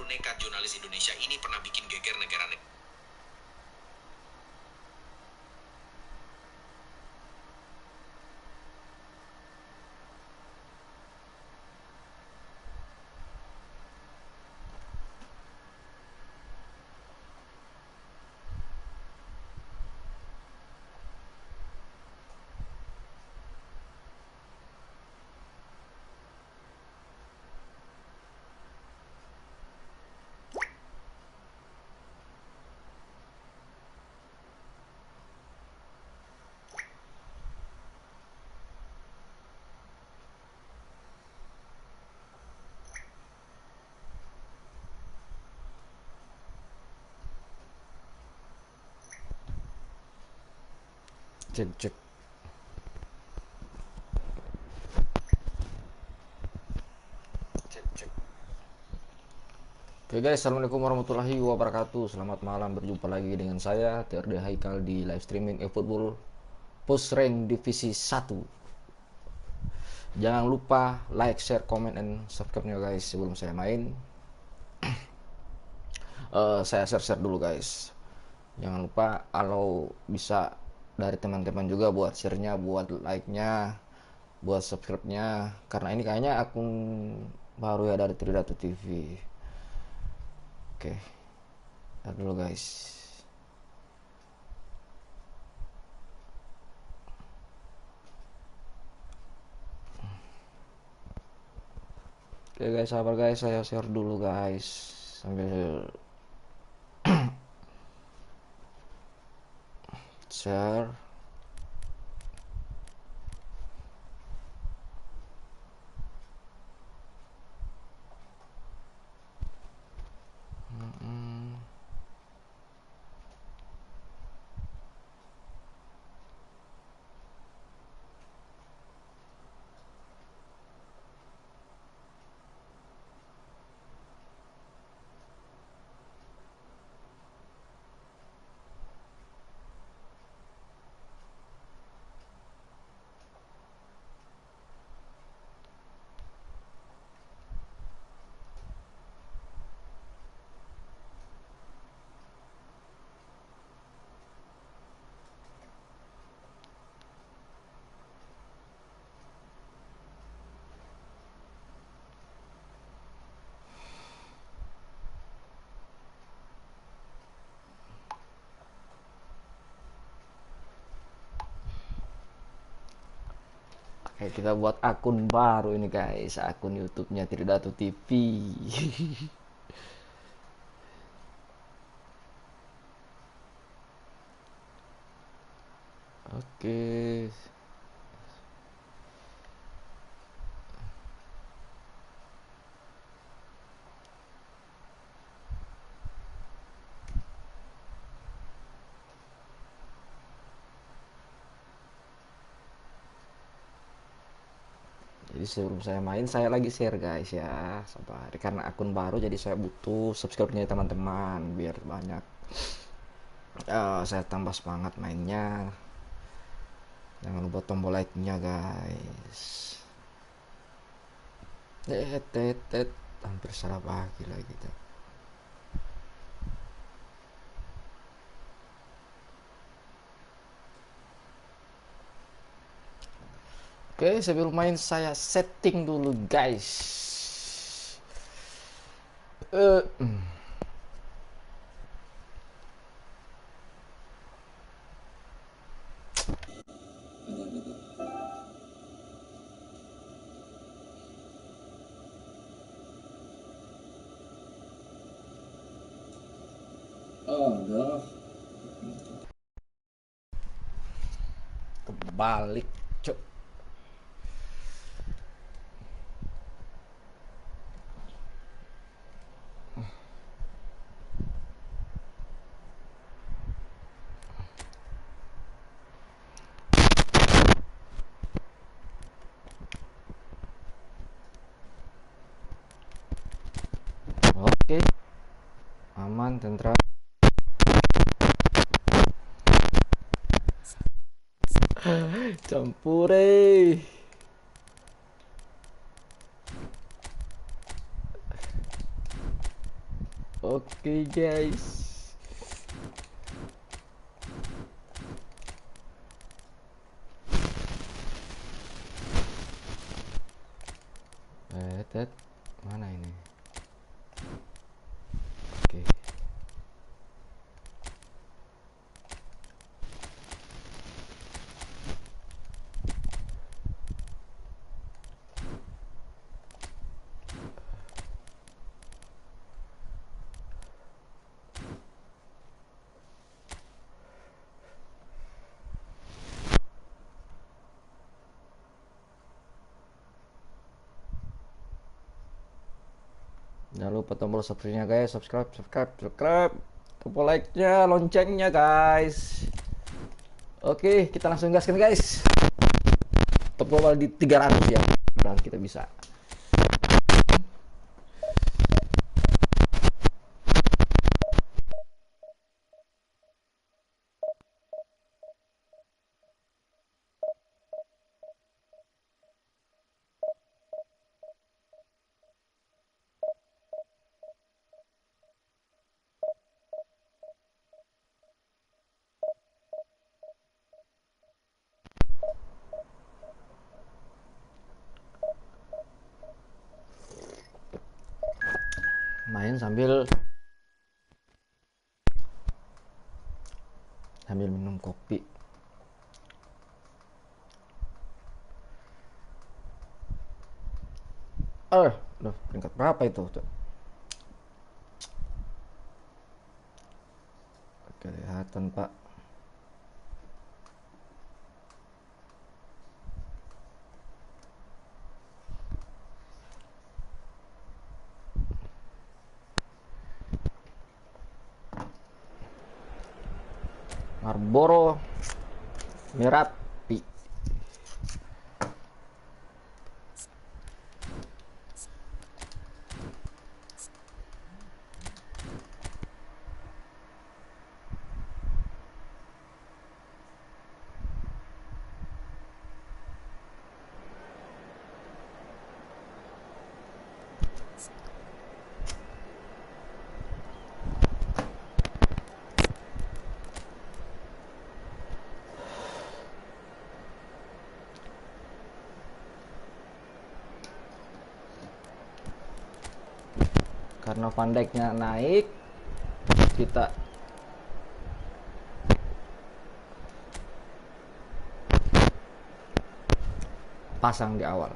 nekat jurnalis Indonesia ini pernah bikin geger negara. Cek cek. Oke guys, assalamualaikum warahmatullahi wabarakatuh. Selamat malam, berjumpa lagi dengan saya TRD Haikal di live streaming eFootball Post Rank Divisi 1. Jangan lupa like, share, comment, and subscribe-nya guys. Sebelum saya main, saya share dulu guys. Jangan lupa kalau bisa dari teman-teman juga buat share-nya, buat like-nya, buat subscribe-nya. Karena ini kayaknya akun baru ya dari Tridatu TV. Oke, lihat dulu guys. Oke guys, sabar guys, saya share dulu guys sambil share. Oke, kita buat akun baru ini guys, akun YouTube-nya Tridatu TV. Oke. Jadi sebelum saya main, saya lagi share guys ya, sabar. Karena akun baru jadi saya butuh subscribe-nya teman-teman biar banyak. Saya tambah semangat mainnya. Jangan lupa tombol like-nya guys. Hampir salah bagi lagi tuh. Oke, sebelum main saya setting dulu guys. Eh, Kebalik, cok. Oke, aman, tentram. Campure. Oke guys. Mana ini? Oke. Jangan lupa tombol subscribe-nya guys, subscribe. Tombol like-nya, loncengnya guys. Oke, kita langsung gaskan guys. Top global di 300 ya. Dan kita bisa. Main sambil minum kopi. Udah peringkat berapa itu tuh? Kelihatan Pak. Marlboro Merapi. Karena Van Dijk-nya naik, kita pasang di awal.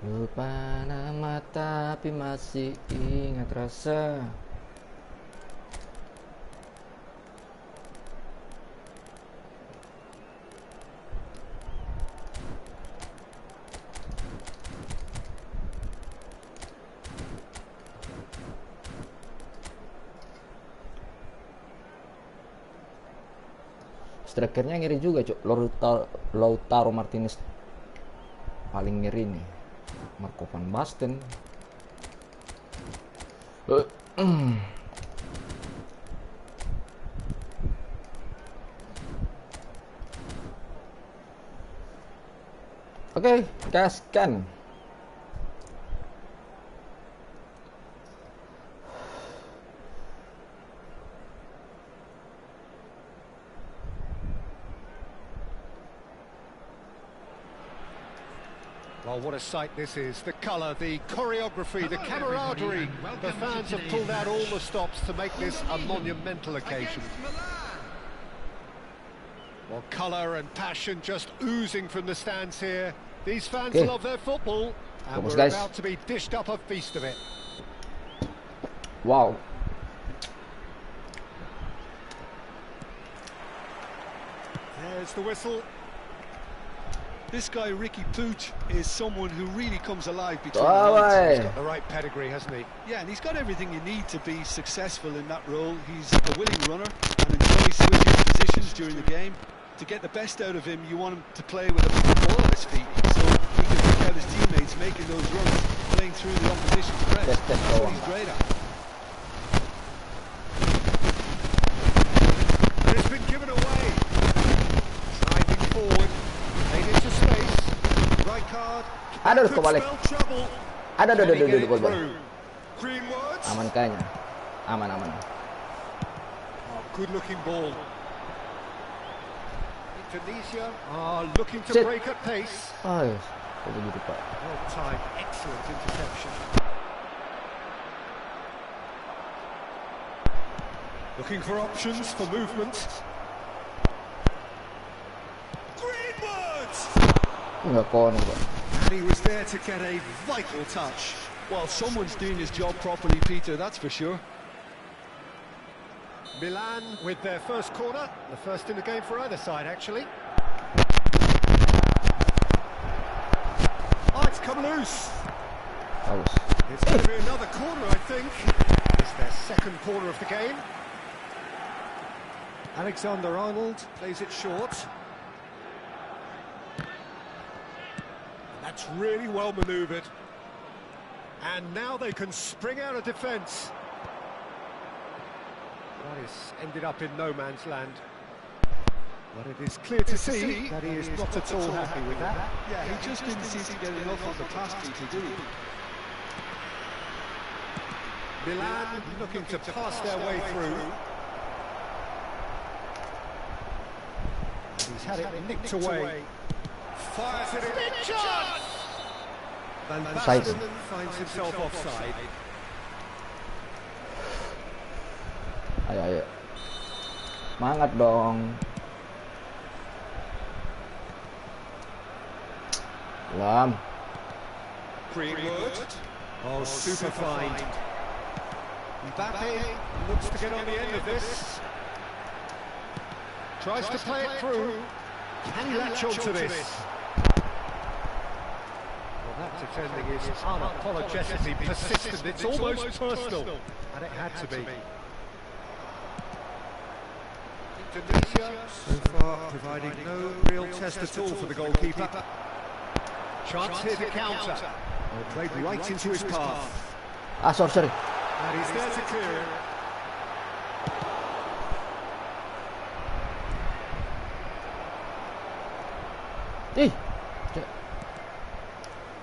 Lupa nama tapi masih ingat rasa. Strikernya ngeri juga cok. Lautaro Martinez paling ngeri nih. Marco van Basten. Oke, gaskan. Well, what a sight this is. The colour, the choreography, the camaraderie. The fans have pulled out all the stops to make this a monumental occasion. Well, colour and passion just oozing from the stands here. These fans love their football, and we're about to be dished up a feast of it. Wow. There's the whistle. This guy, Ricky Pooch, is someone who really comes alive between the lines. He's got the right pedigree, hasn't he? Yeah, and he's got everything you need to be successful in that role. He's a willing runner and enjoys switching positions during the game. To get the best out of him, you want him to play with a ball at his feet, so he can pick out his teammates making those runs, playing through the opposition's press. That's what he's great at. card. Aduh, Could kebalik. spell trouble. Aduh, Can he get it kebalik. through? Greenwood. Aman kayaknya. Aman. Oh, good-looking ball. Tunisia are looking to Shit. break at pace. Ay, kok begitu Pak? Well timed, excellent interception. Looking for options for movement. Greenwood! Enggak kono Pak. And he was there to get a vital touch. Well, someone's doing his job properly, Peter, that's for sure. Milan with their first corner, the first in the game for either side, actually. Oh, it's come loose. Bagus. It's going to be another corner, I think. It's their second corner of the game. Alexander-Arnold plays it short. That's really well manoeuvred. And now they can spring out of defence. That is ended up in no man's land. But it is clear to see that he is not at all happy with that. Yeah, he just didn't seem to get enough on the pass, Peter, did he? Milan looking to pass their way through. And he's had it nicked away. Fires it in. Big chance! Van Basten finds himself offside. Ayo. Semangat dong. Lam. Greenwood. Oh, super fine. Mbappe looks to get on the end of this. Tries to play it through. Can he latch onto this? Well, that defending is unapologetically persistent. It's almost personal. And it had to be. Tunisia, so far, providing no real test at all for the goalkeeper. Chance here to counter. Oh, played right into his path. Sorry. And he's there to clear it. Ih,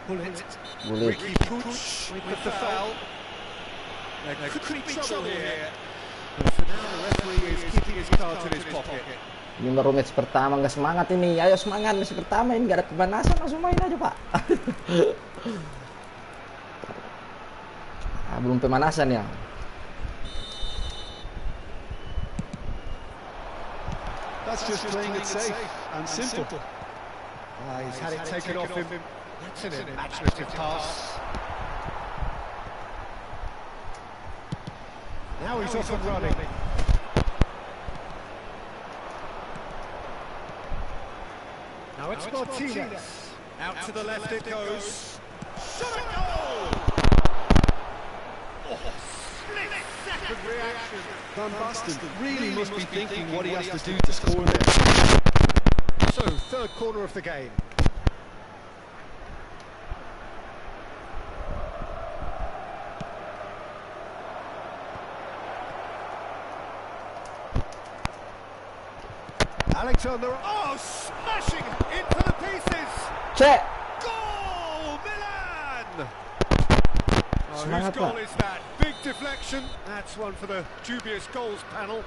Bullet. Bullet. Ricky Puig with the foul. There could be trouble here. And for now, the referee is keeping his cards in his pocket. Ini baru match pertama, nggak semangat ini. Ayo semangat match pertama ini, nggak ada pemanasan, langsung main aja Pak. Belum pemanasan ya. That's just playing it safe and simple. He's had it taken off him. That's an imaginative pass. Now he's off and running. Now it's Martinez. Out to the left it goes. Shot and goal! Oh, split-second reaction. Van Basten really must be thinking what he has to do to score there. So, third corner of the game. Alexander, smashing into the pieces. Cek. Goal, Milan! Whose Semangat, goal Pak. is that? Big deflection. That's one for the dubious goals panel.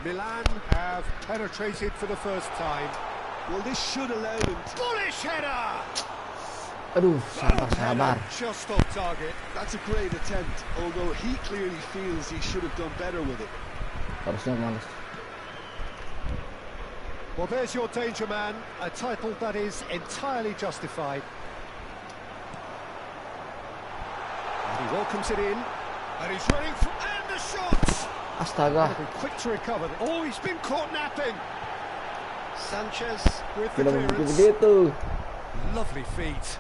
Milan have penetrated for the first time. Well, this should allow them to... Bullish header! Aduh, sabar. Just off target. That's a great attempt, although he clearly feels he should have done better with it. Harusnya malas. Well, there's your danger man, a title that is entirely justified. And he welcomes it in, and he's running for and the shot. Astaga. Quick to recover. Oh, he's been caught napping. Sanchez with the Tidak clearance. begitu. Lovely feet.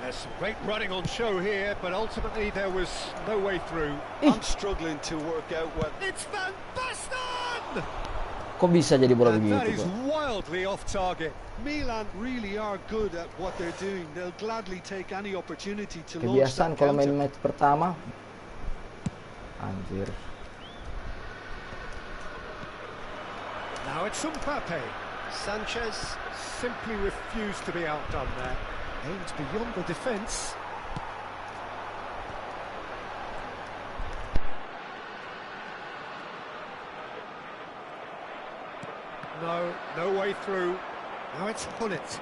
There's some great running on show here, but ultimately there was no way through. I'm struggling to work out what... It's Van Basten! Kok bisa jadi bola And that begitu, is Pak? wildly off target. Milan really are good at what they're doing. They'll gladly take any opportunity to launch Kebiasaan that kalau main counter. match pertama. Anjir. Now it's Mbappe. Sanchez simply refused to be outdone there. Aimed beyond the defence. No way through. Now it's Hullet.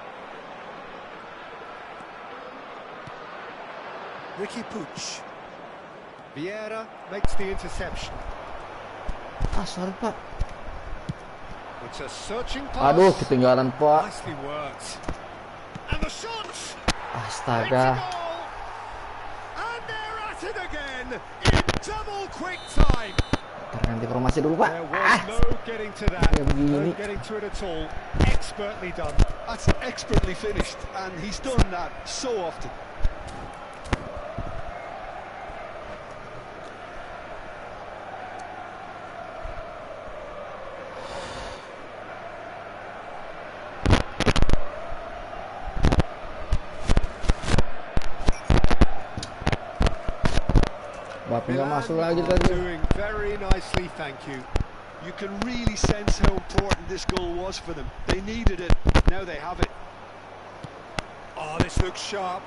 Ricky Puig. Vieira makes the interception. Sorry Pak. It's a searching pass. Aduh, ketinggalan Pak. Nicely worked. And the shot. Astaga. And they're at it again in double quick time. Ganti formasi dulu Pak. There was no getting to that. No getting to it at all. Expertly done. That's expertly finished, and he's done that so often. Bapaknya masuk lagi tadi. Doing very nicely, thank you. You can really sense how important this goal was for them. They needed it, now they have it. Oh, this looks sharp.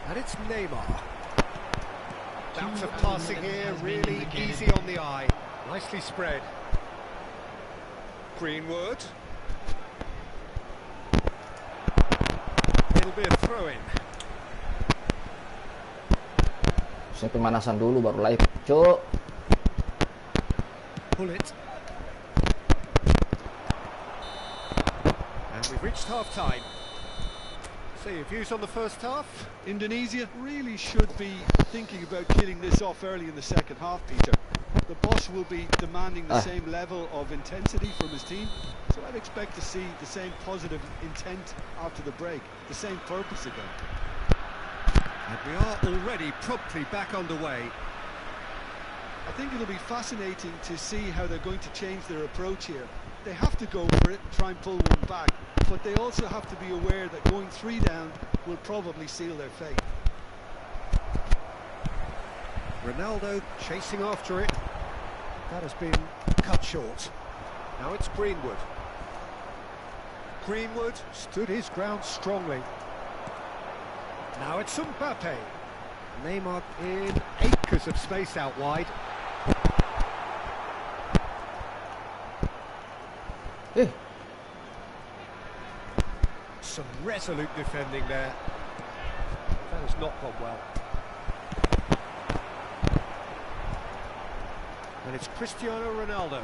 And it's Neymar. Bounce of passing here, really easy on the eye. Nicely spread. Greenwood. It'll be a throw-in. Saya pemanasan dulu baru live, Cuk. Pull it. And we've reached half-time. So your views on the first half? Indonesia really should be thinking about killing this off early in the second half, Peter. The boss will be demanding the same level of intensity from his team, so I'd expect to see the same positive intent after the break, the same purpose again. And we are already promptly back underway. I think it'll be fascinating to see how they're going to change their approach here. They have to go for it and try and pull one back, but they also have to be aware that going 3 down will probably seal their fate. Ronaldo chasing after it. That has been cut short. Now it's Greenwood. Greenwood stood his ground strongly. Now it's Mbappe. Neymar in acres of space out wide. Some resolute defending there. That has not gone well. And it's Cristiano Ronaldo.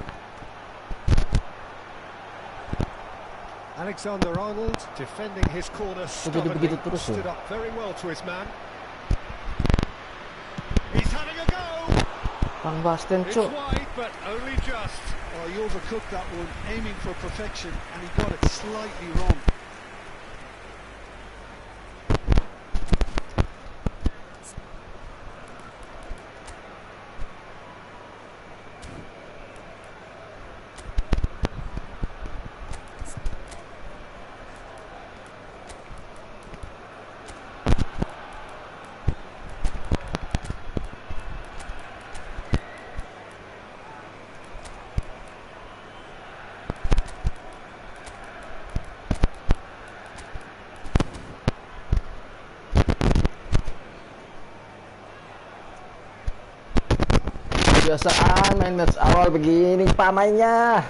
Alexander-Arnold defending his corner stubbornly. Stood up very well to his man. He's having a go. Van Basten, It's Cuk. wide, but only just. Oh, he overcooked that one, aiming for perfection, and he got it slightly wrong. Kebiasaan main match awal begini Pak mainnya.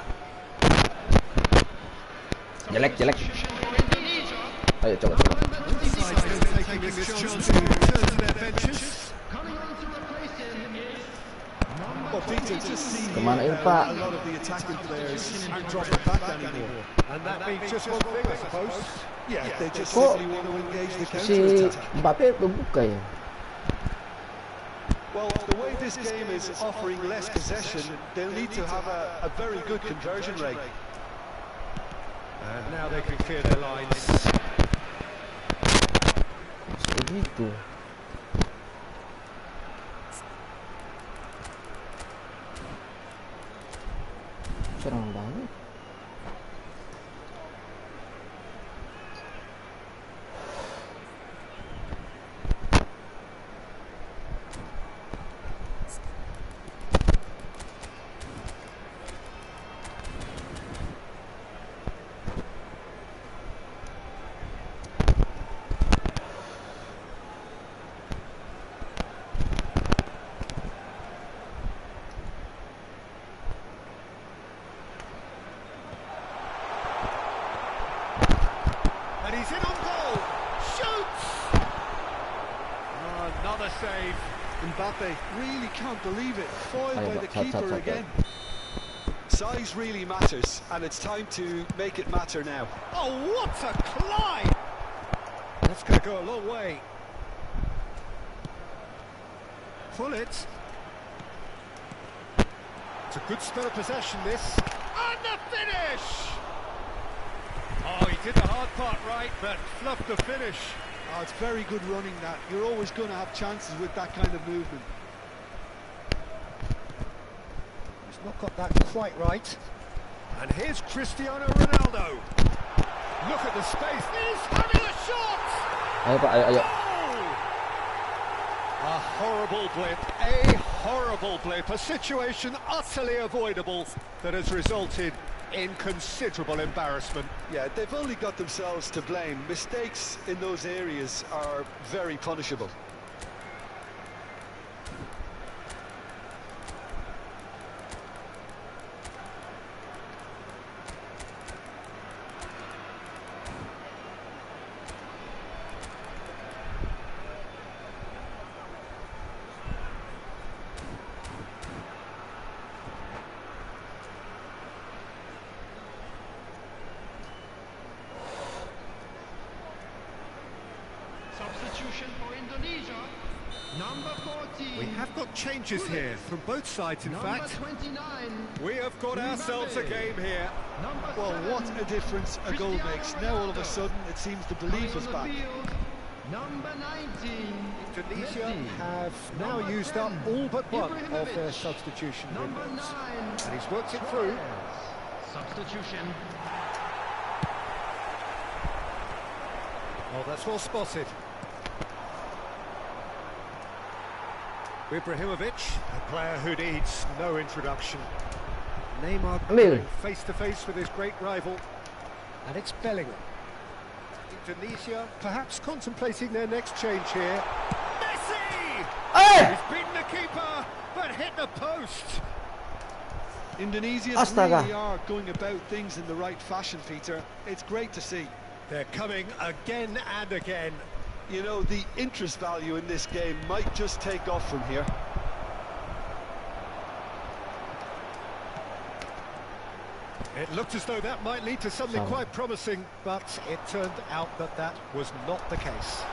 Jelek. Ayo coba. Taking this chance to return to their benches. Well, Peter, just see Kemana ini, a Pak? lot of the attacking players aren't dropping back anymore. And that being just one thing, I suppose. Yeah, they just Kok simply want to engage the si counter-attack. Mbappe kebuka ya? Well, the way this game is offering less possession, they'll need to have a very good conversion rate. And now they can clear their lines. Begitu. Serang banget. Mbappe. Really can't believe it. Foiled Ayo, by Pak. the Sat, keeper sat, again. Size really matters, and it's time to make it matter now. Oh, what a climb! That's going to go a long way. Pull it. It's a good spell of possession, this. And the finish! Oh, he did the hard part right, but fluffed the finish. Oh, it's very good running that. You're always going to have chances with that kind of movement. He's not got that quite right. And here's Cristiano Ronaldo. Look at the space. He's having a shot! Ayo Pak, ayo. A horrible blip, a situation utterly avoidable that has resulted in considerable embarrassment. Yeah, they've only got themselves to blame. Mistakes in those areas are very punishable. Substitution for Indonesia. Number 14. We have got changes here from both sides, in Number fact. 29. We have got ourselves a game here. Number Well, 7. what a difference a goal makes. Now all of a sudden it seems the belief is back. Number 19. Tunisia Messi. have now Number used 10, up all but one of their Ibrahimovic. substitution Number windows. 9. And he's worked it through. Substitution. Oh, that's well spotted. Ibrahimovic, a player who needs no introduction. Neymar Ambil. face to face with his great rival, and it's Bellingham. Indonesia perhaps contemplating their next change here. Messi! Eh! He's beaten the keeper, but hit the post. Indonesia Astaga. really are going about things in the right fashion, Peter. It's great to see. They're coming again and again. You know, the interest value in this game might just take off from here. It looked as though that might lead to something Sama. quite promising, but it turned out that that was not the case.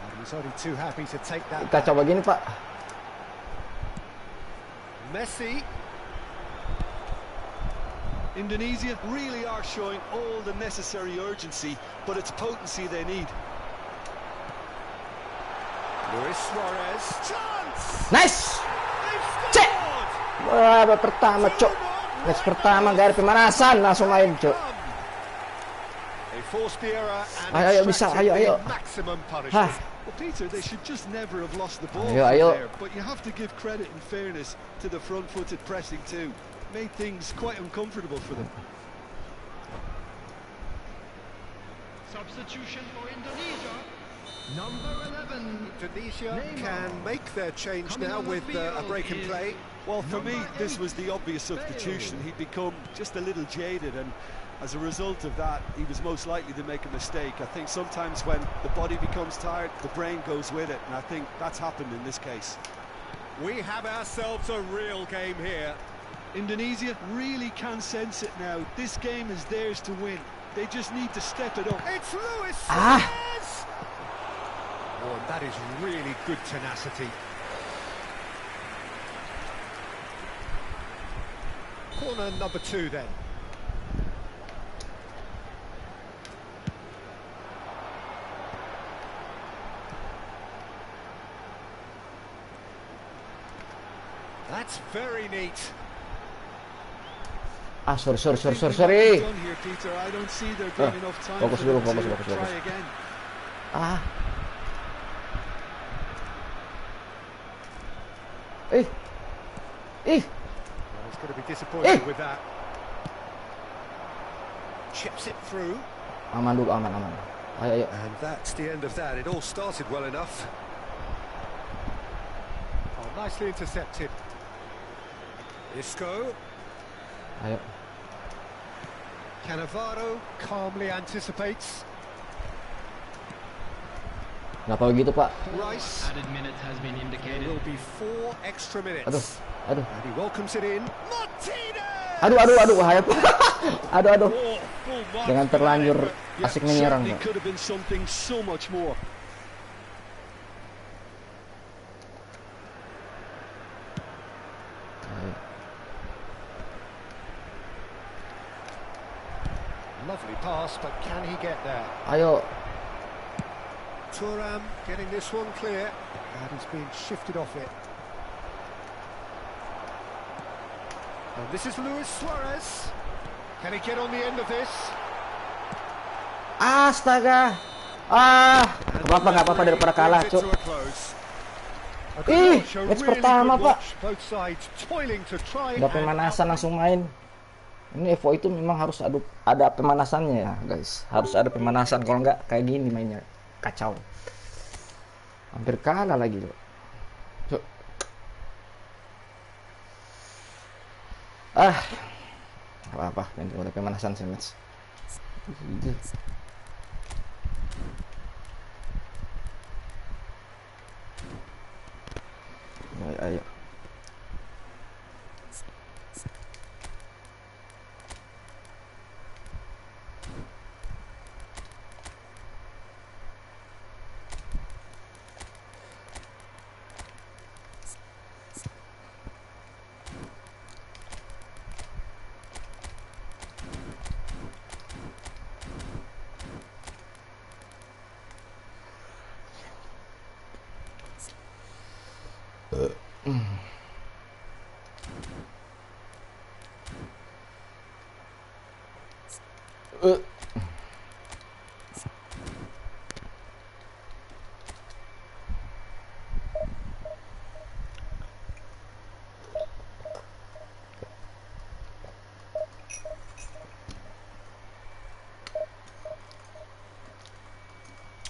And he's only too happy to take that back. Kacau begini Pak. Messi. Indonesia really are showing all the necessary urgency, but it's potency they need. Luis Suarez. Chance! Nice. They've Cek. scored! Wah, babak pertama, Cok. Match pertama gak ada pemanasan, langsung main, Cok. They forced the error and Ayo, bisa, extracted ayo. the maximum Hah. punishment. Well, Peter, they should just never have lost the ball Ayo, from ayo. there, but you have to give credit and fairness to the front-footed pressing too. Made things quite uncomfortable for them. Substitution for Indonesia. Number 11. Indonesia Neymar. can make their change Coming now on the with a field break in is play. Well, for me, Number this 8, was the obvious substitution. Bale. He'd become just a little jaded, and as a result of that, he was most likely to make a mistake. I think sometimes when the body becomes tired, the brain goes with it, and I think that's happened in this case. We have ourselves a real game here. Indonesia really can sense it now. This game is theirs to win. They just need to step it up. It's Luis Ah. Suarez! Oh, and that is really good tenacity. Corner number 2 then. That's very neat. Ah, sorry. I think they might be done here, Peter. I don't see there being Ah, enough time fokus for dulu, them fokus. to try again. Ah. Ih. Well, he's going to be disappointed with that. Chips it through. Aman dulu, aman. Ayo. And that's the end of that. It all started well enough. Oh, nicely intercepted. Isco. Ayo. Cannavaro calmly anticipates. Kenapa begitu, Pak? Rice. Added minutes has been There indicated. will be 4 extra minutes. Aduh, aduh. And he welcomes it in. Martinez! Aduh, bahaya, Pak. Aduh. Oh, full marks Jangan for terlanjur that effort. asik Yeah, menyerang, certainly Pak. could have been something so much more. Lovely pass, but can he get there? Ayo. Thuram getting this one clear. And he's being shifted off it. And this is Luis Suarez. Can he get on the end of this? Astaga. Nggak apa-apa daripada kalah, Cuk. Ih, match pertama, Pak. Udah pemanasan langsung main. Ini Evo itu memang harus ada pemanasannya ya, guys. Harus ada pemanasan, kalau nggak kayak gini mainnya kacau. Hampir kalah lagi, Cuk. Nggak apa-apa, nanti udah pemanasan sih match. Ayo.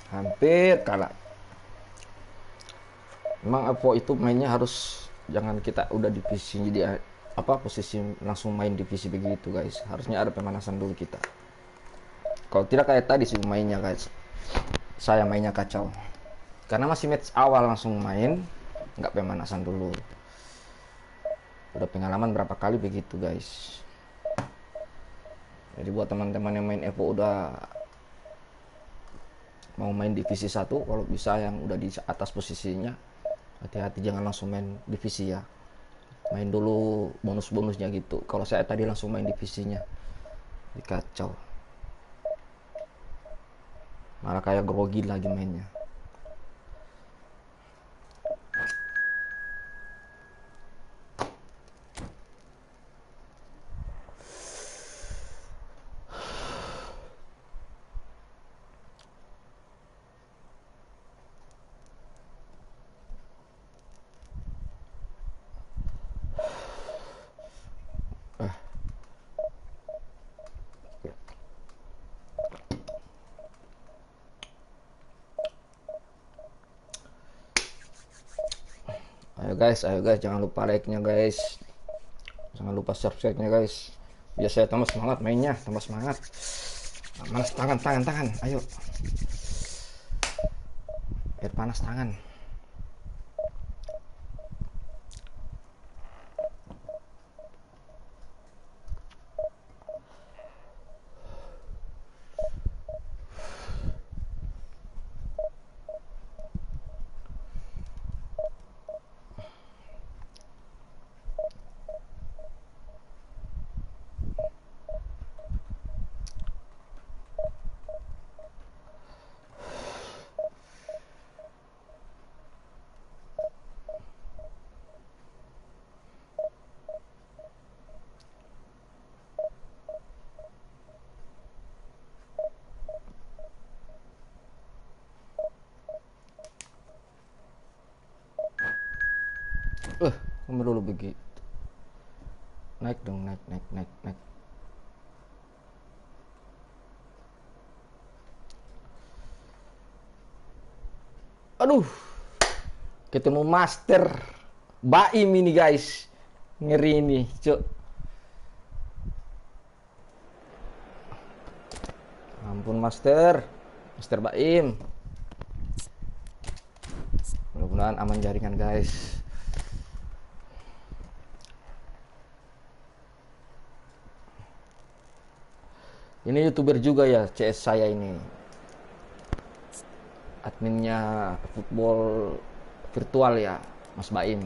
Hampir kalah. Memang Evo itu mainnya harus, jangan kita udah divisi jadi posisi langsung main divisi begitu, guys. Harusnya ada pemanasan dulu kita. Kalau tidak kayak tadi sih mainnya, guys. Saya mainnya kacau. Karena masih match awal langsung main, nggak pemanasan dulu. Udah pengalaman berapa kali begitu, guys. Jadi buat teman-teman yang main Evo udah mau main divisi 1, kalau bisa yang udah di atas posisinya, hati-hati jangan langsung main divisi ya. Main dulu bonus-bonusnya gitu. Kalau saya tadi langsung main divisinya, dikacau. Malah kayak grogi lagi mainnya. Ayo guys, jangan lupa like-nya, guys. Jangan lupa subscribe-nya, guys. Biar saya tambah semangat mainnya, tambah semangat. Panas tangan, ayo. Biar panas tangan. Kamu dulu begitu. Naik dong, naik. Aduh, ketemu master Baim ini, guys. Ngeri ini, Cuk. Ampun, Master Baim. Mudah-mudahan aman jaringan guys. Ini YouTuber juga ya, CS saya ini. Adminnya football virtual ya, Mas Baim.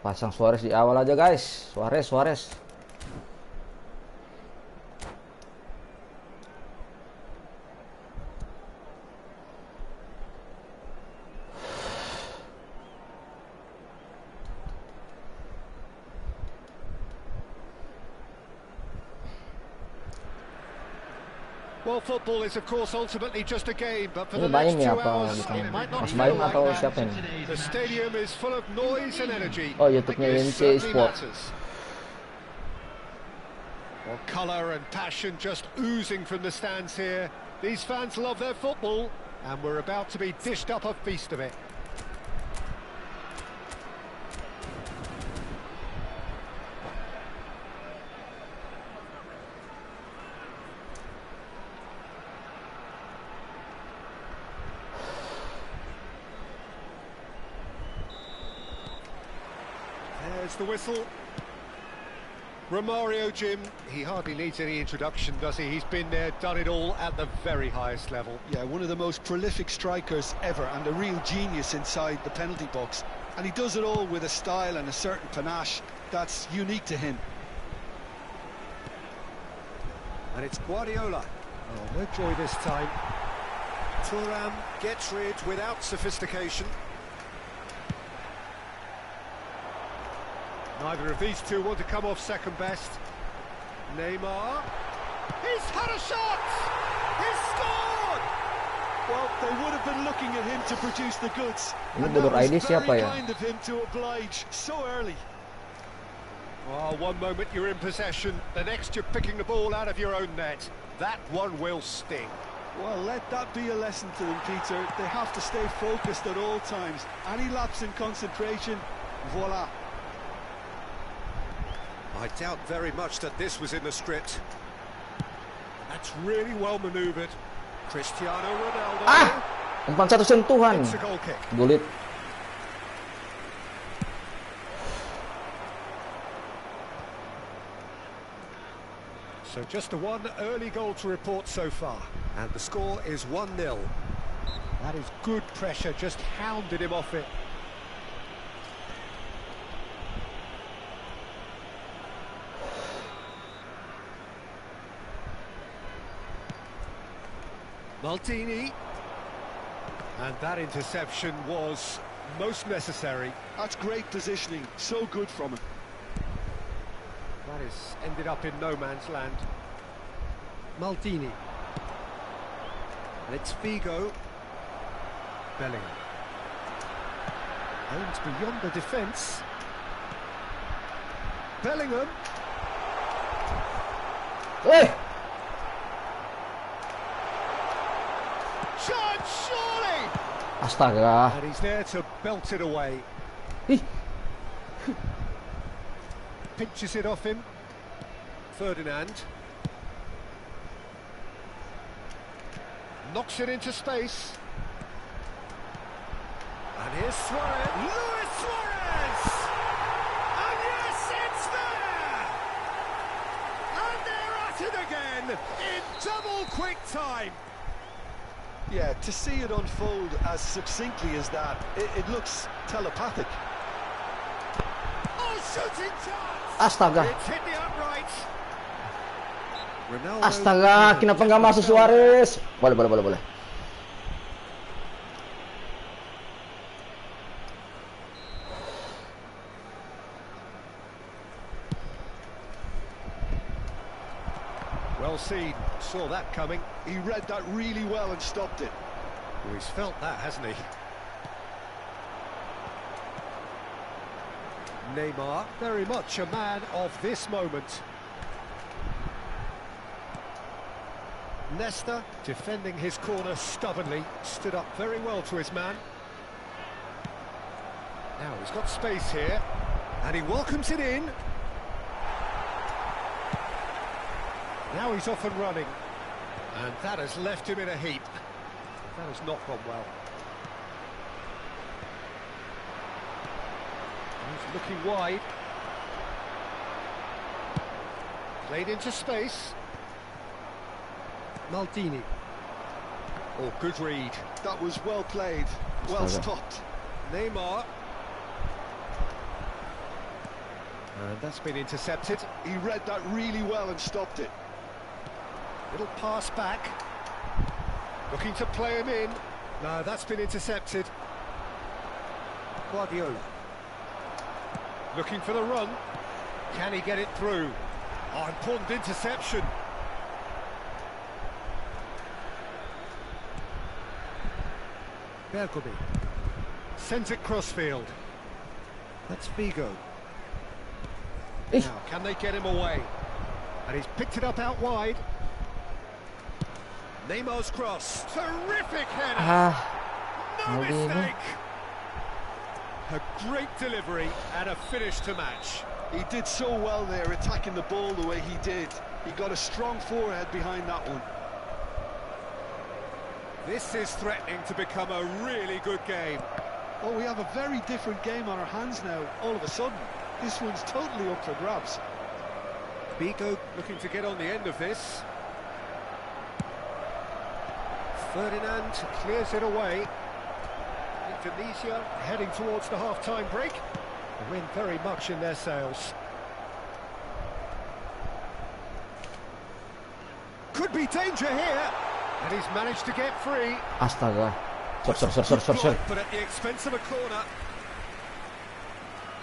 Pasang Suarez di awal aja guys. Suarez. Well, football is of course ultimately just a game, but for Ini the Baim next ya 2 apa hours bukan? it might not Mas feel Baim like atau that. siapa ini? The stadium is full of noise and energy. Oh, YouTube-nya This YNC certainly Sport. matters. Well, colour and passion just oozing from the stands here. These fans love their football, and we're about to be dished up a feast of it. There's the whistle. Romario, Jim, he hardly needs any introduction, does he? He's been there, done it all at the very highest level. Yeah, one of the most prolific strikers ever and a real genius inside the penalty box. And he does it all with a style and a certain panache that's unique to him. And it's Guardiola. Oh, no joy this time. Thuram gets rid without sophistication. Neither of these two want to come off second best. Neymar. He's had a shot! He's scored! Well, they would have been looking at him to produce the goods. Ini And that Bodur was ID siapa very ya? kind of him to oblige so early. Oh, one moment you're in possession, the next you're picking the ball out of your own net. That one will sting. Well, let that be a lesson to them, Peter. They have to stay focused at all times. Any lapse in concentration, voila. I doubt very much that this was in the script. That's really well manoeuvred. Cristiano Ronaldo. Umpan satu sentuhan. It's a goal kick. Gulit. So just a one early goal to report so far. And the score is 1-0. That is good pressure, just hounded him off it. Maldini. And that interception was most necessary. That's great positioning, so good from him. That has ended up in no man's land. Maldini. And it's Figo. Bellingham. Aims beyond the defence. Bellingham. Hey! Chance, surely! Astaga. And he's there to belt it away. Ih, Pinches it off him. Ferdinand. Knocks it into space. And here's Suarez. Luis Suarez! And yes, it's there! And they're at it again in double quick time. Yeah, to see it unfold as succinctly as that, it looks telepathic. Oh, shooting chance! astaga. It's hit the upright. Ronaldo. Astaga, kenapa nggak masuk Suarez? Boleh. Well seen, saw that coming. He read that really well and stopped it. Oh, he's felt that, hasn't he? Neymar, very much a man of this moment. Nesta, defending his corner stubbornly, stood up very well to his man. Now he's got space here, and he welcomes it in. Now he's off and running, and that has left him in a heap. That has not gone well. He's looking wide. Played into space. Maldini. Oh, good read. That was well played, well stopped. Neymar. And that's been intercepted. He read that really well and stopped it. Little pass back. Looking to play him in. No, that's been intercepted. Guardiola. Looking for the run. Can he get it through? Oh, important interception. Bergomi. Sends it crossfield. That's Figo. Now, can they get him away? And he's picked it up out wide. Neymar's cross. Terrific header. No mistake. A great delivery and a finish to match. He did so well there, attacking the ball the way he did. He got a strong forehead behind that one. This is threatening to become a really good game. Oh, we have a very different game on our hands now, all of a sudden. This one's totally up for grabs. Figo looking to get on the end of this. Ferdinand clears it away. Indonesia heading towards the half-time break. The wind very much in their sails. Could be danger here. And he's managed to get free. Astaga. Sir. But at the expense of a corner.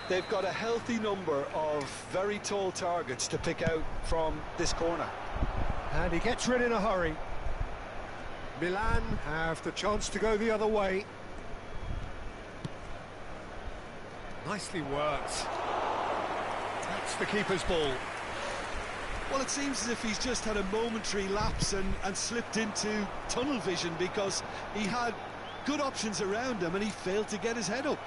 They've got a healthy number of very tall targets to pick out from this corner. And he gets rid in a hurry. Milan have the chance to go the other way. Nicely worked. That's the keeper's ball. Well, it seems as if he's just had a momentary lapse and slipped into tunnel vision, because he had good options around him and he failed to get his head up.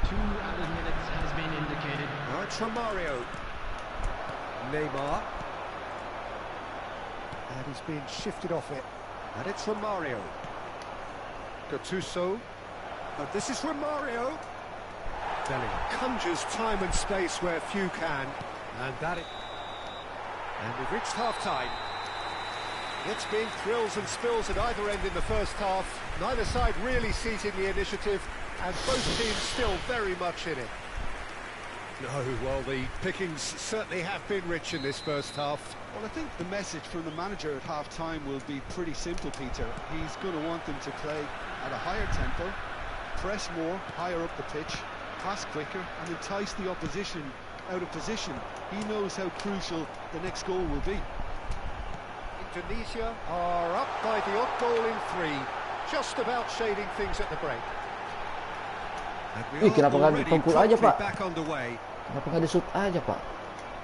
2 added minutes has been indicated. Now it's from Mario. Neymar. And he's been shifted off it. And it's from Mario. Gattuso. And this is from Mario. Bellingham conjures time and space where few can. And we've reached half-time. It's been thrills and spills at either end in the first half. Neither side really seizing the initiative, and both teams still very much in it. No, well, the pickings certainly have been rich in this first half. Well, I think the message from the manager at half-time will be pretty simple, Peter. He's going to want them to play at a higher tempo, press more, higher up the pitch, pass quicker, and entice the opposition out of position. He knows how crucial the next goal will be. Indonesia are up by the odd goal in 3, just about shading things at the break. Wih, kenapa nggak dipukul aja, Pak? Back underway. Kenapa nggak di-shoot aja, Pak?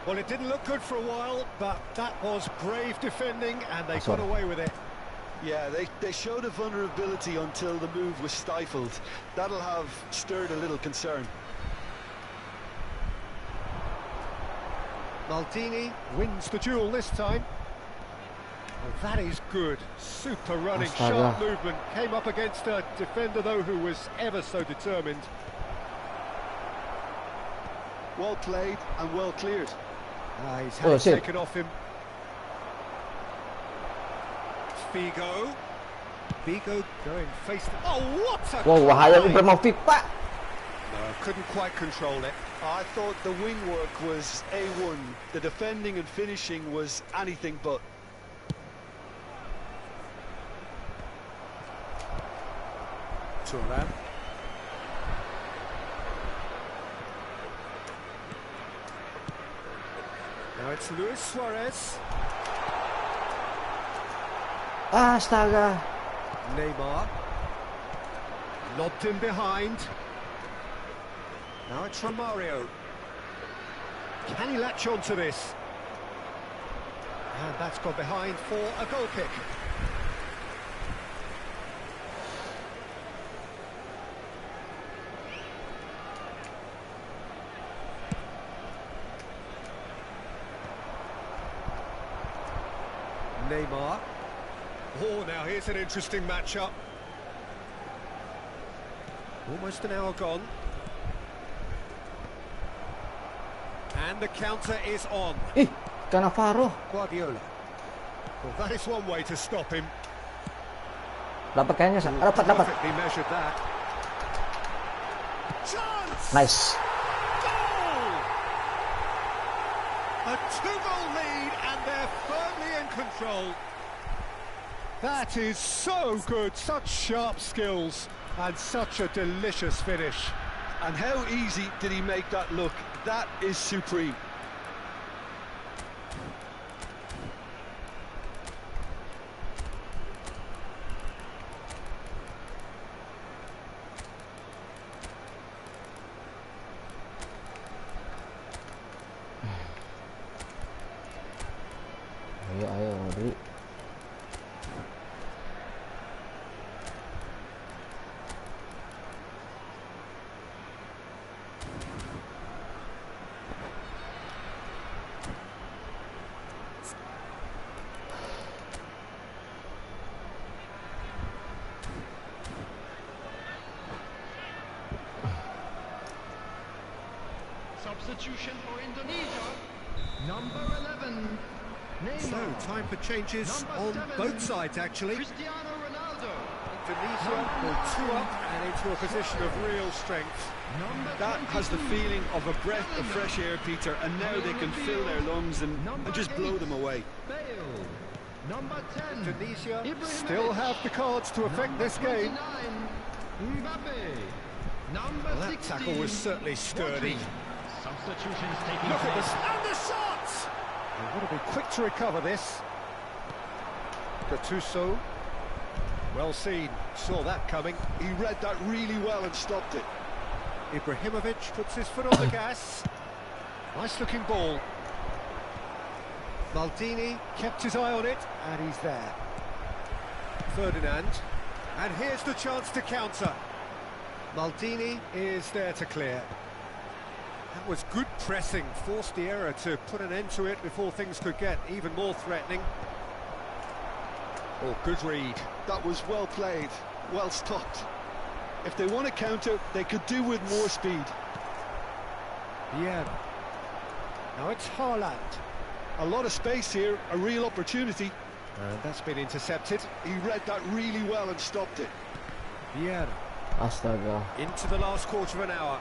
Well, it didn't look good for a while, but that was brave defending, and they got away with it. Yeah, they showed a vulnerability until the move was stifled. That'll have stirred a little concern. Maldini wins the duel this time. Oh, that is good. Super running, sharp movement. Came up against a defender, though, who was ever so determined. Well played and well cleared. He's had it taken off him. Figo going face to... Oh, what a... Wow, bahaya Ibrahimovic, Pak. No, couldn't quite control it. I thought the wing work was A1. The defending and finishing was anything but. Turan. Now it's Luis Suarez. Astaga. Neymar. Lobbed in behind. Now it's Romario. Can he latch on to this? And that's gone behind for a goal kick. Neymar. Oh, now here's an interesting matchup. Almost an hour gone. And the counter is on. Cannavaro. Guardiola. Well, that is one way to stop him. Dapat kayaknya, dapat. Perfectly measured that. Chance! Nice. Goal! A 2-goal lead, and they're firmly in control. That is so good, such sharp skills, and such a delicious finish. And how easy did he make that look? That is supreme. Ayo, Rodri. Substitution for Indonesia. Number 11. So, time for changes on both sides, actually. Cristiano Ronaldo. Indonesia will 2 up and into a position of real strength. That has the feeling of a breath of fresh air, Peter, and now they can fill their lungs and just blow them away. Bale. Number 10. Indonesia Ibrahimovic. still have the cards to affect this game. 29. Mbappe. Number Well, that 16. tackle was certainly sturdy. Substitutions taking Look at place. this, and the shot! They've got to be quick to recover this. Gattuso. Well seen, saw that coming. He read that really well and stopped it. Ibrahimovic puts his foot on the gas. Nice looking ball. Maldini kept his eye on it, and he's there. Ferdinand. And here's the chance to counter. Maldini is there to clear. That was good pressing, forced the error to put an end to it before things could get even more threatening. Oh, good read. That was well played, well stopped. If they want to counter, they could do with more speed. Yeah. Now it's Haaland. A lot of space here, a real opportunity. And that's been intercepted. He read that really well and stopped it. Vieira. Astaga. Into the last quarter of an hour.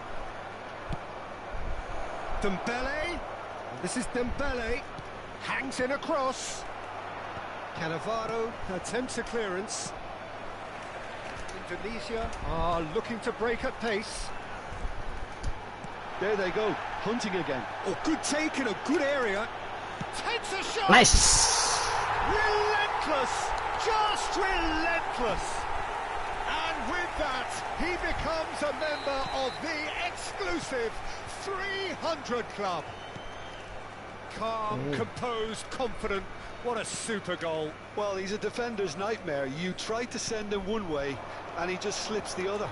Dembele. And this is Dembele. Hangs in across. Cannavaro attempts a clearance. Indonesia are looking to break at pace. There they go, hunting again. Oh, good take in a good area. Takes a shot. Nice. Relentless. Just relentless. And with that, he becomes a member of the exclusive 300 Club. Calm, composed, confident. What a super goal. Well, he's a defender's nightmare. You try to send him one way, and he just slips the other.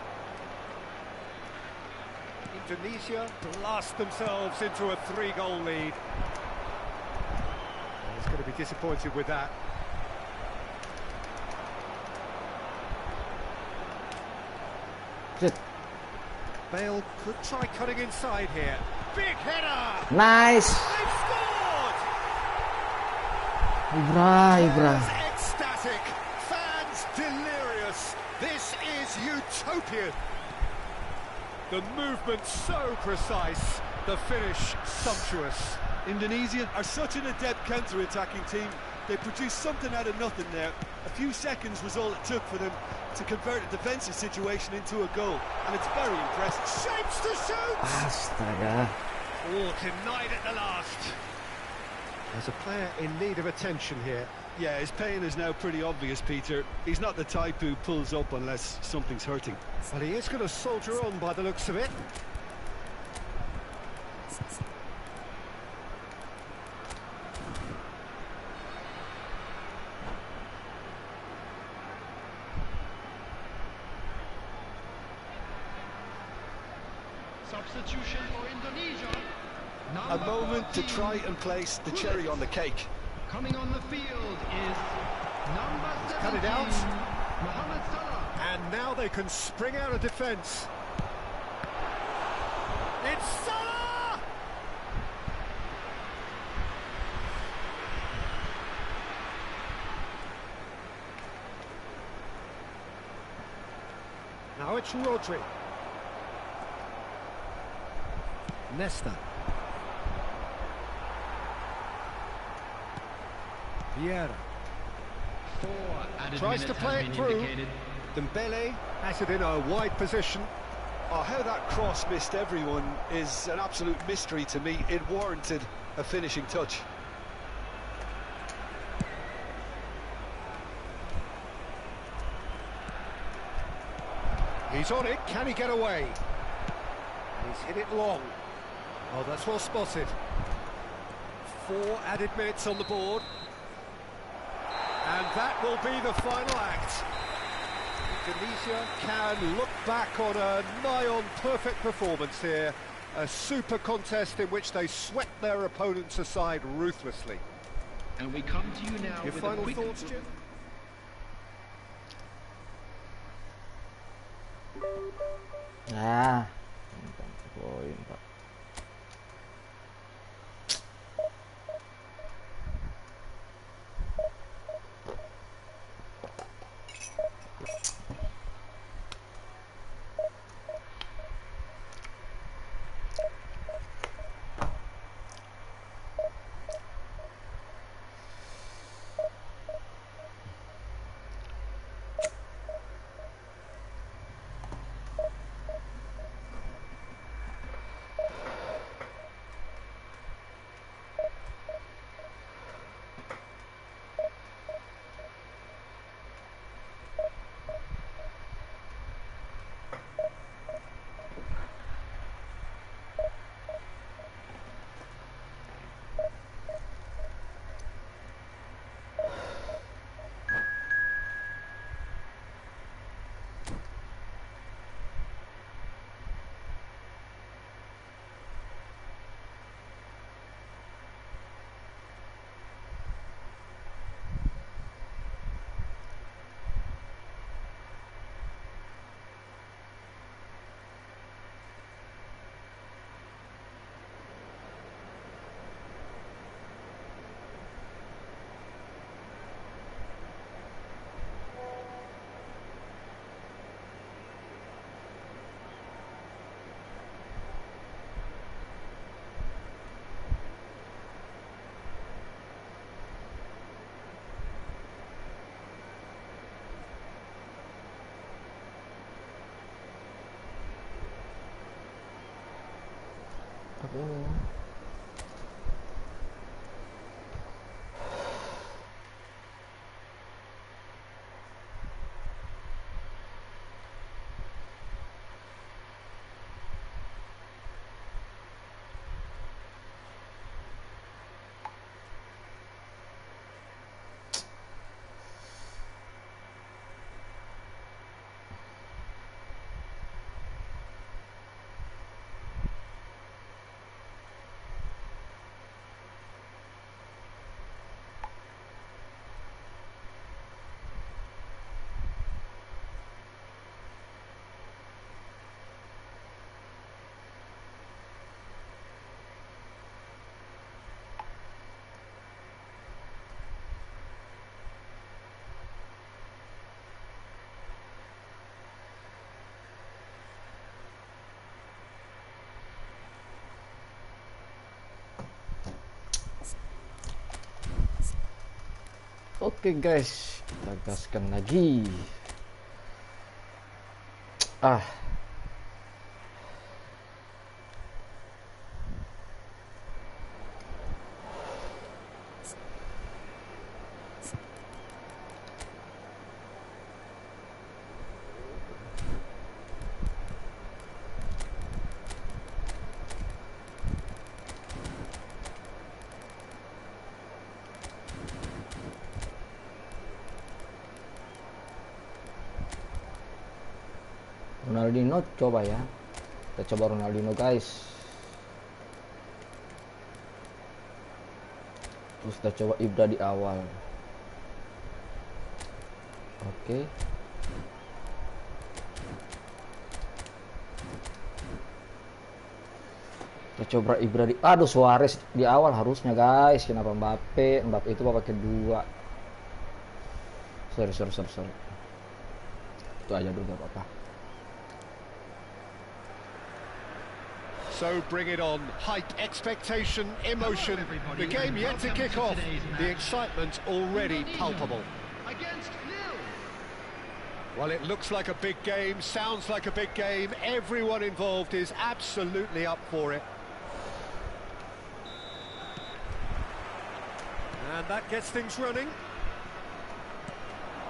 Indonesia blast themselves into a 3-goal lead. He's going to be disappointed with that. Shit. Bale could try cutting inside here. Big header! Nice. They've scored! Ibra. Fans ecstatic, fans delirious. This is utopian. The movement so precise, the finish sumptuous. Indonesia are such an adept counter-attacking team. They produced something out of nothing there. A few seconds was all it took for them to convert a defensive situation into a goal, and it's very impressive. Shapes to shoot! Astaga. Oh, denied at the last. There's a player in need of attention here. Yeah, his pain is now pretty obvious, Peter. He's not the type who pulls up unless something's hurting. Well, he is going to soldier on by the looks of it. Substitution for Indonesia. A Number moment to 14, try and place the cherry on the cake. Coming on the field is number 17, cut it out. Mohamed Salah. And now they can spring out of defence. It's Salah! Now it's Rodri. Nesta. Vieira. 4 added Tries minutes to play has it been through. indicated. Dembele has it in a wide position. Oh, how that cross missed everyone is an absolute mystery to me. It warranted a finishing touch. He's on it, can he get away? He's hit it long. Oh, that's well spotted. 4 added minutes on the board. And that will be the final act. Indonesia can look back on a nigh-on perfect performance here. A super contest in which they swept their opponents aside ruthlessly. And we come to you now Your with final a quick thoughts, Jim? Nah, poin Pak. Apa ini? Oke guys, kita gaskan lagi. Ronaldinho coba ya. Kita coba Ronaldinho guys. Terus kita coba Ibra di awal. Oke. Kita coba Ibra di... Aduh, Suarez di awal harusnya guys. Kenapa Mbappe? Mbappe itu pakai 2. Sorry. Itu aja dulu, gak apa-apa. So bring it on. Hype, expectation, emotion. The game yet to kick off. The excitement already palpable. Well, it looks like a big game, sounds like a big game. Everyone involved is absolutely up for it. And that gets things running.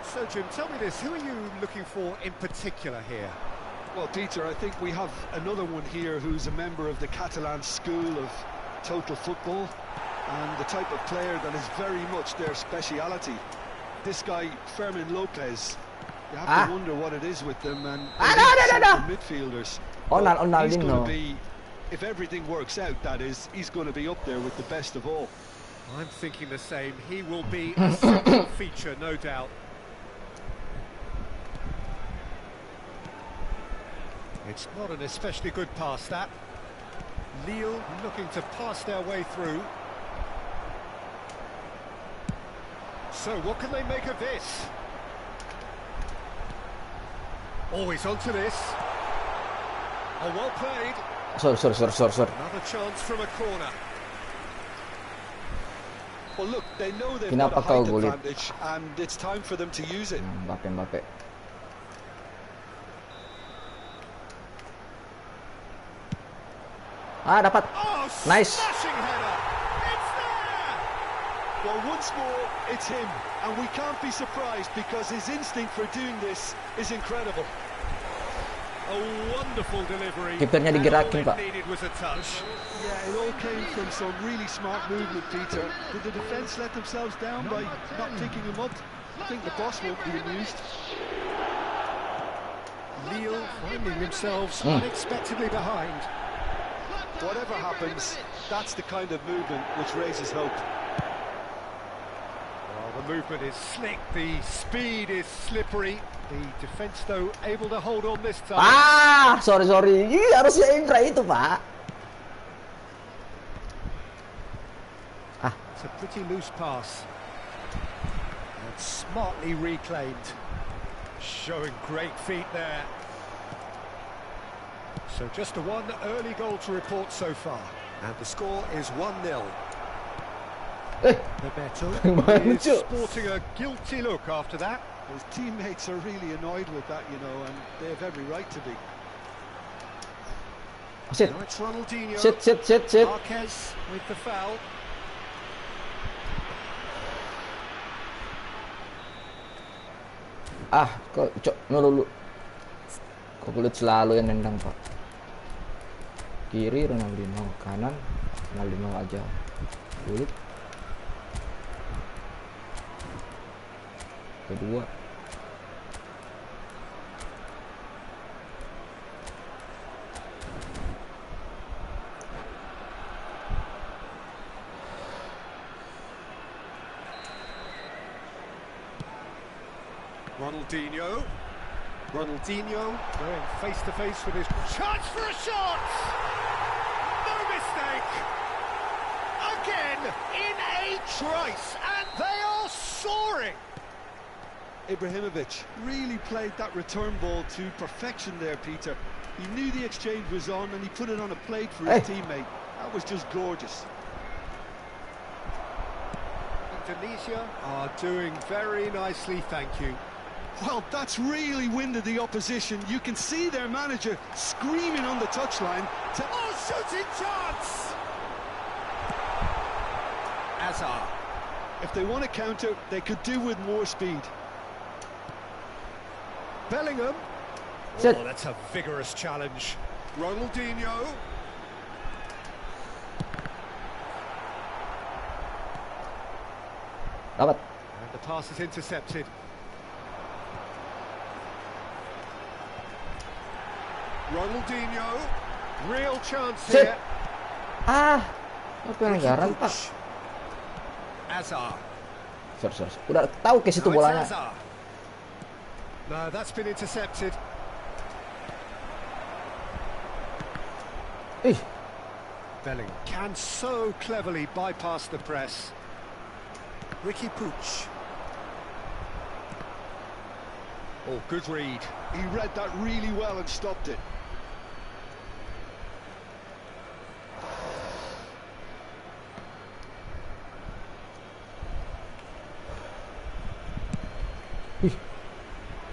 So, Jim, tell me this, who are you looking for in particular here? Well, Peter, I think we have another one here who's a member of the Catalan school of total football and the type of player that is very much their speciality. This guy, Fermin Lopez, you have to wonder what it is with them and midfielders. He's going to be, if everything works out, that is, he's going to be up there with the best of all. I'm thinking the same. He will be a central feature, no doubt. It's not an especially good pass, that. Lille looking to pass their way through. So, what can they make of this? Always onto this. Oh, well played. Sorry. Another chance from a corner. Well, look, they know they've got a height advantage, and it's time for them to use it. Mbappe. Dapat. Oh, Nice. Smashing header. It's there. Well, once more, it's him, and we can't be surprised because his instinct for doing this is incredible. A wonderful delivery. Kipernya digerakin, Pak. All it needed was a touch. Yeah, it all came from some really smart movement, Peter. Did the defence let themselves down by not picking him up? I think the boss won't be amused. Lille finding themselves unexpectedly behind. Whatever happens, that's the kind of movement which raises hope. Well, the movement is slick, the speed is slippery. The defence, though, able to hold on this time. Sorry. Harusnya Ibra itu, Pak. It's a pretty loose pass. And smartly reclaimed. Showing great feet there. So just a one early goal to report so far. And the score is 1-0. Bebeto is sporting a guilty look after that. His teammates are really annoyed with that, you know, and they have every right to be. Sit. Now it's Ronaldinho. Sit. Marquez with the foul. Kok kulit selalu yang nendang, Pak. Kiri Ronaldinho, kanan Ronaldinho aja. Kulit. Kedua. Ronaldinho going face to face with his chance for a shot. No mistake. Again in a trice, and they are soaring. Ibrahimovic really played that return ball to perfection there, Peter. He knew the exchange was on and he put it on a plate for his teammate. That was just gorgeous. Indonesia are doing very nicely, thank you. Well, that's really winded the opposition. You can see their manager screaming on the touchline. Shooting chance! Hazard. If they want to counter, they could do with more speed. Bellingham. Oh, that's a vigorous challenge. Ronaldinho. Dapat. And the pass is intercepted. Ronaldinho. Real chance Sit. here. Pelanggaran Pak. Azar. Sorry. Udah tahu ke situ Now it's bolanya. Azar. No, that's been intercepted. Bellingham can so cleverly bypass the press. Ricky Puig. Oh, good read. He read that really well and stopped it.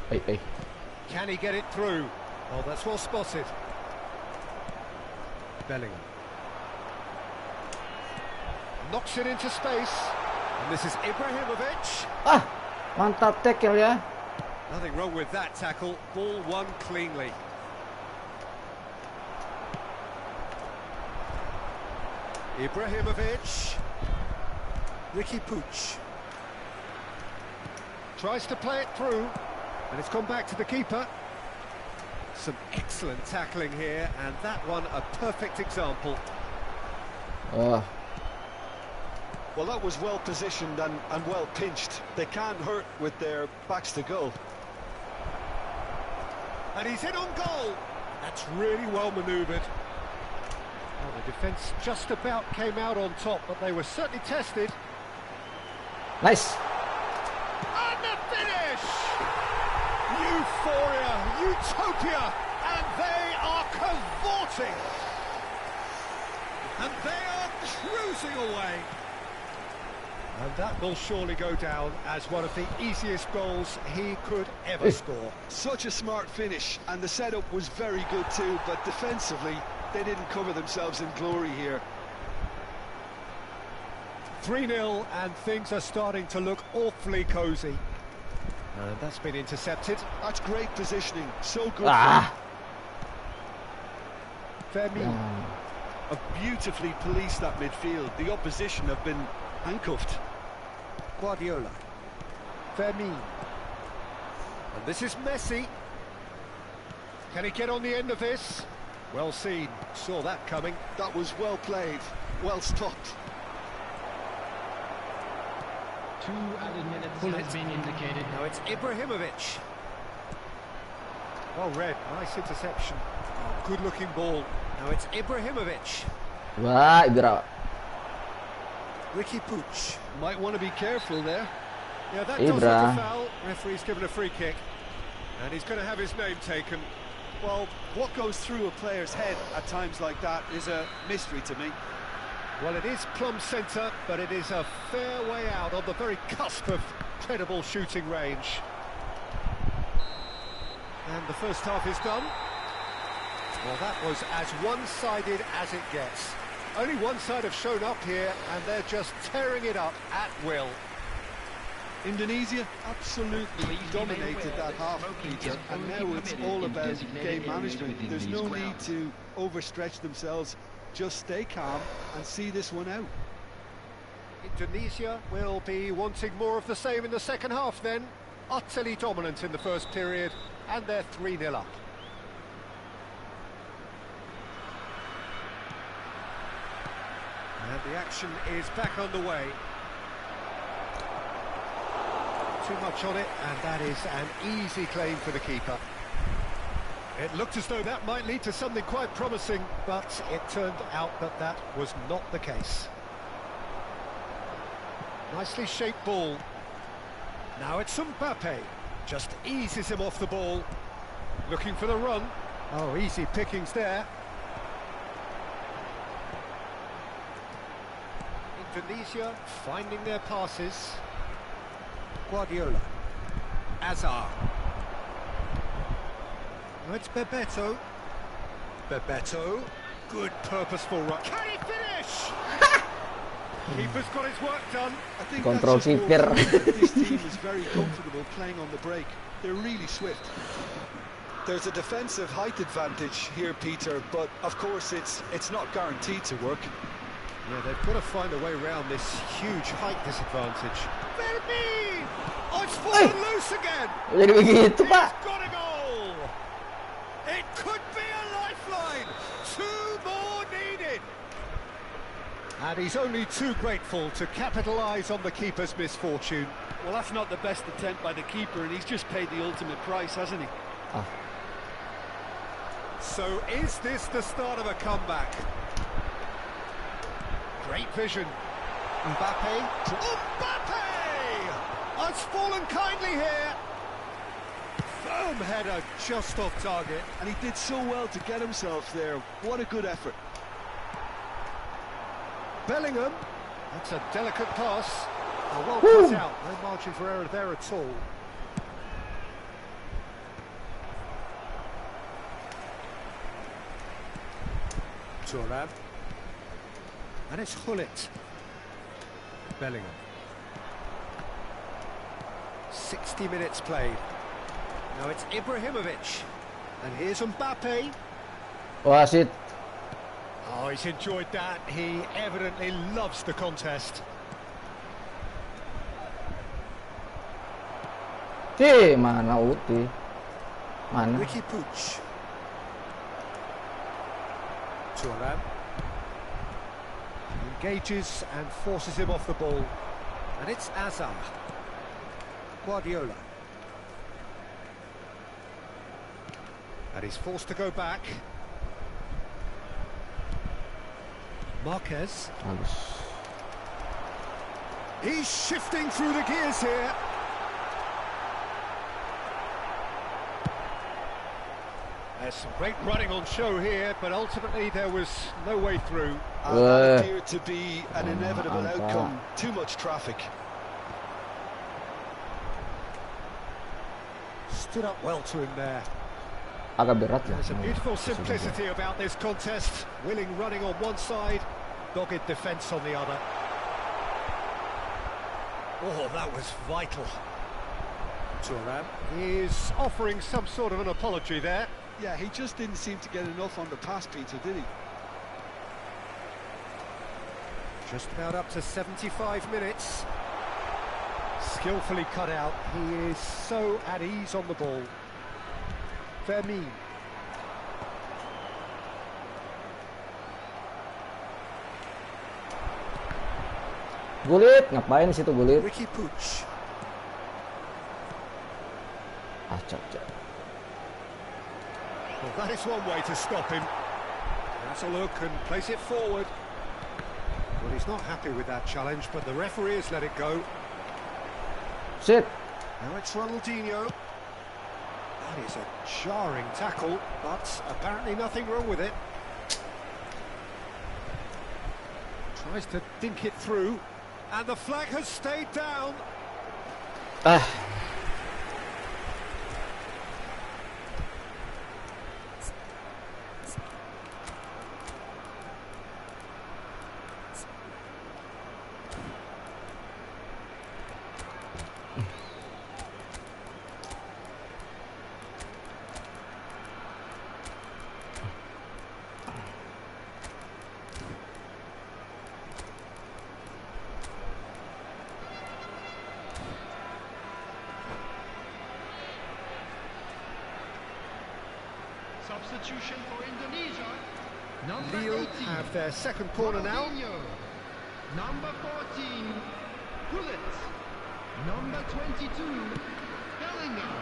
Hey. Can he get it through? Oh, that's well spotted. Bellingham. Knocks it into space. And this is Ibrahimovic. Mantap tackle ya. Nothing wrong with that tackle. Ball won cleanly. Ibrahimovic. Ricky Puig. Tries to play it through. And it's gone back to the keeper. Some excellent tackling here, and that one a perfect example. Well, that was well positioned and well pinched. They can't hurt with their backs to goal. And he's in on goal. That's really well manoeuvred. Well, the defence just about came out on top, but they were certainly tested. Nice. And the finish! Euphoria, utopia, and they are cavorting. And they are cruising away. And that will surely go down as one of the easiest goals he could ever score. Such a smart finish, and the setup was very good too, but defensively, they didn't cover themselves in glory here. 3-0, and things are starting to look awfully cosy. And that's been intercepted. That's great positioning, so good. Firmino. Have beautifully policed that midfield. The opposition have been handcuffed. Guardiola. Firmino. And this is Messi. Can he get on the end of this? Well seen. Saw that coming. That was well played, well stopped. 2 added minutes has been indicated. Now it's Ibrahimovic. Well read. Nice interception. Oh, good-looking ball. Now it's Ibrahimovic. Wah, Ibra. Ricky Puig. Might want to be careful there. Yeah, that does look Ibra. a foul. Referee's given a free kick. And he's going to have his name taken. Well, what goes through a player's head at times like that is a mystery to me. Well, it is plumb centre, but it is a fair way out on the very cusp of credible shooting range. And the first half is done. Well, that was as one-sided as it gets. Only one side have shown up here, and they're just tearing it up at will. Indonesia absolutely dominated that half, Peter, and now it's all about game management. There's no need to overstretch themselves. Just stay calm and see this one out. Indonesia will be wanting more of the same in the second half then. Utterly dominant in the first period, and they're 3-0 up. And the action is back underway. Too much on it, and that is an easy claim for the keeper. It looked as though that might lead to something quite promising, but it turned out that that was not the case. Nicely shaped ball. Now it's Mbappe. Just eases him off the ball. Looking for the run. Oh, easy pickings there. Indonesia finding their passes. Guardiola. Azar. Oh, it's Bebeto. Bebeto. Good purposeful run. Can he finish? Keeper's got his work done. I think Control that's just keeper. all that this team is very comfortable playing on the break. They're really swift. There's a defensive height advantage here, Peter, but of course it's not guaranteed to work. Yeah, they've got to find a way around this huge height disadvantage. Vermeer! Oh, it's fallen loose again! Jadi begitu, Pak. He's got a goal! It could be a And he's only too grateful to capitalise on the keeper's misfortune. Well, that's not the best attempt by the keeper, and he's just paid the ultimate price, hasn't he? So is this the start of a comeback? Great vision. Mbappe. Mbappe! Has fallen kindly here. Firm header just off target. And he did so well to get himself there. What a good effort. Bellingham. That's a delicate pass. Well cut out. No margin for error there at all. Thuram. And it's Hullet. Bellingham. 60 minutes played. Now it's Ibrahimovic. And here's Mbappe. Wasit. Oh, he's enjoyed that. He evidently loves the contest. Mana Uti? Mana? Ricky Puig. Thuram. Engages and forces him off the ball. And it's Azar. Guardiola. And he's forced to go back. Marquez. He's shifting through the gears here. There's some great running on show here, but ultimately there was no way through. That appeared to be an inevitable outcome. Too much traffic. Stood up well to him there. Agak berat ya. There's a beautiful simplicity about this contest. Willing running on one side, dogged defence on the other. Oh, that was vital. Thuram is offering some sort of an apology there. Yeah, he just didn't seem to get enough on the pass, Peter, did he? Just about up to 75 minutes. Skillfully cut out. He is so at ease on the ball. Vermeer. Gulit, ngapain di situ Gulit? Ricky Puig. Cak. Well, that is one way to stop him. That's a look and place it forward. Well, he's not happy with that challenge, but the referee has let it go. Sit. Now it's Ronaldinho. That is a jarring tackle, but apparently nothing wrong with it. Tries to dink it through, and the flag has stayed down. Substitution for Indonesia. Number Lille 18, have their second corner now. Ronaldinho. Number 14, Hullet. Number 22, Bellingham.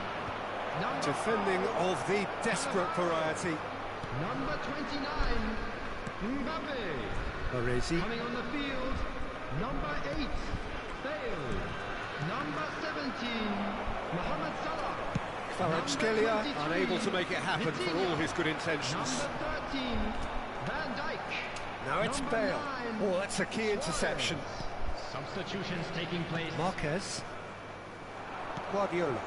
Defending of the desperate variety. Number 29, Mbappe. Baresi. Coming on the field, number 8, Bale. Number 17, Mohamed Salah. Kvaratskhelia unable to make it happen for all his good intentions. Number 13, Van Dijk. Now it's Number Bale. 9, Oh, that's a key interception. Substitutions taking place. Marquez. Guardiola.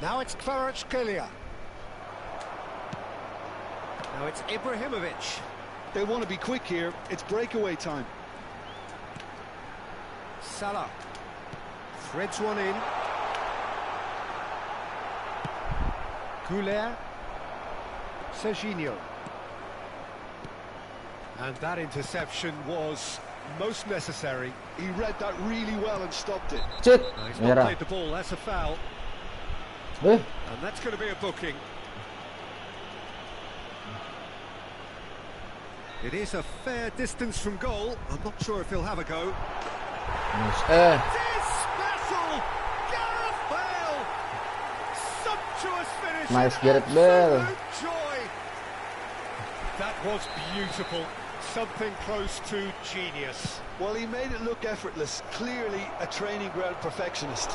Now it's Kvaratskhelia. Now it's Ibrahimovic. They want to be quick here. It's breakaway time. Salah. Threads one in. Goulet. Serginho. And that interception was most necessary. He read that really well and stopped it. Sit. No, he's not Merah. played the ball, that's a foul. Eh, And that's going to be a booking. It is a fair distance from goal. I'm not sure if he'll have a go. Nice. It is special! Gareth Bale! Sumptuous finish! Nice, Gareth Bale. Absolute joy! That was beautiful. Something close to genius. Well, he made it look effortless. Clearly a training ground perfectionist.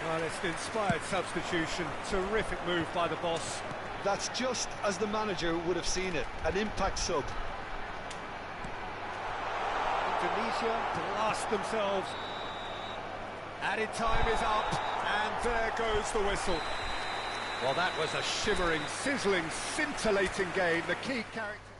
Well, it's an inspired substitution. Terrific move by the boss. That's just as the manager would have seen it. An impact sub. Indonesia blast themselves. Added time is up, and there goes the whistle. Well, that was a shimmering, sizzling, scintillating game. The key character...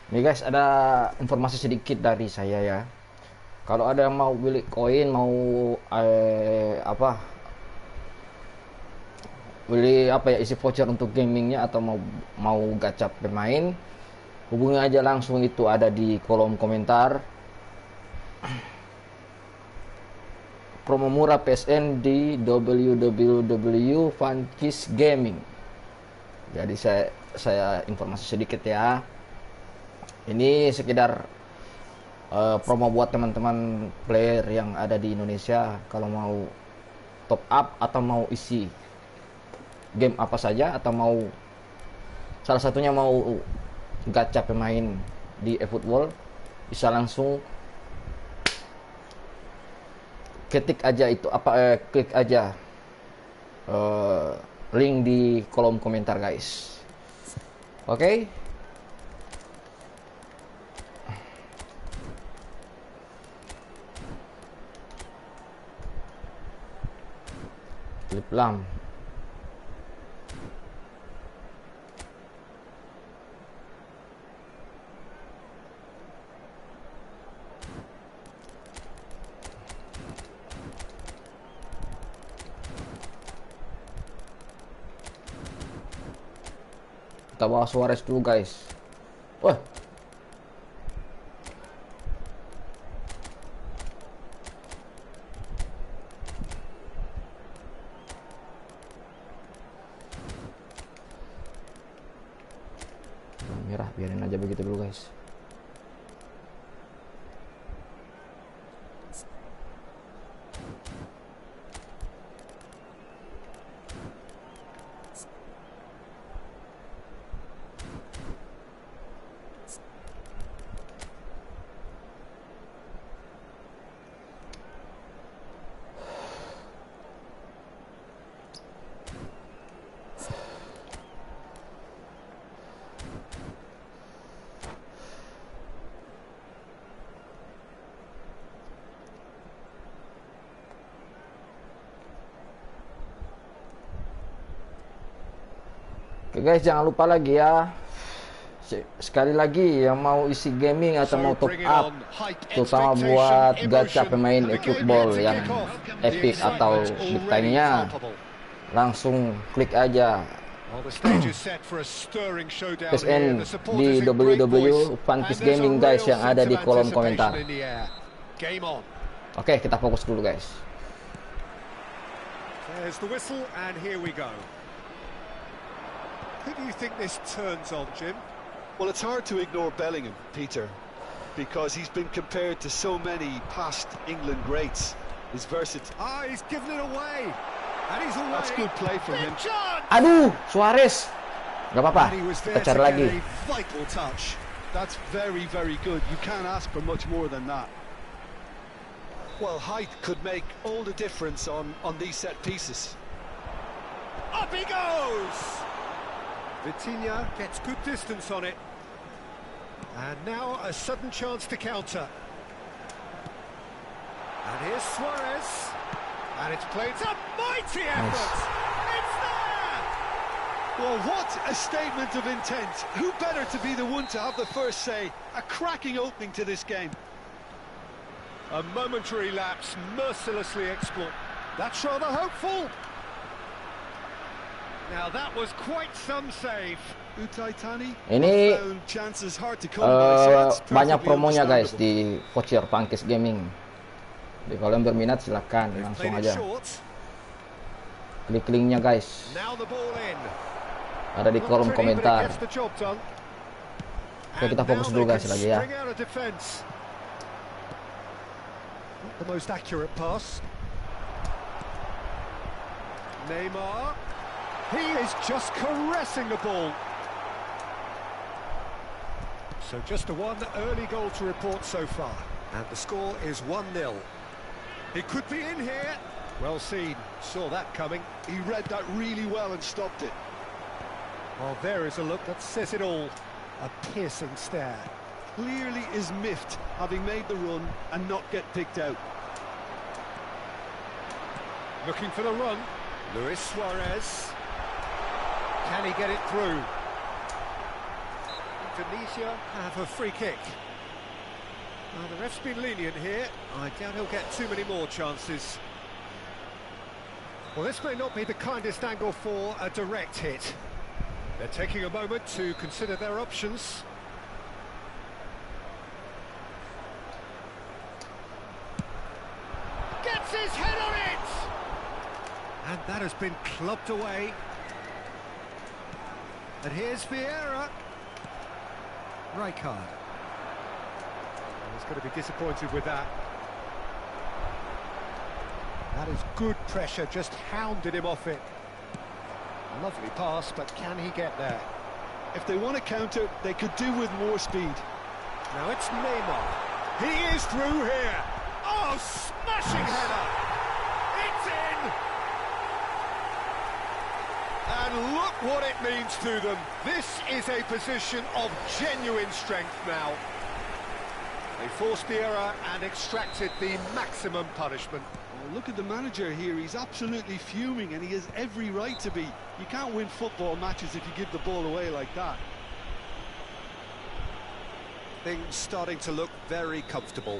Nih guys, ada informasi sedikit dari saya ya. Kalau ada yang mau beli koin, mau beli isi voucher untuk gamingnya atau mau gacap pemain, hubungi aja langsung, itu ada di kolom komentar. Promo murah PSN di www.Funkis Gaming. Jadi saya informasi sedikit ya. Ini sekedar promo buat teman-teman player yang ada di Indonesia, kalau mau top up atau mau isi game apa saja, atau mau salah satunya mau gacha pemain di eFootball, bisa langsung ketik aja itu klik aja link di kolom komentar guys. Oke. Flip lamp. Kita bawa Suarez dulu guys. Wah, merah, biarin aja begitu dulu guys. Oke guys, jangan lupa lagi ya, sekali lagi yang mau isi gaming atau mau top up, terutama buat gacha pemain eFootball yang epic atau big time-nya, langsung klik aja PSN di www.Funkis Gaming guys yang ada di kolom komentar. Oke, kita fokus dulu guys. There's the whistle and here we go. Who do you think this turns on, Jim? Well, it's hard to ignore Bellingham, Peter, because he's been compared to so many past England greats. His versatility. Ah, he's given it away. And he's away. That's good play from him. Aduh, Suarez. Gak apa-apa. And he was there Kita to cari get lagi. a vital touch. That's very, very good. You can't ask for much more than that. Well, height could make all the difference on these set pieces. Up he goes! Vitinha gets good distance on it. And now a sudden chance to counter. And here's Suarez. And it's played. It's a mighty effort! It's there! Well, what a statement of intent. Who better to be the one to have the first say? A cracking opening to this game. A momentary lapse, mercilessly exploited. That's rather hopeful. Now that was quite some save. Utaitani Ini found chances hard to come by, so that's banyak perfectly promonya guys understandable. di voucher Pangkis Gaming. Jadi kalau yang berminat silahkan They've langsung played it aja. short. Klik linknya guys. Now the ball in. Ada di Not kolom pretty, but it komentar. gets the job done. Oke, kita And fokus now dulu they guys can lagi ya. string out a defense. Not the most accurate pass. Neymar. He is just caressing the ball. So just a one early goal to report so far. And the score is 1-0. He could be in here. Well seen. Saw that coming. He read that really well and stopped it. Well, there is a look that says it all. A piercing stare. Clearly is miffed, having made the run and not get picked out. Looking for the run. Luis Suarez. Can he get it through? Indonesia have a free kick. Well, the ref's been lenient here. I doubt he'll get too many more chances. Well, this may not be the kindest angle for a direct hit. They're taking a moment to consider their options. Gets his head on it! And that has been clubbed away. And here's Vieira. Rijkaard. He's going to be disappointed with that. That is good pressure, just hounded him off it. A lovely pass, but can he get there? If they want to counter, they could do with more speed. Now it's Neymar. He is through here. Oh, smashing header. It's in. And look what it means to them. This is a position of genuine strength now. They forced the error and extracted the maximum punishment. Oh, look at the manager here. He's absolutely fuming, and he has every right to be. You can't win football matches if you give the ball away like that. Things starting to look very comfortable.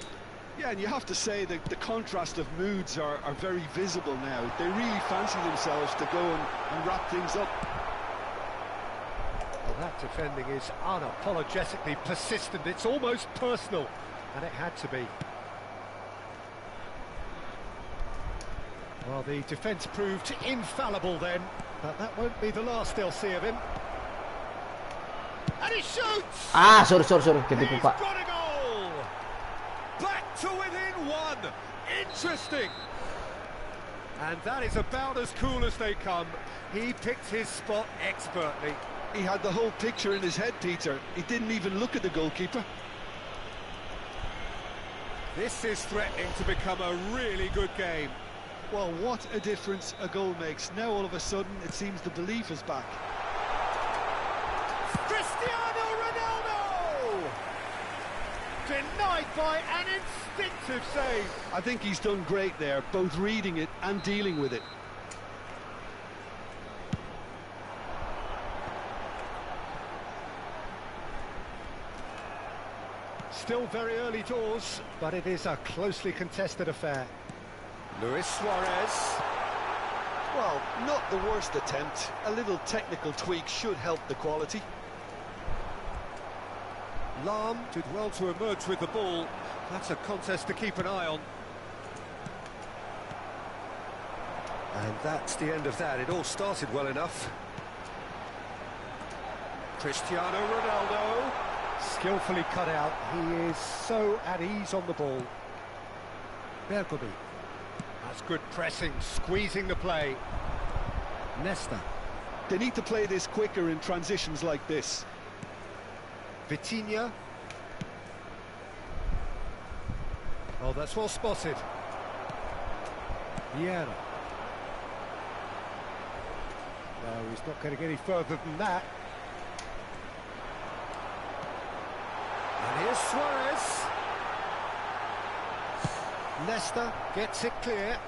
Yeah, and you have to say that the contrast of moods are very visible now. They really fancy themselves to go and wrap things up. Well, that defending is unapologetically persistent. It's almost personal, and it had to be. Well, the defence proved infallible then, but that won't be the last they'll see of him. And he shoots! Ah, sorry. Ketipu He's Pak. got a goal! Back to within one! Interesting! And that is about as cool as they come. He picked his spot expertly. He had the whole picture in his head, Peter. He didn't even look at the goalkeeper. This is threatening to become a really good game. Well, what a difference a goal makes. Now all of a sudden it seems the belief is back. Cristiano Ronaldo! Denied by an instinctive save. I think he's done great there, both reading it and dealing with it. Still very early doors, but it is a closely contested affair. Luis Suarez. Well, not the worst attempt. A little technical tweak should help the quality. Lahm did well to emerge with the ball. That's a contest to keep an eye on. And that's the end of that. It all started well enough. Cristiano Ronaldo, skillfully cut out. He is so at ease on the ball. Bergomi, that's good pressing, squeezing the play. Nesta, They need to play this quicker in transitions like this. Vitinha. Oh, that's well spotted. Vieira. No, he's not getting any further than that. And here's Suarez. Nesta gets it clear.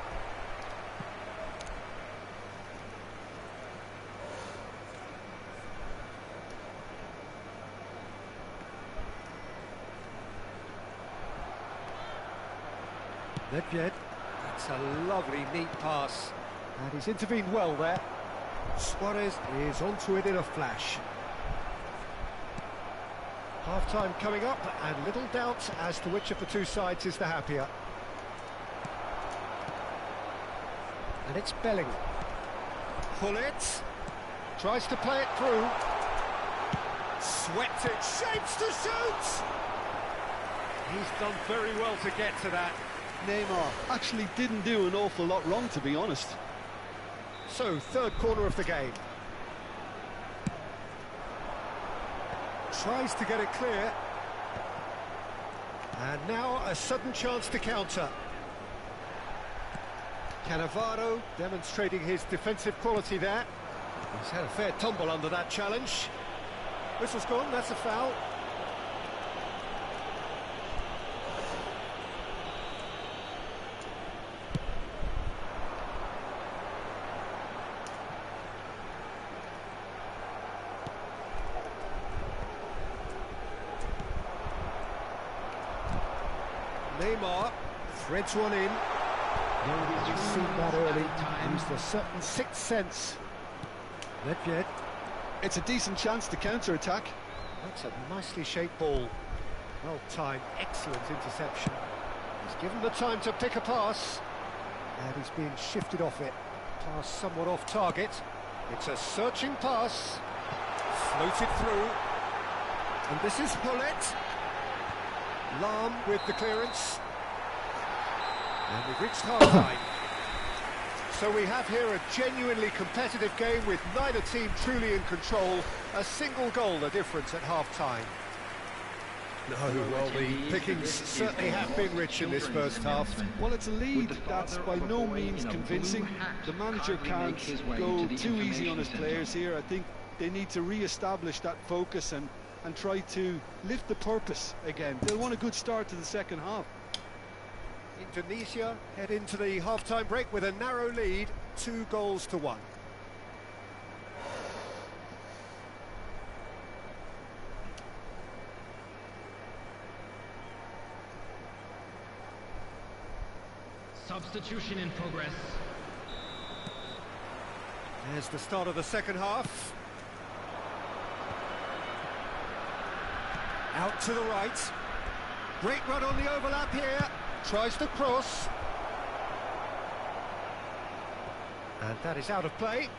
Nedved, that's a lovely, neat pass. And he's intervened well there. Suarez is onto it in a flash. Half-time coming up, and little doubt as to which of the two sides is the happier. And it's Bellingham. Pull it. Tries to play it through. Swept it, shapes to shoot! He's done very well to get to that. Neymar actually didn't do an awful lot wrong, to be honest. So, third corner of the game. Tries to get it clear. And now a sudden chance to counter. Cannavaro demonstrating his defensive quality there. He's had a fair tumble under that challenge. Whistle's gone, that's a foul. Neymar threads one in. He's seen that early. Used a certain sixth sense. Nedved. It's a decent chance to counter-attack. That's a nicely shaped ball. Well timed, excellent interception. He's given the time to pick a pass. And he's being shifted off it. Pass somewhat off target. It's a searching pass. Floated through. And this is Hullet. Lahm with the clearance. And we've reached half-time. So we have here a genuinely competitive game with neither team truly in control. A single goal the difference at half-time. No, well, the pickings certainly have been rich in this first half. Well, it's a lead that's by no means convincing. The manager can't go too easy on his players here. I think they need to re-establish that focus and try to lift the purpose again. They'll want a good start to the second half. Indonesia head into the half-time break with a narrow lead, 2-1. Substitution in progress. There's the start of the second half. Out to the right. Great run on the overlap here. Tries to cross. And that is out of play.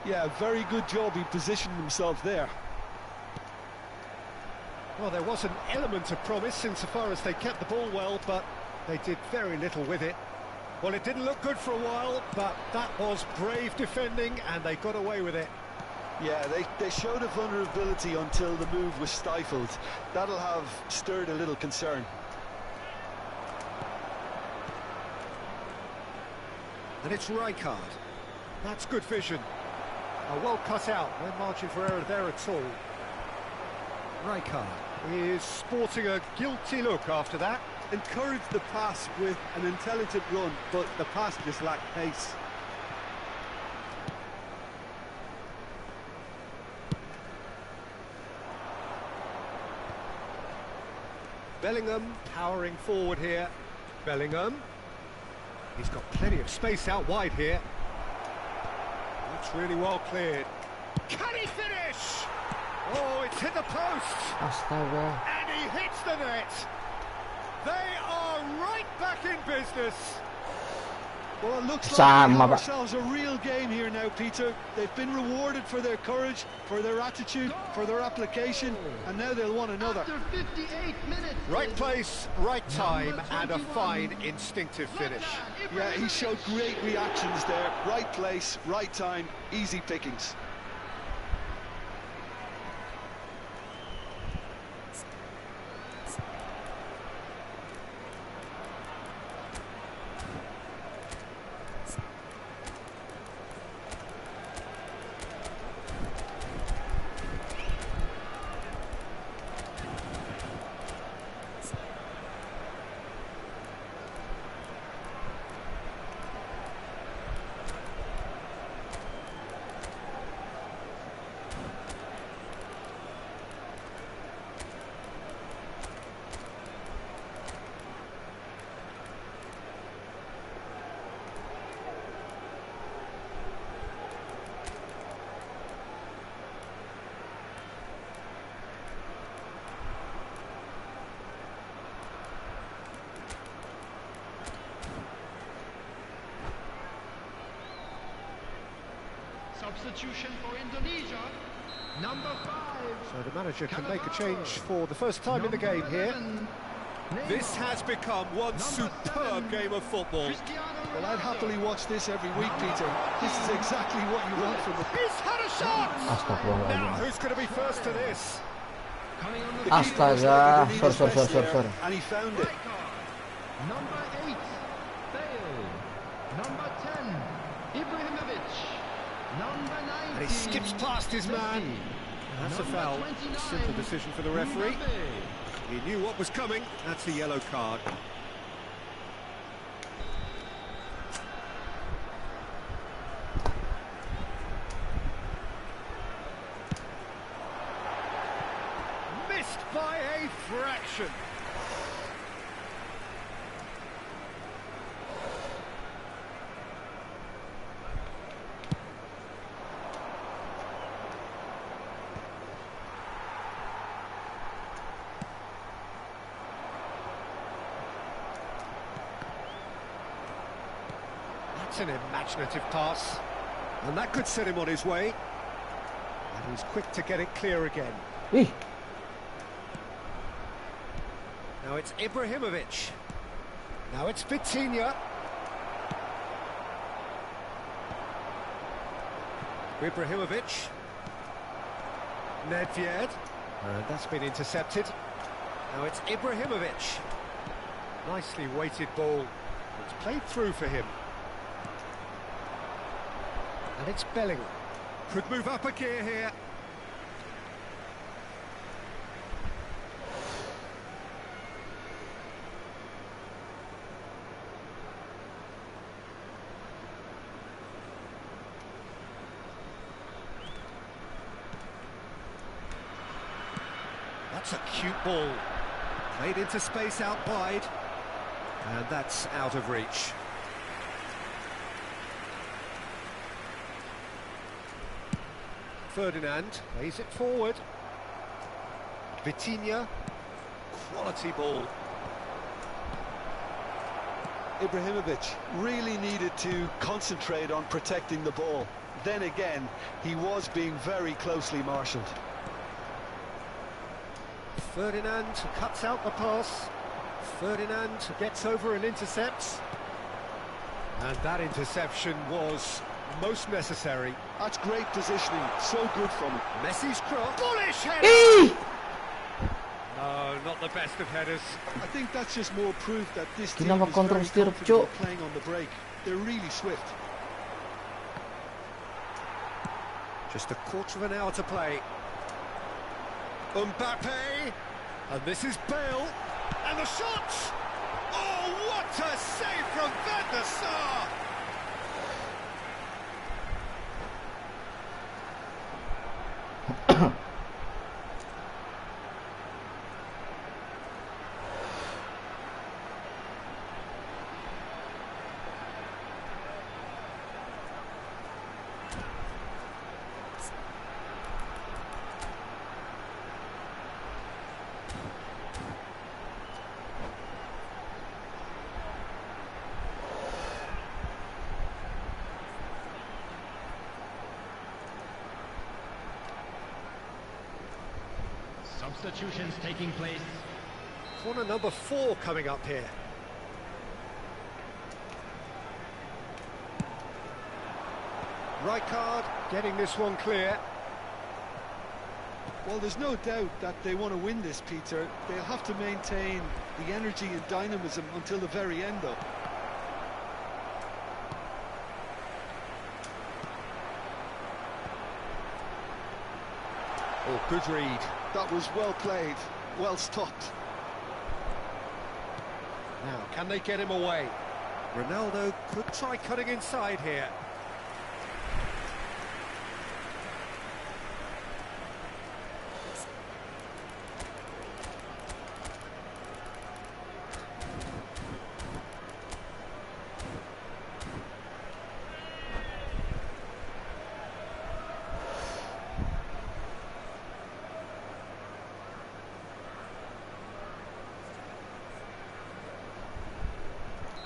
Yeah, very good job. He positioned himself there. Well, there was an element of promise insofar as they kept the ball well, but they did very little with it. Well, it didn't look good for a while, but that was brave defending, and they got away with it. Yeah, they showed a vulnerability until the move was stifled. That'll have stirred a little concern. And it's Rijkaard. That's good vision. Well cut out, no margin for error there at all. Rijkaard is sporting a guilty look after that. Encouraged the pass with an intelligent run, but the pass just lacked pace. Bellingham powering forward here. Bellingham. He's got plenty of space out wide here. That's really well cleared. Can he finish? Oh, it's hit the post. Astaga. And he hits the net. They are right back in business. Well, it looks like Sama, we have Pak. ourselves a real game here now, Peter. They've been rewarded for their courage, for their attitude, for their application, and now they'll want another. After 58 minutes. Right place, right time, and a fine instinctive finish. Yeah, he showed great reactions there. Right place, right time, easy pickings. Substitution for Indonesia. Number 5. So the manager can make a change for the first time in the game here. This has become one superb game of football. Well, I'd happily watch this every week, Peter. This is exactly what you want from the... He's had a shot! Now, Astagfirullahaladzim. who's going to be first to this? Astaga, sorry. And he found it. Number 8. Bale. Number 10. Ibrahimovic. Number 19. And he skips past his man. That's a foul. Simple decision for the referee. He knew what was coming. That's a yellow card. Missed by a fraction. That's an imaginative pass. And that could set him on his way. And he's quick to get it clear again. Ih, Now it's Ibrahimovic. Now it's Vitinha. Ibrahimovic. Nedved. And that's been intercepted. Now it's Ibrahimovic. Nicely weighted ball. It's played through for him. And it's Belling. Could move up a gear here. That's a cute ball. Played into space out wide. And that's out of reach. Ferdinand plays it forward. Vitinha. Quality ball. Ibrahimovic really needed to concentrate on protecting the ball. Then again, he was being very closely marshalled. Ferdinand cuts out the pass. Ferdinand gets over and intercepts. And that interception was most necessary. That's great positioning, so good from him. Messi's cross. Bullish header! No, not the best of headers. I think that's just more proof that this team Kenapa is kontrol very stirrup, comfortable Cuk? playing on the break. They're really swift. Just a quarter of an hour to play. Mbappe. And this is Bale. And the shot! Oh, what a save from Van der Sar! Substitutions taking place. Corner number 4 coming up here. Rijkaard getting this one clear. Well, there's no doubt that they want to win this, Peter. They'll have to maintain the energy and dynamism until the very end, though. Oh, good read. That was well played, well stopped. Now, can they get him away? Ronaldo could try cutting inside here.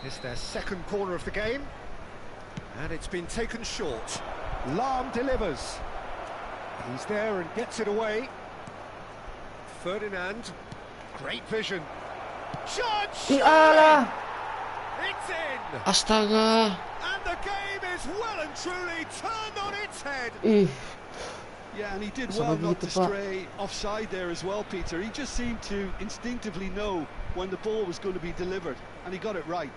It's their second corner of the game, and it's been taken short. Lahm delivers. He's there and gets it away. Ferdinand, great vision. Shot! Iyalah. It's in! Astaga. And the game is well and truly turned on its head. Ih. Yeah, and he did Masa well not to begitu, Pak? stray offside there as well, Peter. He just seemed to instinctively know when the ball was going to be delivered, and he got it right.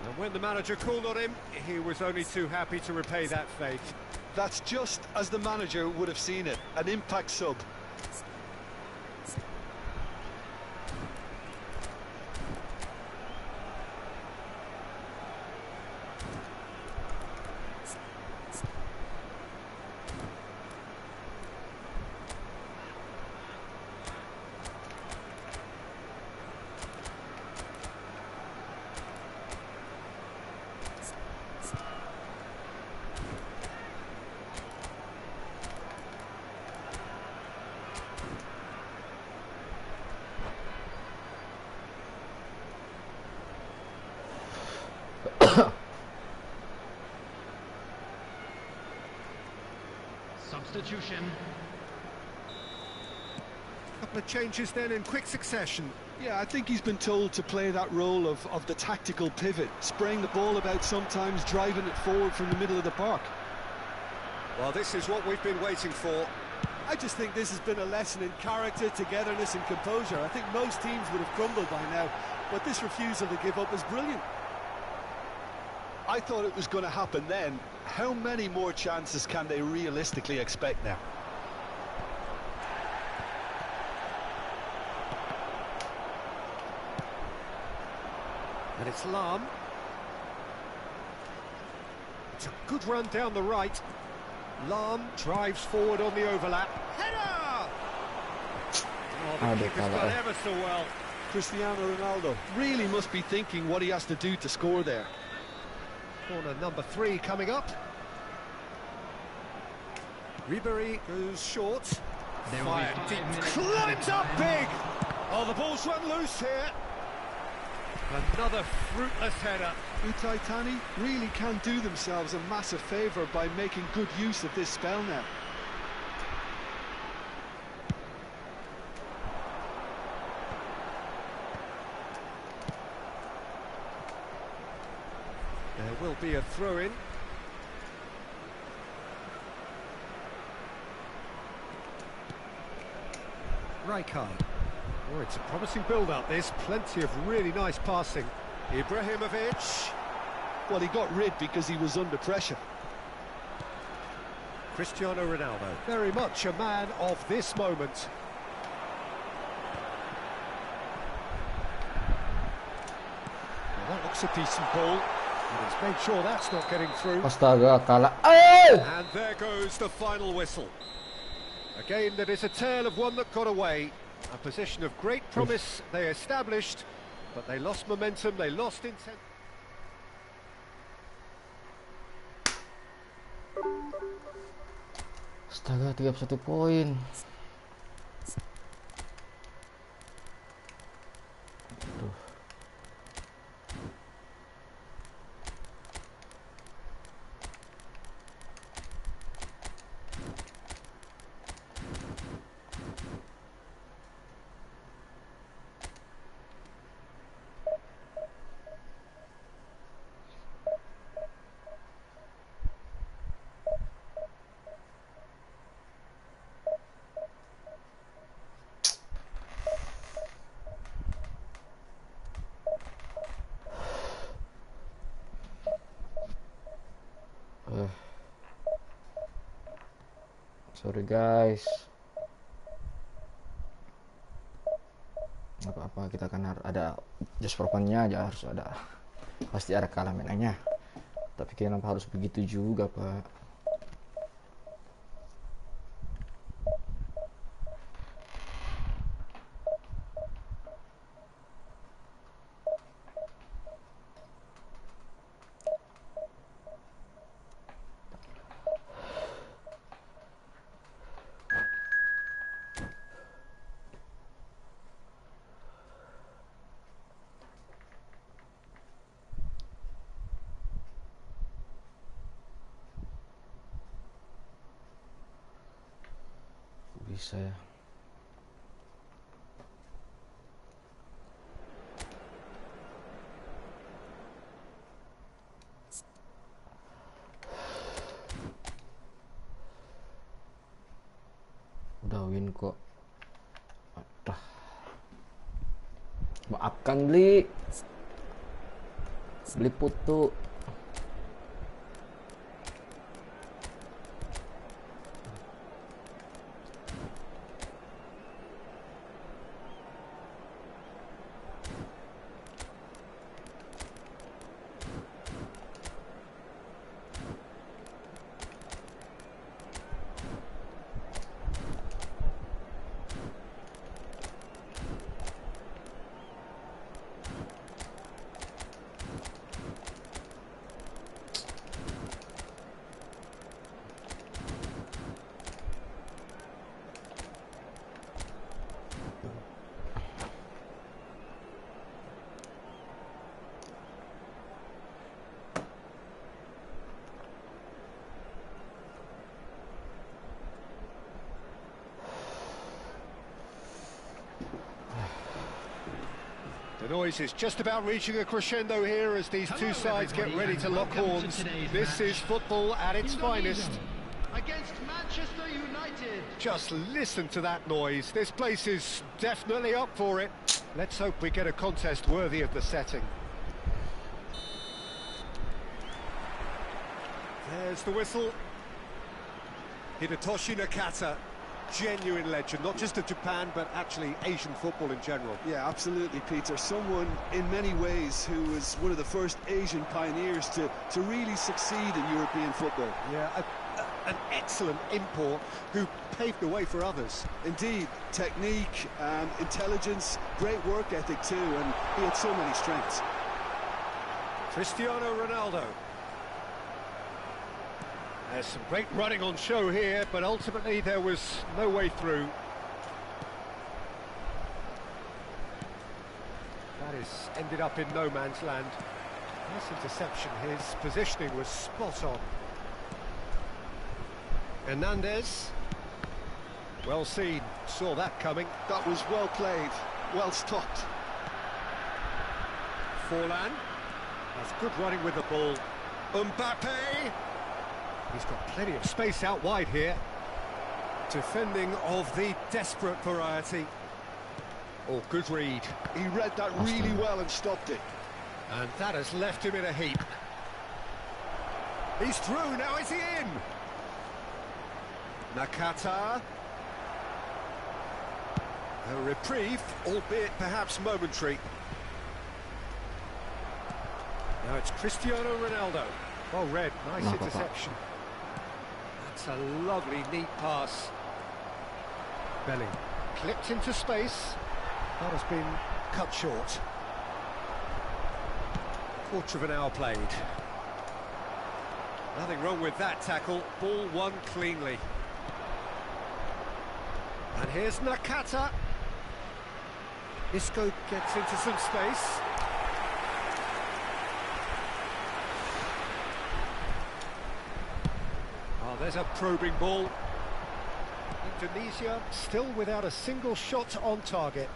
And when the manager called on him, he was only too happy to repay that faith. That's just as the manager would have seen it, an impact sub. Substitution. Couple of changes then in quick succession. Yeah, I think he's been told to play that role of the tactical pivot, spraying the ball about sometimes, driving it forward from the middle of the park. Well, this is what we've been waiting for. I just think this has been a lesson in character, togetherness and composure. I think most teams would have crumbled by now, but this refusal to give up is brilliant. I thought it was going to happen then. How many more chances can they realistically expect now? And it's Lahm. It's a good run down the right. Lahm drives forward on the overlap. Header! Oh, the Aduh, keeper's kalah, done eh. ever so well. Cristiano Ronaldo really must be thinking what he has to do to score there. Corner number 3 coming up. Ribery goes short. There will be 5 minutes. Climbs up big! Oh, the ball's run loose here. Another fruitless header. Utai Tani really can do themselves a massive favour by making good use of this spell now. There will be a throw-in. Rijkaard. Oh, it's a promising build-up, this. Plenty of really nice passing. Ibrahimovic. Well, he got rid because he was under pressure. Cristiano Ronaldo. Very much a man of this moment. Well, that looks a decent ball. And he's made sure that's not getting through. Astaga, kalah. Ayo! And there goes the final whistle. A game that is a tale of one that got away. A position of great promise they established, but they lost momentum, they lost intent. Astaga, 31 poin. Aduh. Sorry guys. Apa-apa, kita kan harus ada just for fun-nya aja, harus ada, pasti ada kalah menangnya. Tapi kenapa harus begitu juga, Pak? Bisa ya. Udah win kok. Aduh. Maafkan beli putu. The noise is just about reaching a crescendo here as these two sides get ready to lock horns. This is football at its finest. Against Manchester United. Just listen to that noise. This place is definitely up for it. Let's hope we get a contest worthy of the setting. There's the whistle. Hidetoshi Nakata, genuine legend, not just of Japan, but actually Asian football in general. Yeah, absolutely, Peter. Someone, in many ways, who was one of the first Asian pioneers to really succeed in European football. Yeah, an excellent import who paved the way for others. Indeed, technique, intelligence, great work ethic too, and he had so many strengths. Cristiano Ronaldo. There's some great running on show here, but ultimately there was no way through. That is ended up in no man's land. Nice interception. His positioning was spot on. Hernandez. Well seen. Saw that coming. That was well played, well stopped. Forlan. That's good running with the ball. Mbappe. He's got plenty of space out wide here. Defending of the desperate variety. Oh, good read. He read that really well and stopped it. And that has left him in a heap. He's through, now is he in? Nakata. A reprieve, albeit perhaps momentary. Now it's Cristiano Ronaldo. Well read, nice interception. That's a lovely, neat pass. Belling clipped into space. That has been cut short. Quarter of an hour played. Nothing wrong with that tackle. Ball won cleanly. And here's Nakata. Isco gets into some space. There's a probing ball. Indonesia still without a single shot on target.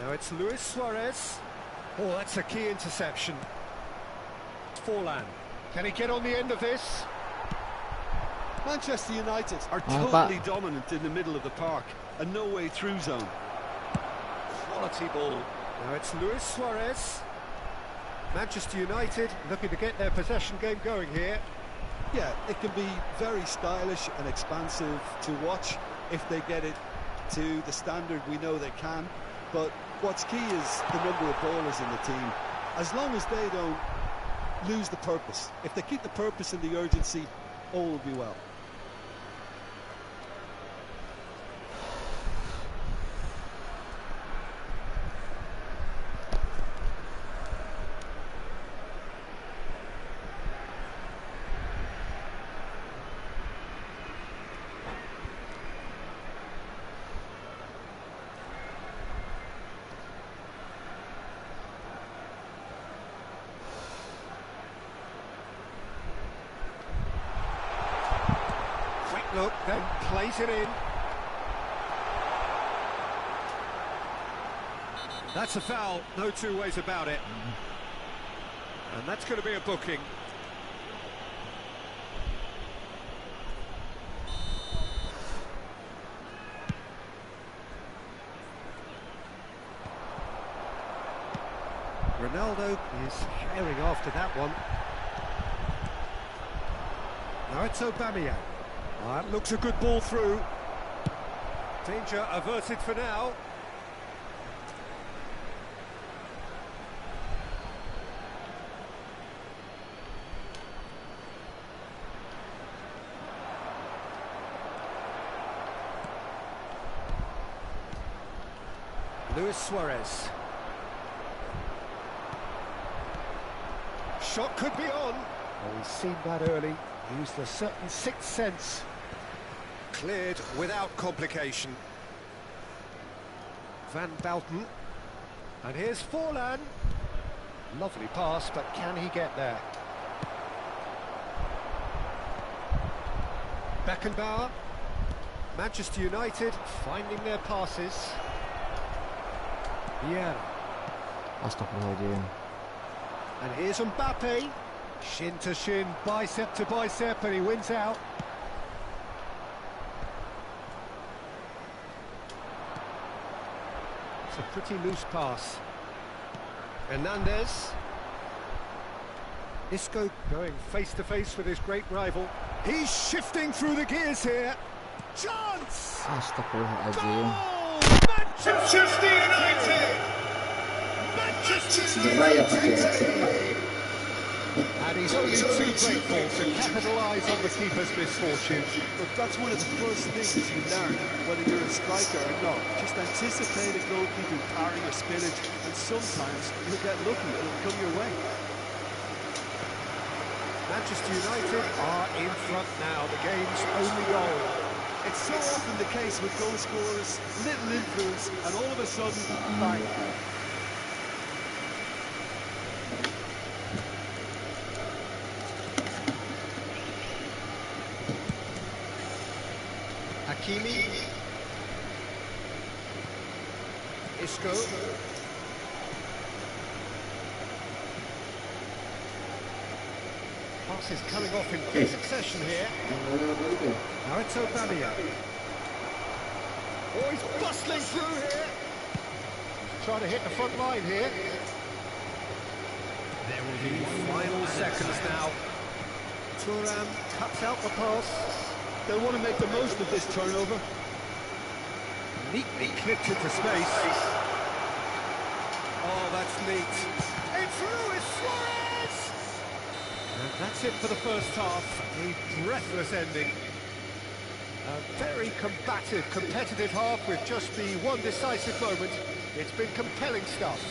Now it's Luis Suarez. Oh, that's a key interception. Forlan. Can he get on the end of this? Manchester United are totally dominant in the middle of the park. A no-way through zone. Quality ball. Now it's Luis Suarez. Manchester United looking to get their possession game going here. Yeah, it can be very stylish and expansive to watch if they get it to the standard we know they can. But what's key is the number of ballers in the team. As long as they don't lose the purpose, if they keep the purpose and the urgency, all will be well. Look, then plays it in. That's a foul, no two ways about it. And that's going to be a booking. Ronaldo is herring after that one. Now it's Aubameyang. That looks a good ball through. Danger averted for now. Luis Suarez. Shot could be on. Oh, he's seen that early. Used a certain sixth sense. Cleared without complication. Van Bouten. And here's Forlan. Lovely pass, but can he get there? Beckenbauer. Manchester United finding their passes. Yeah. Astagfirullahaladzim. And here's Mbappe. Shin to shin, bicep to bicep, and he wins out. It's a pretty loose pass. Hernandez. Isco going face to face with his great rival. He's shifting through the gears here. Chance! Astagfirullahaladzim. Manchester United! Manchester United! And he's only too grateful to capitalise on the keeper's misfortune. But that's one of the first things you learn, whether you're a striker or not. Just anticipate a goalkeeper parrying or spillage, and sometimes you'll get lucky, it'll come your way. Manchester United are in front now, the game's only goal. It's so often the case with goal scorers, little influence, and all of a sudden, bang. Hakimi. Isco. Passes coming off in quick succession here. Now it's Aubameyang. Oh, he's bustling through here. He's trying to hit the front line here. There will be final seconds now. Thuram cuts out the pass. They want to make the most of this turnover. Neatly clipped into space. Oh, that's neat. It's Luis Suarez! And that's it for the first half. A breathless ending. A very combative, competitive half with just the one decisive moment. It's been compelling stuff.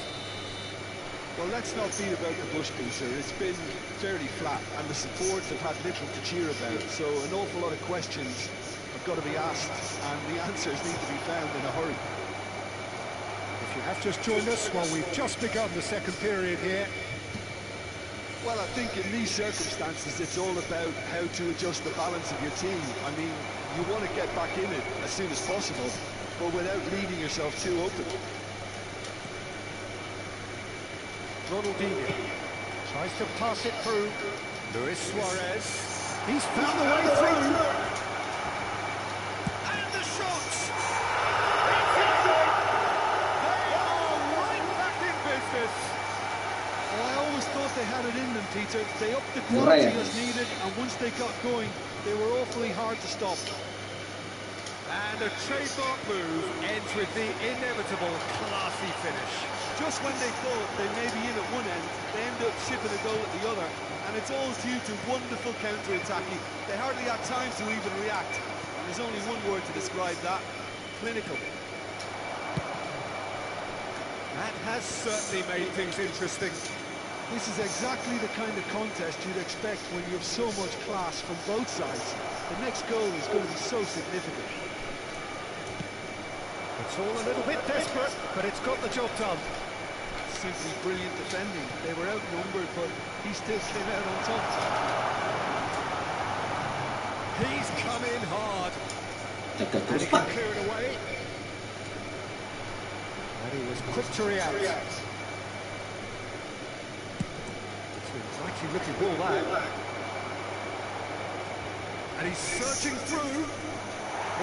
Well, let's not beat about the bush, Peter. It's been fairly flat, and the supports have had little to cheer about. So an awful lot of questions have got to be asked, and the answers need to be found in a hurry. If you have just joined us, well, we've just begun the second period here. Well, I think in these circumstances, it's all about how to adjust the balance of your team. I mean, you want to get back in it as soon as possible, but without leaving yourself too open. Ronaldinho tries to pass it through. Luis Suarez. He's found the way through. And the shot! They are right back in business. Well, I always thought they had it in them, Peter. They upped the Murah quality ya? as needed, and once they got going, they were awfully hard to stop. And a trademark move ends with the inevitable classy finish. Just when they thought they may be in at one end, they ended up shipping a goal at the other, and it's all due to wonderful counter-attacking. They hardly had time to even react, and there's only one word to describe that: clinical. That has certainly made things interesting. This is exactly the kind of contest you'd expect when you have so much class from both sides. The next goal is going to be so significant. It's all a little bit desperate, but it's got the job done. Simply brilliant defending. They were outnumbered, but he still came out on top. He's come in hard. Tekan And terus he Pak. can clear it away. And he was quick to react. It's an exciting looking ball, that. And he's searching through.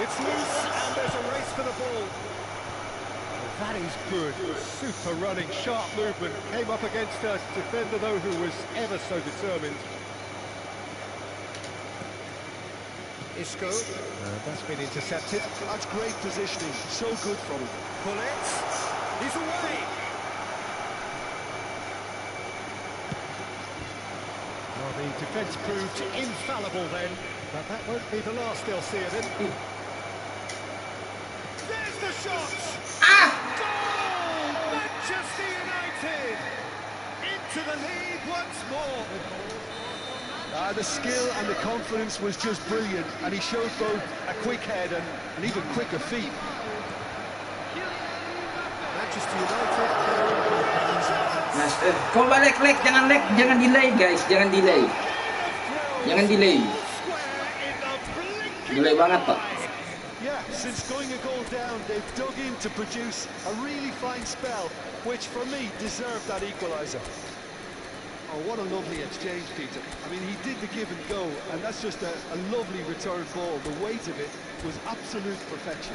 It's loose, and there's a race for the ball. That is good. Super running, sharp movement. Came up against a defender, though, who was ever so determined. Isco. That's been intercepted. That's great positioning. So good from him. Pull it. He's away. Well, the defence proved infallible then, but that won't be the last they'll see of him. There's the shot! Goal! Manchester United! Into the lead once more! The skill and the confidence was just brilliant, and he showed both a quick head and an even quicker feet. Manchester United. Mas, kau balik, jangan delay guys, jangan delay banget Pak. Yeah, since going a goal down, they've dug in to produce a really fine spell, which for me deserved that equaliser. Oh, what a lovely exchange, Peter. I mean, he did the give and go, and that's just a lovely return ball. The weight of it was absolute perfection.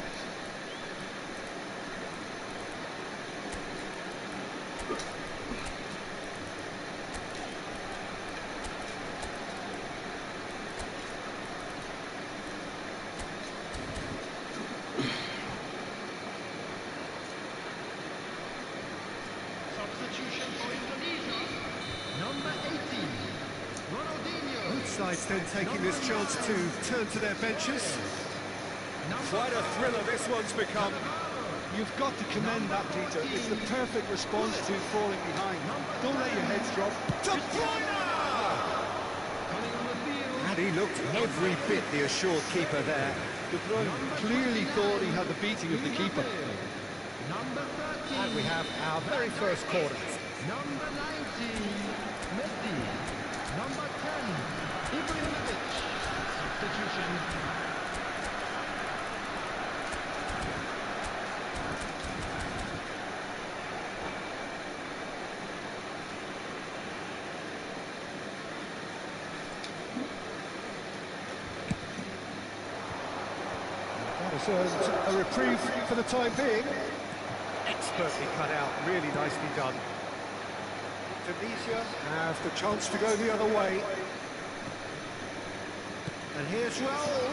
Substitution for Indonesia. Number 18, Ronaldinho. Both sides then taking this chance to turn to their benches. Quite a thriller this one's become. You've got to commend that, Peter. It's the perfect response to falling behind. Don't let your heads drop. De Bruyne! And he looked every bit the assured keeper there. De Bruyne clearly thought he had the beating of the keeper. Number 13, And we have our very first corner. number 19, Messi. Number 10, Ibrahimovic. Substitution. That has earned a reprieve for the time being. Expertly cut out, really nicely done. Tunisia have the chance to go the other way. And here's Raul.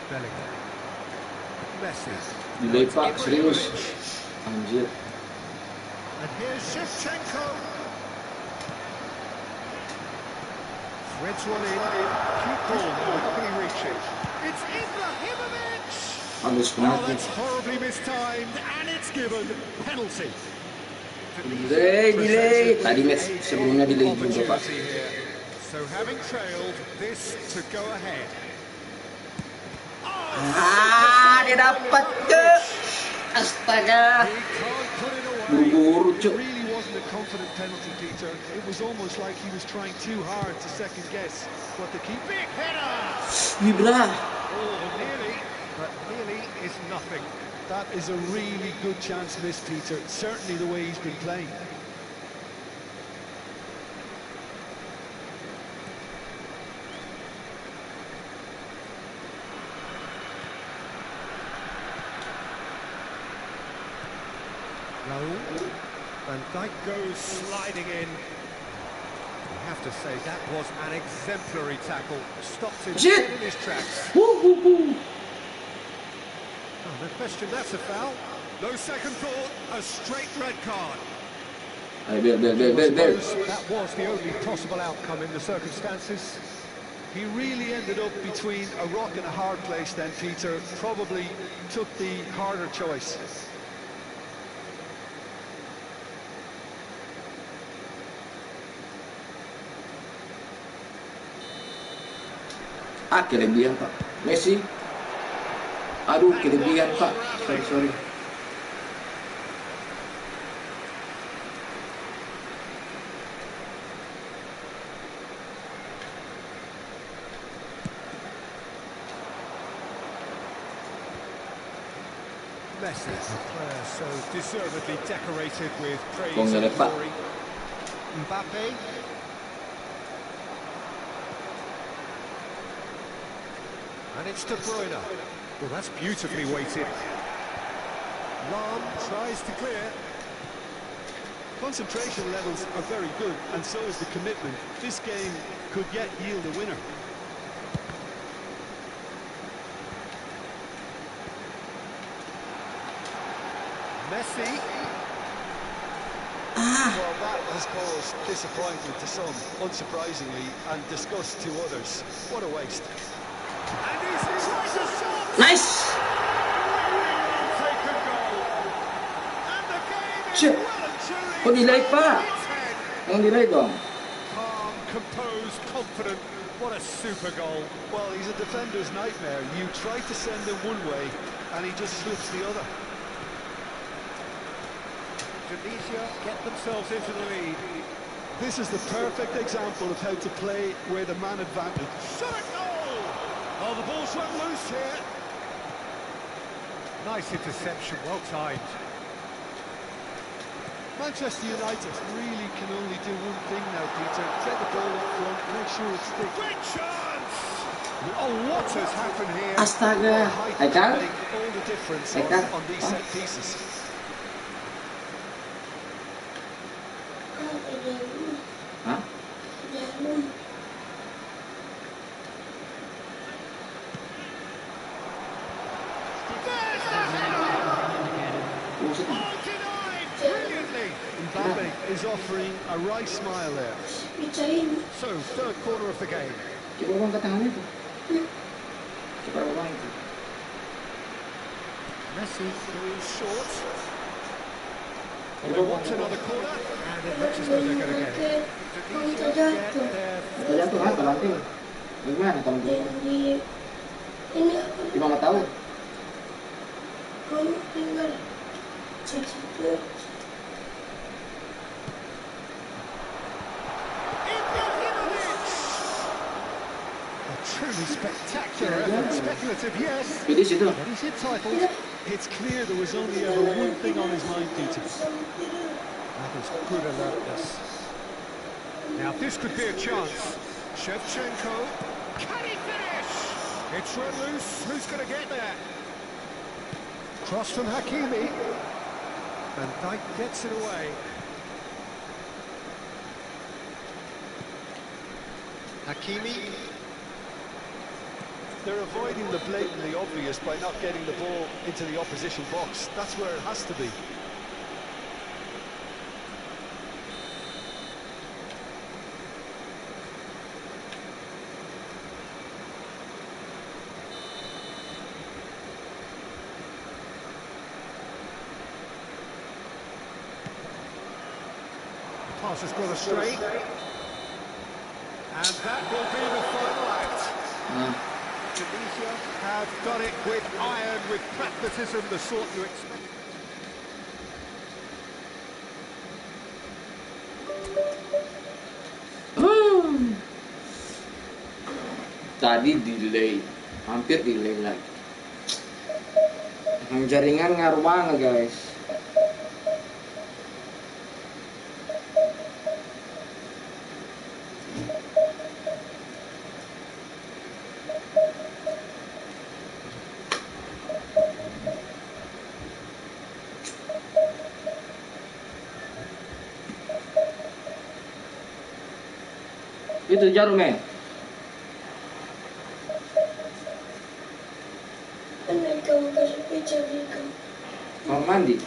Bellingham. Messi. Delay Pak, serius. Anjir. And here's Shevchenko. Threads one in. Cute ball. How can he reach it? It's Ibrahimovic! Halus Oh, penalti. that's horribly mistimed, and it's given penalty. Delay. Tadi match sebelumnya delay juga Pak. Opportunity here. So having trailed, this to go ahead. Dia dapat ke. Astaga. He can't put it away. Buru-buru It cuk. really wasn't a confident penalty, Peter. It was almost like he was trying too hard to second guess what the keeper. Big header! Libra. Oh, nearly, but nearly is nothing. That is a really good chance missed, Peter. Certainly the way he's been playing. Raul. Van Dijk goes sliding in. You have to say that was an exemplary tackle. Stopped him Shit. dead in his tracks. Woo. Oh, no question, that's a foul. No second thought, a straight red card. Ayo, I biar. suppose that was the only possible outcome in the circumstances. He really ended up between a rock and a hard place then, Peter. Probably took the harder choice. Kelebihan Pak. Messi. Aduh, kelebihan Pak. Sorry. Messi, a player so deservedly decorated with praise Kong and ngelek, Pak. glory. Mbappe. And it's De Bruyne. Well, that's beautifully weighted. Lam tries to clear. Concentration levels are very good, and so is the commitment. This game could yet yield a winner. Messi. Well, that has caused disappointment to some, unsurprisingly, and disgust to others. What a waste. And he's tried to shot. Nice. Taken goal. And the game is Shit. well and truly Kok delay, Pak? in its head. Yang delay dong. Calm, composed, confident. What a super goal. Well, he's a defender's nightmare. You try to send him one way, and he just slips the other. Tunisia get themselves into the lead. This is the perfect example of how to play with a man advantage. Shot goal! Oh, the ball's run loose here. Nice interception, well timed. Manchester United really can only do one thing now, Peter. Get the ball up front, make sure it sticks. Great chance! Oh, what has happened here? Astaga. Height Haikal? can make all the difference Haikal? on these set pieces. Hah? Buset. Oh, denied! Brilliantly! Mbappe is offering a right smile there. So, third quarter of the game. Coba bang ke tangannya tuh. Coba bang itu. Messi goes short. Coba They want another corner, and it looks as though they're going to get it. Tunisia get their Atau jatuh kan terbanting. Gimana kalau gitu? Ini Di mama tahu. kamu tinggal cek. A truly spectacular effort. Speculative, yes. Pilih situ. But he's hit titles. It's clear there was only ever one thing on his mind, Peter. That is good alertness. Now this could be a chance. Shevchenko. Can he finish? It's run loose. Who's going to get there? Cross from Hakimi. And Dijk gets it away. Hakimi. They're avoiding the blatantly obvious by not getting the ball into the opposition box. That's where it has to be. Pass has got astray. And that will be the final act. Tunisia have done it with iron, with pragmatism, the sort you expect. Tadi delay, hampir delay lagi. Emang jaringan ngaruh banget guys. Itu jarumnya. Andai kamu kasih pizza Vika. Mau mandi.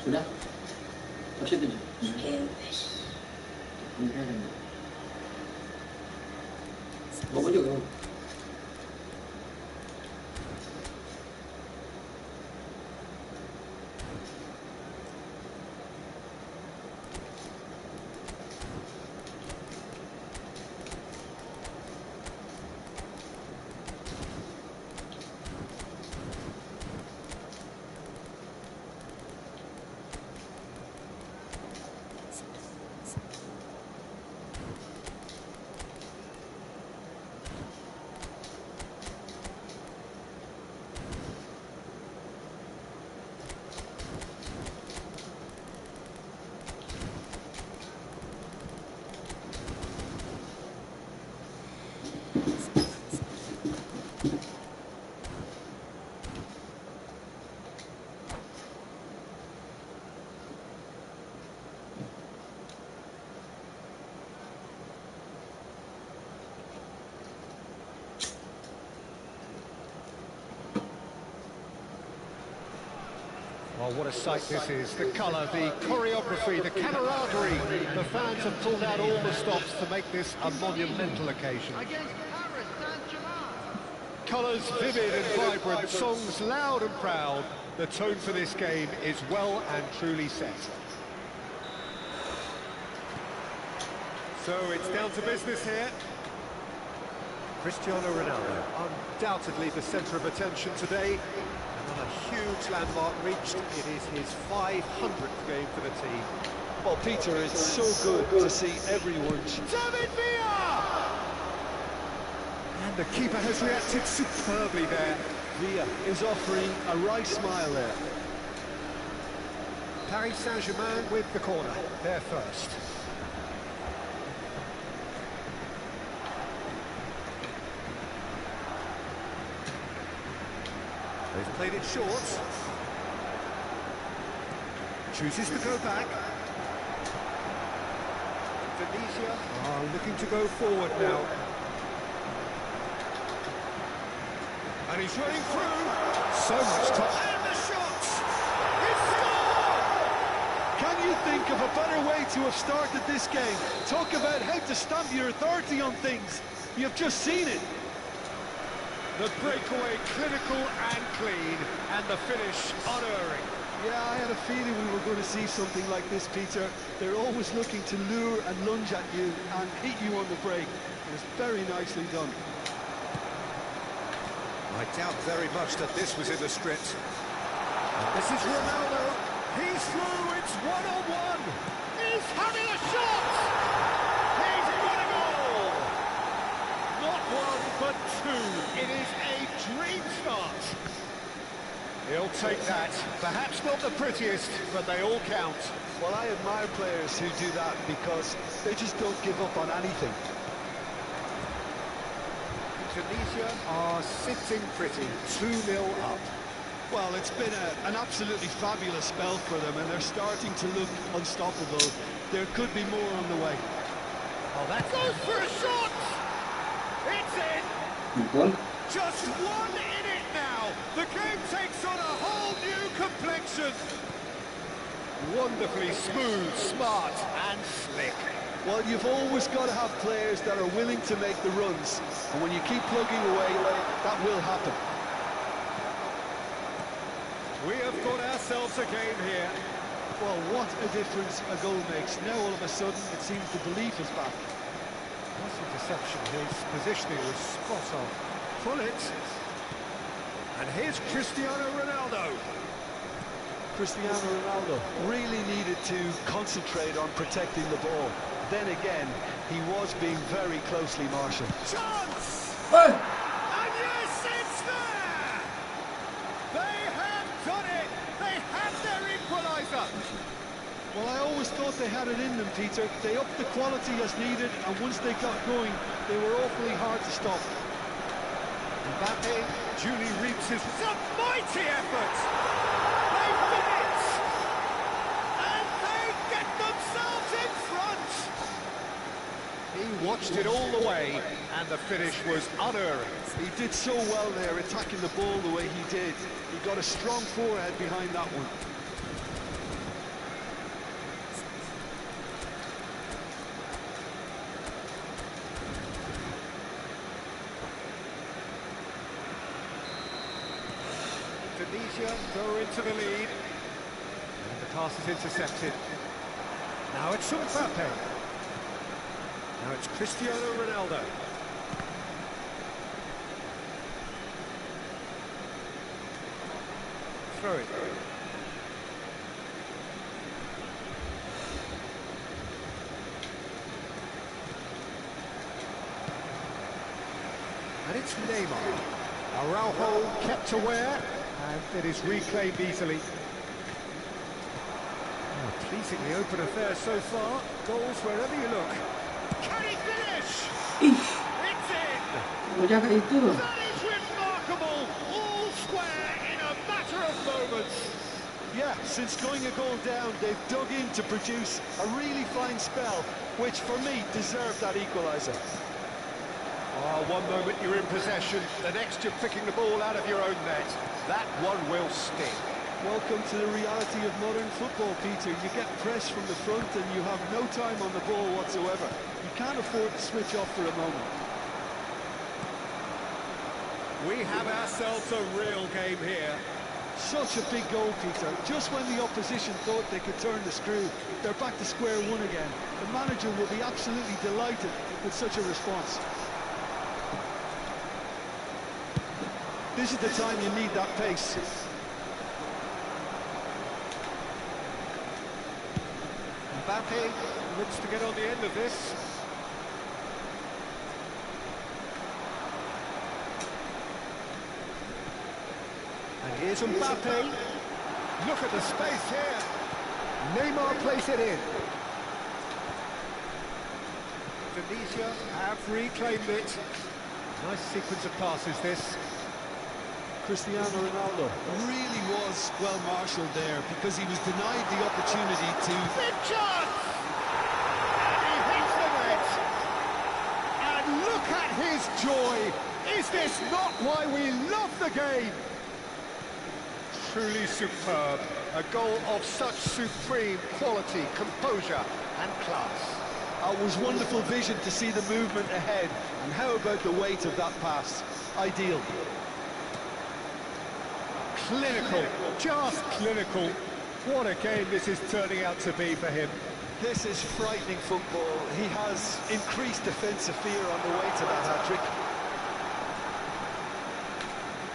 Sudah? Habis itu? Divis. Bawa juga. Oh, what a sight this is. The colour, the choreography, the camaraderie. The fans have pulled out all the stops to make this a monumental occasion. Against Paris Saint-Germain. Colours vivid and vibrant, songs loud and proud. The tone for this game is well and truly set. So it's down to business here. Cristiano Ronaldo, undoubtedly the centre of attention today. Not a huge landmark reached. It is his 500th game for the team. Well, Peter, it's so good to see everyone. David Villa! And the keeper has reacted superbly there. Villa is offering a wry smile there. Paris Saint-Germain with the corner. They're first. They've played it short. Chooses to go back. Tunisia are looking to go forward now. And he's running through. So much time. And the shot! It's scored! Can you think of a better way to have started this game? Talk about how to stamp your authority on things. You've just seen it. The breakaway clinical and clean, and the finish unerring. Yeah, I had a feeling we were going to see something like this, Peter. They're always looking to lure and lunge at you and hit you on the break. It was very nicely done. I doubt very much that this was in the script. And this is Ronaldo. He's through. It's one-on-one. He's having a shot. He's got a goal. Not one, but two. It is a dream start. He'll take that. Perhaps not the prettiest, but they all count. Well, I admire players who do that because they just don't give up on anything. Tunisia are sitting pretty, 2-0 up. Well, it's been an absolutely fabulous spell for them, and they're starting to look unstoppable. There could be more on the way. Oh, that goes for a shot! It's in! Just one in it now! The game takes on a whole new complexion! Wonderfully smooth, smart and slick. Well, you've always got to have players that are willing to make the runs, and when you keep plugging away, that will happen. We have got ourselves a game here. Well, what a difference a goal makes. Now all of a sudden it seems the belief is back. That's a deception. His positioning was spot on. Pull it. And here's Cristiano Ronaldo. Cristiano Ronaldo really needed to concentrate on protecting the ball. Then again, he was being very closely marshalled. Chance! And yes, it's there! They have done it! They have their equaliser! Well, I always thought they had it in them, Peter. They upped the quality as needed, and once they got going, they were awfully hard to stop. Mbappe duly reaps his... It's a mighty effort! They've done it! And they get themselves in front! He watched it all the way, and the finish was unerring. He did so well there, attacking the ball the way he did. He got a strong forehead behind that one. Tunisia go into the lead. And the pass is intercepted. Now it's Mbappe. Now it's Cristiano Ronaldo. Throw it. And it's Neymar. Araujo kept aware. And it is reclaimed easily. Oh, pleasingly open affair so far. Goals wherever you look. Can he finish? It's in! That is remarkable! All square in a matter of moments. Yeah, since going a goal down, they've dug in to produce a really fine spell, which for me deserved that equaliser. Oh, one moment you're in possession, the next you're picking the ball out of your own net. That one will sting. Welcome to the reality of modern football, Peter. You get pressed from the front and you have no time on the ball whatsoever. You can't afford to switch off for a moment. We have ourselves a real game here. Such a big goal, Peter. Just when the opposition thought they could turn the screw, they're back to square one again. The manager will be absolutely delighted with such a response. This is the time you need that pace. Mbappe looks to get on the end of this. And here's Mbappe. Look at the space here. Neymar plays it in. Tunisia have reclaimed it. Nice sequence of passes this. Cristiano Ronaldo really was well marshalled there because he was denied the opportunity to... Big chance! And he hits the net. And look at his joy. Is this not why we love the game? Truly superb. A goal of such supreme quality, composure and class. It was wonderful vision to see the movement ahead. And how about the weight of that pass? Ideal. Clinical, just clinical. What a game this is turning out to be for him. This is frightening football. He has increased defensive fear on the way to that hat-trick.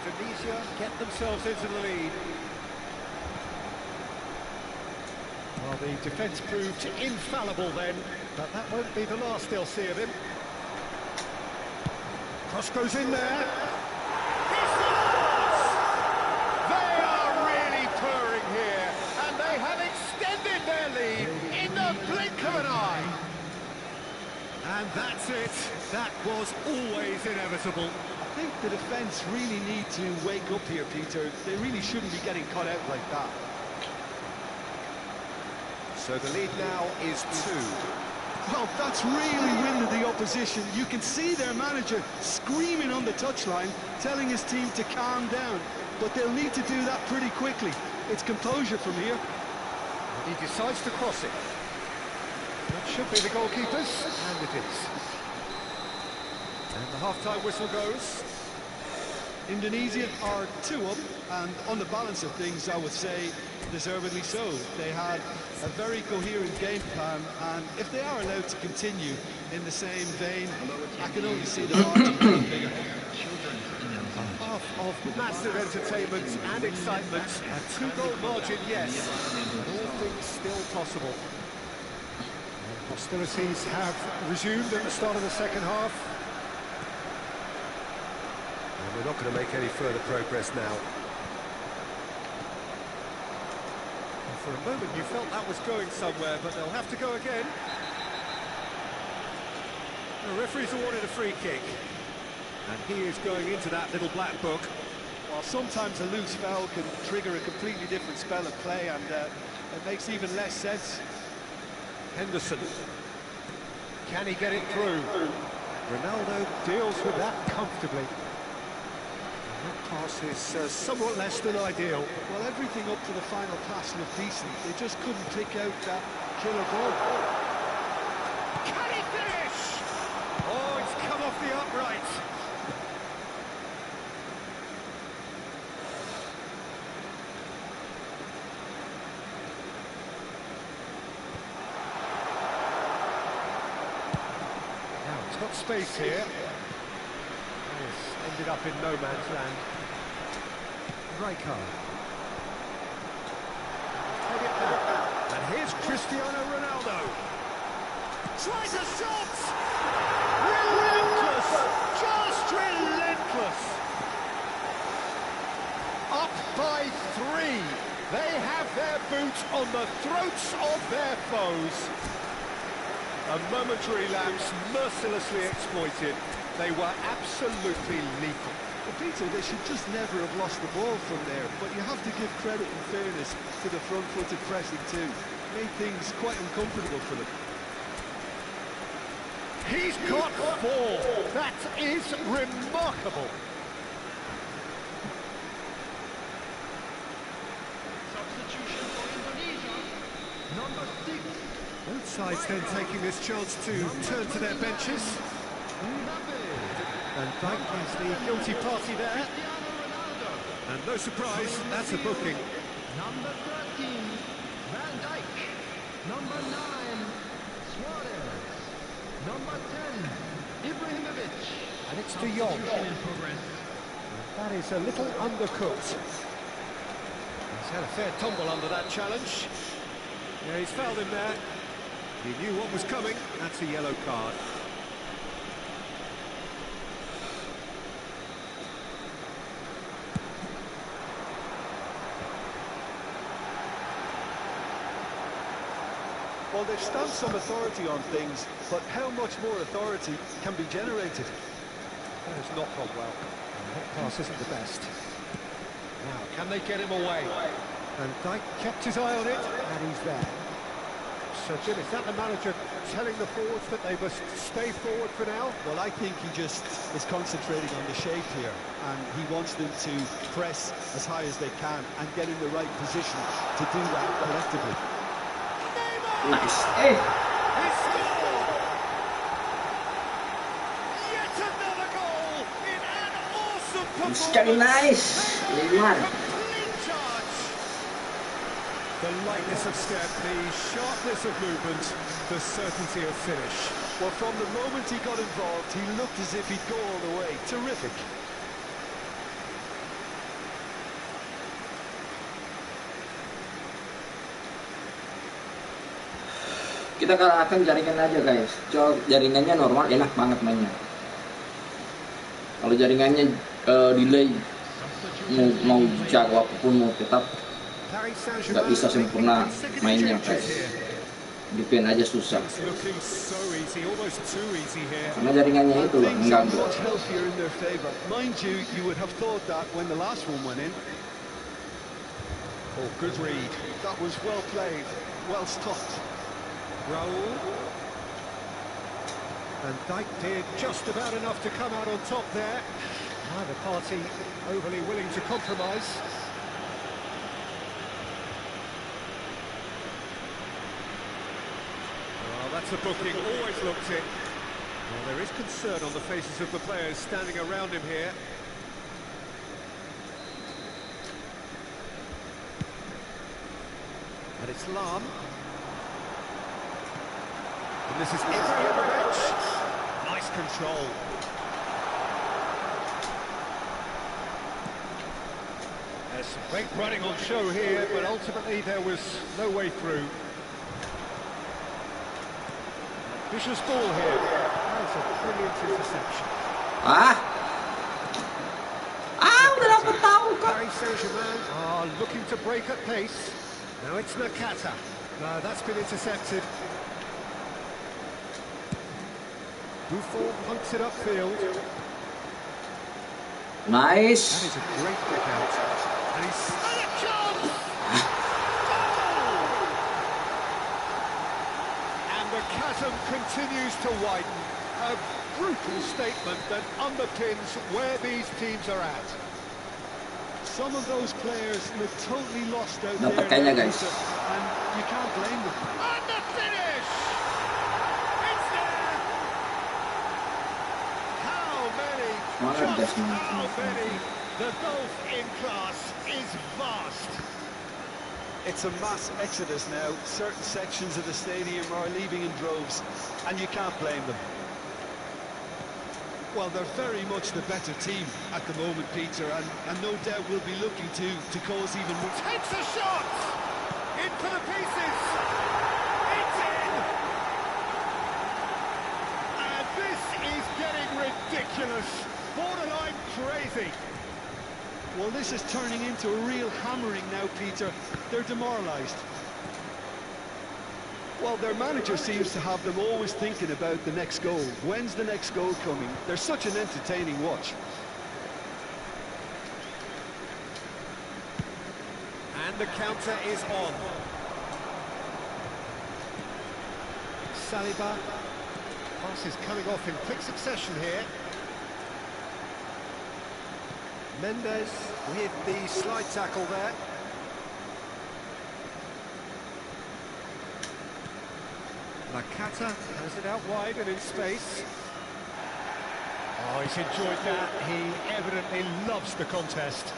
Tunisia get themselves into the lead. Well, the defence proved infallible then, but that won't be the last they'll see of him. Cross goes in there. He scores! They are really purring here, and they have extended their lead in the blink of an eye. And that's it. That was always inevitable. I think the defence really need to wake up here, Peter. They really shouldn't be getting caught out like that. So the lead now is 2. Well, that's really winded the opposition. You can see their manager screaming on the touchline, telling his team to calm down. But they'll need to do that pretty quickly. It's composure from here. He decides to cross it. That should be the goalkeeper's, and it is. And the half-time whistle goes. Indonesia are 2 up, and on the balance of things, I would say deservedly so. They had a very coherent game plan, and if they are allowed to continue in the same vein, I can only see the margin getting bigger. A half of massive entertainment and excitement. A 2-goal margin, yes, but all things still possible. Hostilities have resumed at the start of the second half. And we're not going to make any further progress now. And for a moment you felt that was going somewhere, but they'll have to go again. The referee's awarded a free kick. And he is going into that little black book. While sometimes a loose foul can trigger a completely different spell of play, and it makes even less sense. Henderson. Can he get it through? Ronaldo deals with that comfortably. And that pass is somewhat less than ideal. Well, everything up to the final pass looked decent. They just couldn't pick out that killer ball. Can he finish? Oh, it's come off the upright. Got space here. Yes, ended up in no man's land. Rijkaard. Take it back. And here's Cristiano Ronaldo. Tries a shot! Relentless! Just relentless! Up by 3. They have their boot on the throats of their foes. A momentary lapse mercilessly exploited. They were absolutely lethal. Well, Peter, they should just never have lost the ball from there, but you have to give credit and fairness to the front-footed pressing too. Made things quite uncomfortable for them. He's got 4. That is remarkable. Substitution for Indonesia. Number 6. Both sides then taking this chance to turn to their benches. And Dyke is the guilty party there. And no surprise, that's a booking. Number 13, Van Dijk. Number 9, Suarez. Number 10, Ibrahimovic. And it's De Jong. Substitution in progress. That is a little undercooked. He's had a fair tumble under that challenge. Yeah, he's fouled him there. He knew what was coming. That's a yellow card. Well, they've stamped some authority on things, but how much more authority can be generated? That has not gone well. That pass isn't the best. Now, can they get him away? And Dyke kept his eye on it, and he's there. So, Jim, is that the manager telling the forwards that they must stay forward for now? Well, I think he just is concentrating on the shape here, and he wants them to press as high as they can and get in the right position to do that collectively. Nice. He scored! Yet another goal in an awesome performance. Sekali nice. Neymar. Complete charge. The lightness of step, the sharpness of movement, the certainty of finish. Well, from the moment he got involved, he looked as if he'd go all the way. Terrific. Kita kalahkan jaringan aja guys. Jaringannya normal, enak banget mainnya. Kalau jaringannya delay, mau jago apapun, mau tetap nggak bisa sempurna mainnya guys. Defend aja susah. Karena jaringannya itu loh, mengganggu. Mind you, you would have thought that when the last one went in. Oh, good read. That was well played, well stopped. Raul. And Dyke did just about enough to come out on top there. Neither party overly willing to compromise. Well, that's a booking, always looked it. Well, there is concern on the faces of the players standing around him here. And it's Lam. And this is Ibrahimovic. Nice control. There's some great running on show here, but ultimately there was no way through. Vicious ball here. That's a brilliant interception. Udah dapat tahu kok. Paris Saint-Germain are looking to break at pace. Now it's Nakata. No, that's been intercepted. Buffon punts it upfield. Nice. That is a great kick out. And he's had a chance! And the chasm continues to widen. A brutal statement that underpins where these teams are at. Some of those players look totally lost out Dapat there, kayaknya guys. and you can't blame them. And the finish! It's there! How many? Just how many? The gulf in class is vast. It's a mass exodus now. Certain sections of the stadium are leaving in droves, and you can't blame them. Well, they're very much the better team at the moment, Peter, and no doubt will be looking to cause even more. Takes a shot! In for the pieces! It's in! And this is getting ridiculous. Borderline crazy. Well, this is turning into a real hammering now, Peter. They're demoralised. Well, their manager seems to have them always thinking about the next goal. When's the next goal coming? They're such an entertaining watch. And the counter is on. Saliba. Pass is coming off in quick succession here. Mendes with the slide tackle there. Nakata has it out wide and in space. Oh, he's enjoyed that. He evidently loves the contest.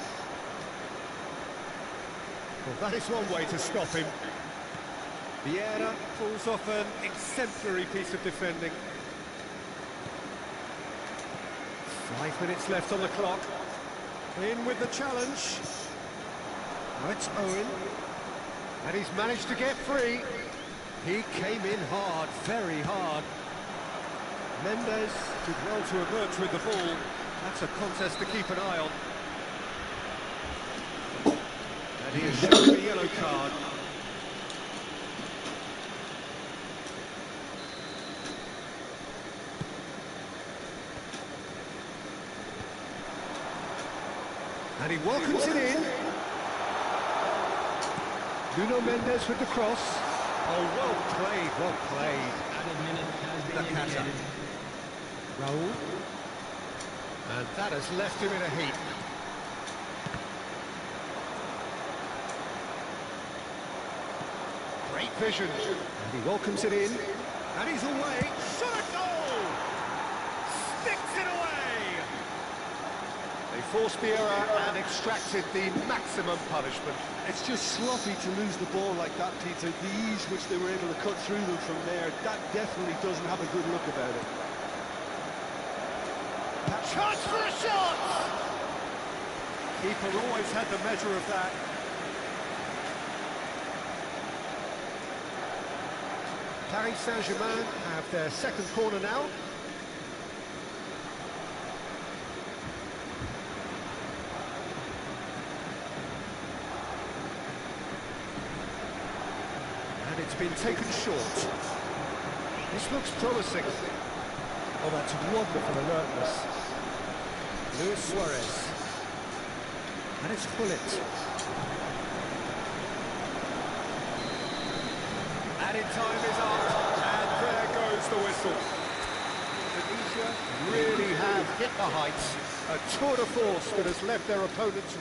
Well, that is one way to stop him. Vieira pulls off an exemplary piece of defending. 5 minutes left on the clock. In with the challenge. Now it's Owen. And he's managed to get free. He came in hard, very hard. Mendes did well to emerge with the ball. That's a contest to keep an eye on. And he is shown a yellow card. And he welcomes it in. Nuno Mendes with the cross. Oh, well played, well played. Added minute has been Nakata. indicated. Raul. And that has left him in a heap. Great vision. And he welcomes it in. And he's away. Shot a goal! Sticks it away! They forced the error and extracted the maximum punishment. It's just sloppy to lose the ball like that, Peter. The ease which they were able to cut through them from there, that definitely doesn't have a good look about it. Chance for a shot! Keeper always had the measure of that. Paris Saint-Germain have their second corner now. And it's been taken short. This looks promising. Oh, that's wonderful alertness. Luis Suarez. And it's Hullet. Added time is up, and there goes the whistle. Indonesia really have hit the heights. A tour de force that has left their opponents.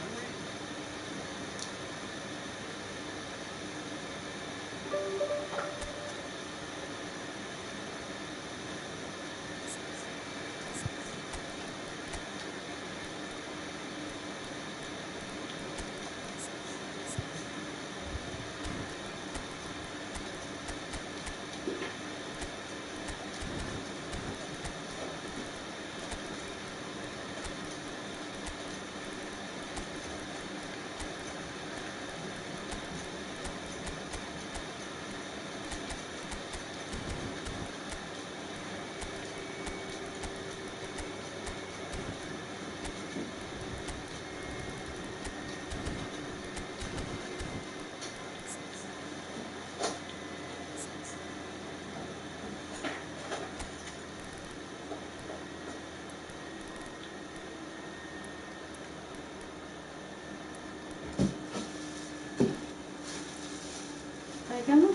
Kamu?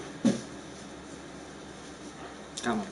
Kamar.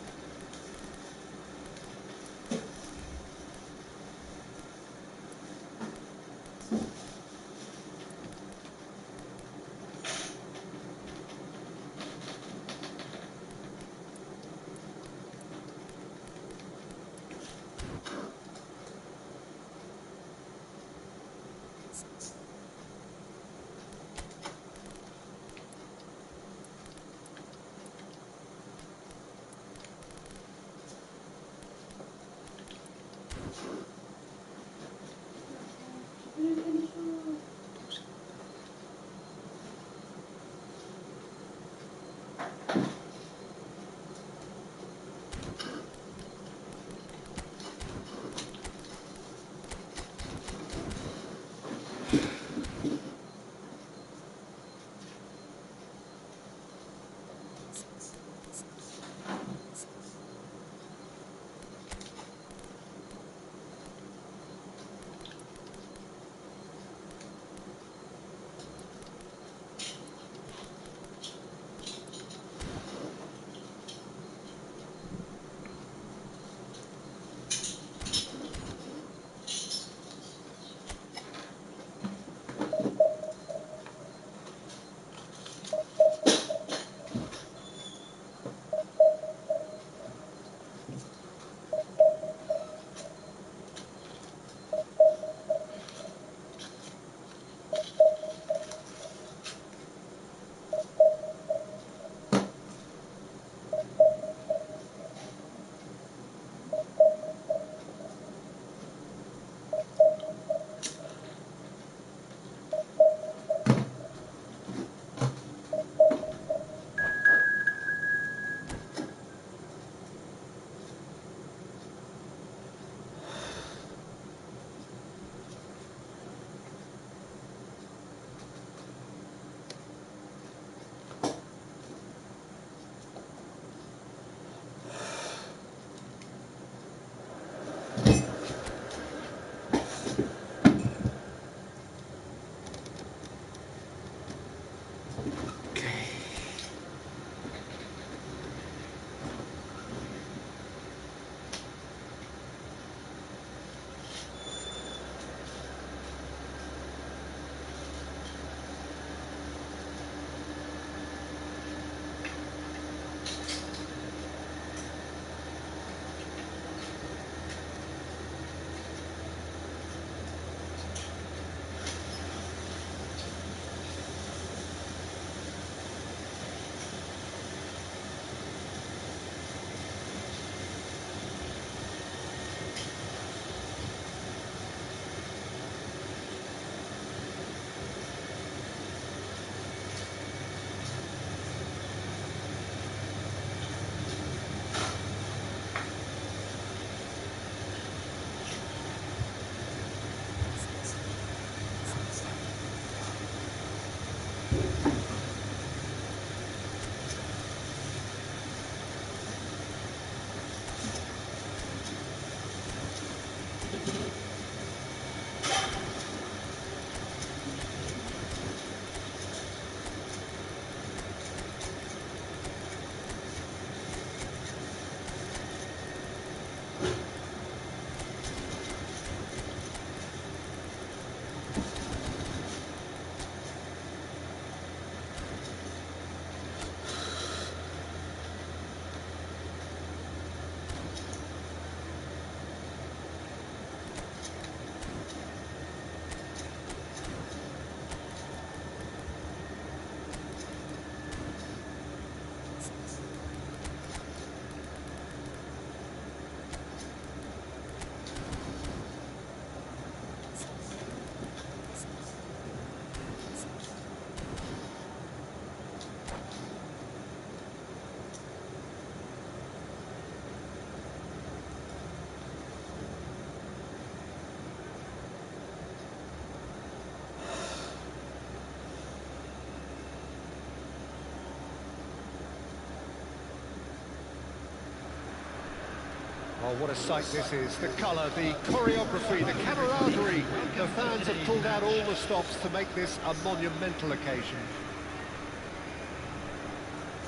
Oh, what a sight this is. The colour, the choreography, the camaraderie. The fans have pulled out all the stops to make this a monumental occasion.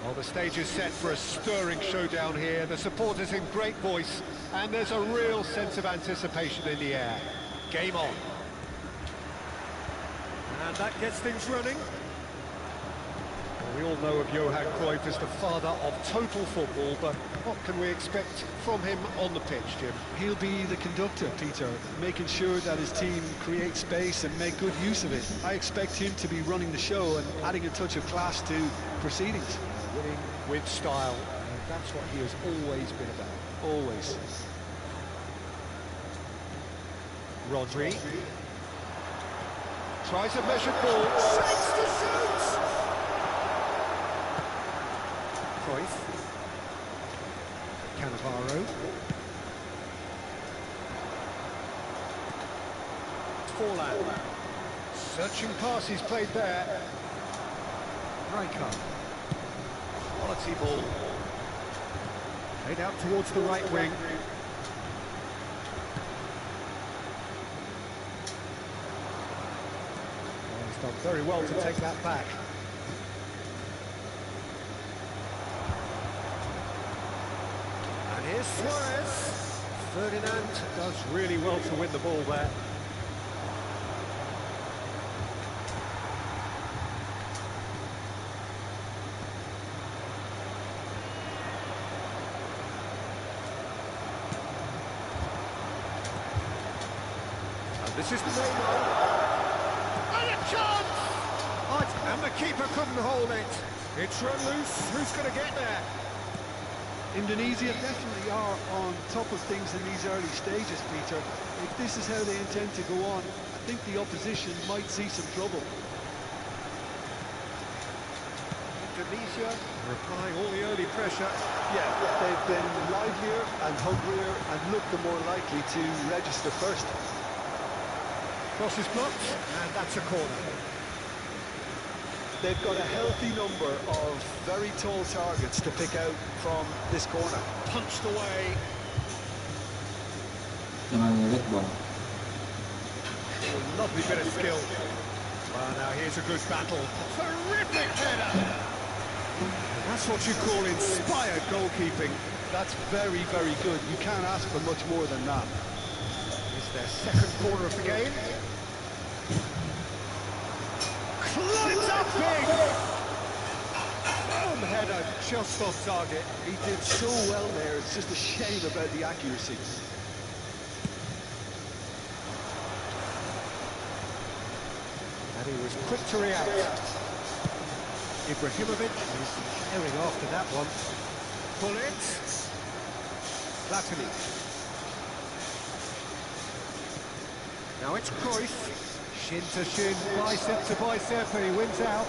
Well, the stage is set for a stirring showdown here. The supporters in great voice, and there's a real sense of anticipation in the air. Game on. And that gets things running. We all know of Johan Cruyff as the father of total football, but what can we expect from him on the pitch, Jim? He'll be the conductor, Peter, making sure that his team create space and make good use of it. I expect him to be running the show and adding a touch of class to proceedings. Winning with style, and that's what he has always been about. Always. Rodri tries a measured ball, shakes to shoot! Cruyff, Cannavaro, Forlan, searching pass he's played there. Rijkaard, quality ball, played out towards the right wing. Oh, he's done very well to take that back. Here's Suarez. Ferdinand does really well to win the ball there. And this is Neymar. And a chance! Oh, and the keeper couldn't hold it. It's run loose. Who's going to get there? Indonesia definitely are on top of things in these early stages, Peter. If this is how they intend to go on, I think the opposition might see some trouble. Indonesia are applying all the early pressure. Yeah, they've been livelier and hungrier and look the more likely to register first. Cross is blocked, and that's a corner. They've got a healthy number of very tall targets to pick out from this corner. Punched away. Lovely bit of skill. Well, now here's a good battle. Terrific header! That's what you call inspired goalkeeping. That's very, very good. You can't ask for much more than that. It's their second corner of the game. Climbs up big! Boom, header just off target. He did so well there. It's just a shame about the accuracy. And he was quick to react. Ibrahimovic is airing after that one. Bullet. Platini. Now it's Cruyff. Shin to shin, bicep to bicep, and he wins out.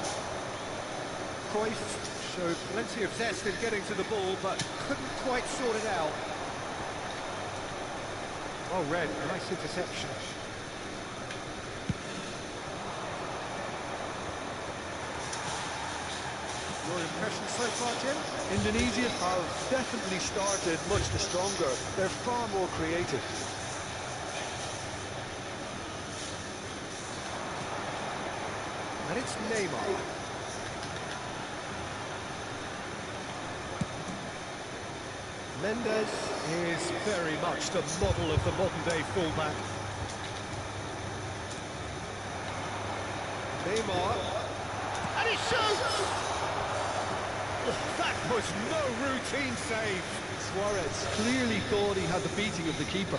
Cruyff showed plenty of zest in getting to the ball, but couldn't quite sort it out. Well read, nice interception. impressions so far, Jim? Indonesia have definitely started much stronger. They're far more creative. And it's Neymar. Mendes is very much the model of the modern-day fullback. Neymar. And he shoots! Oh, that was no routine save. Suarez clearly thought he had the beating of the keeper.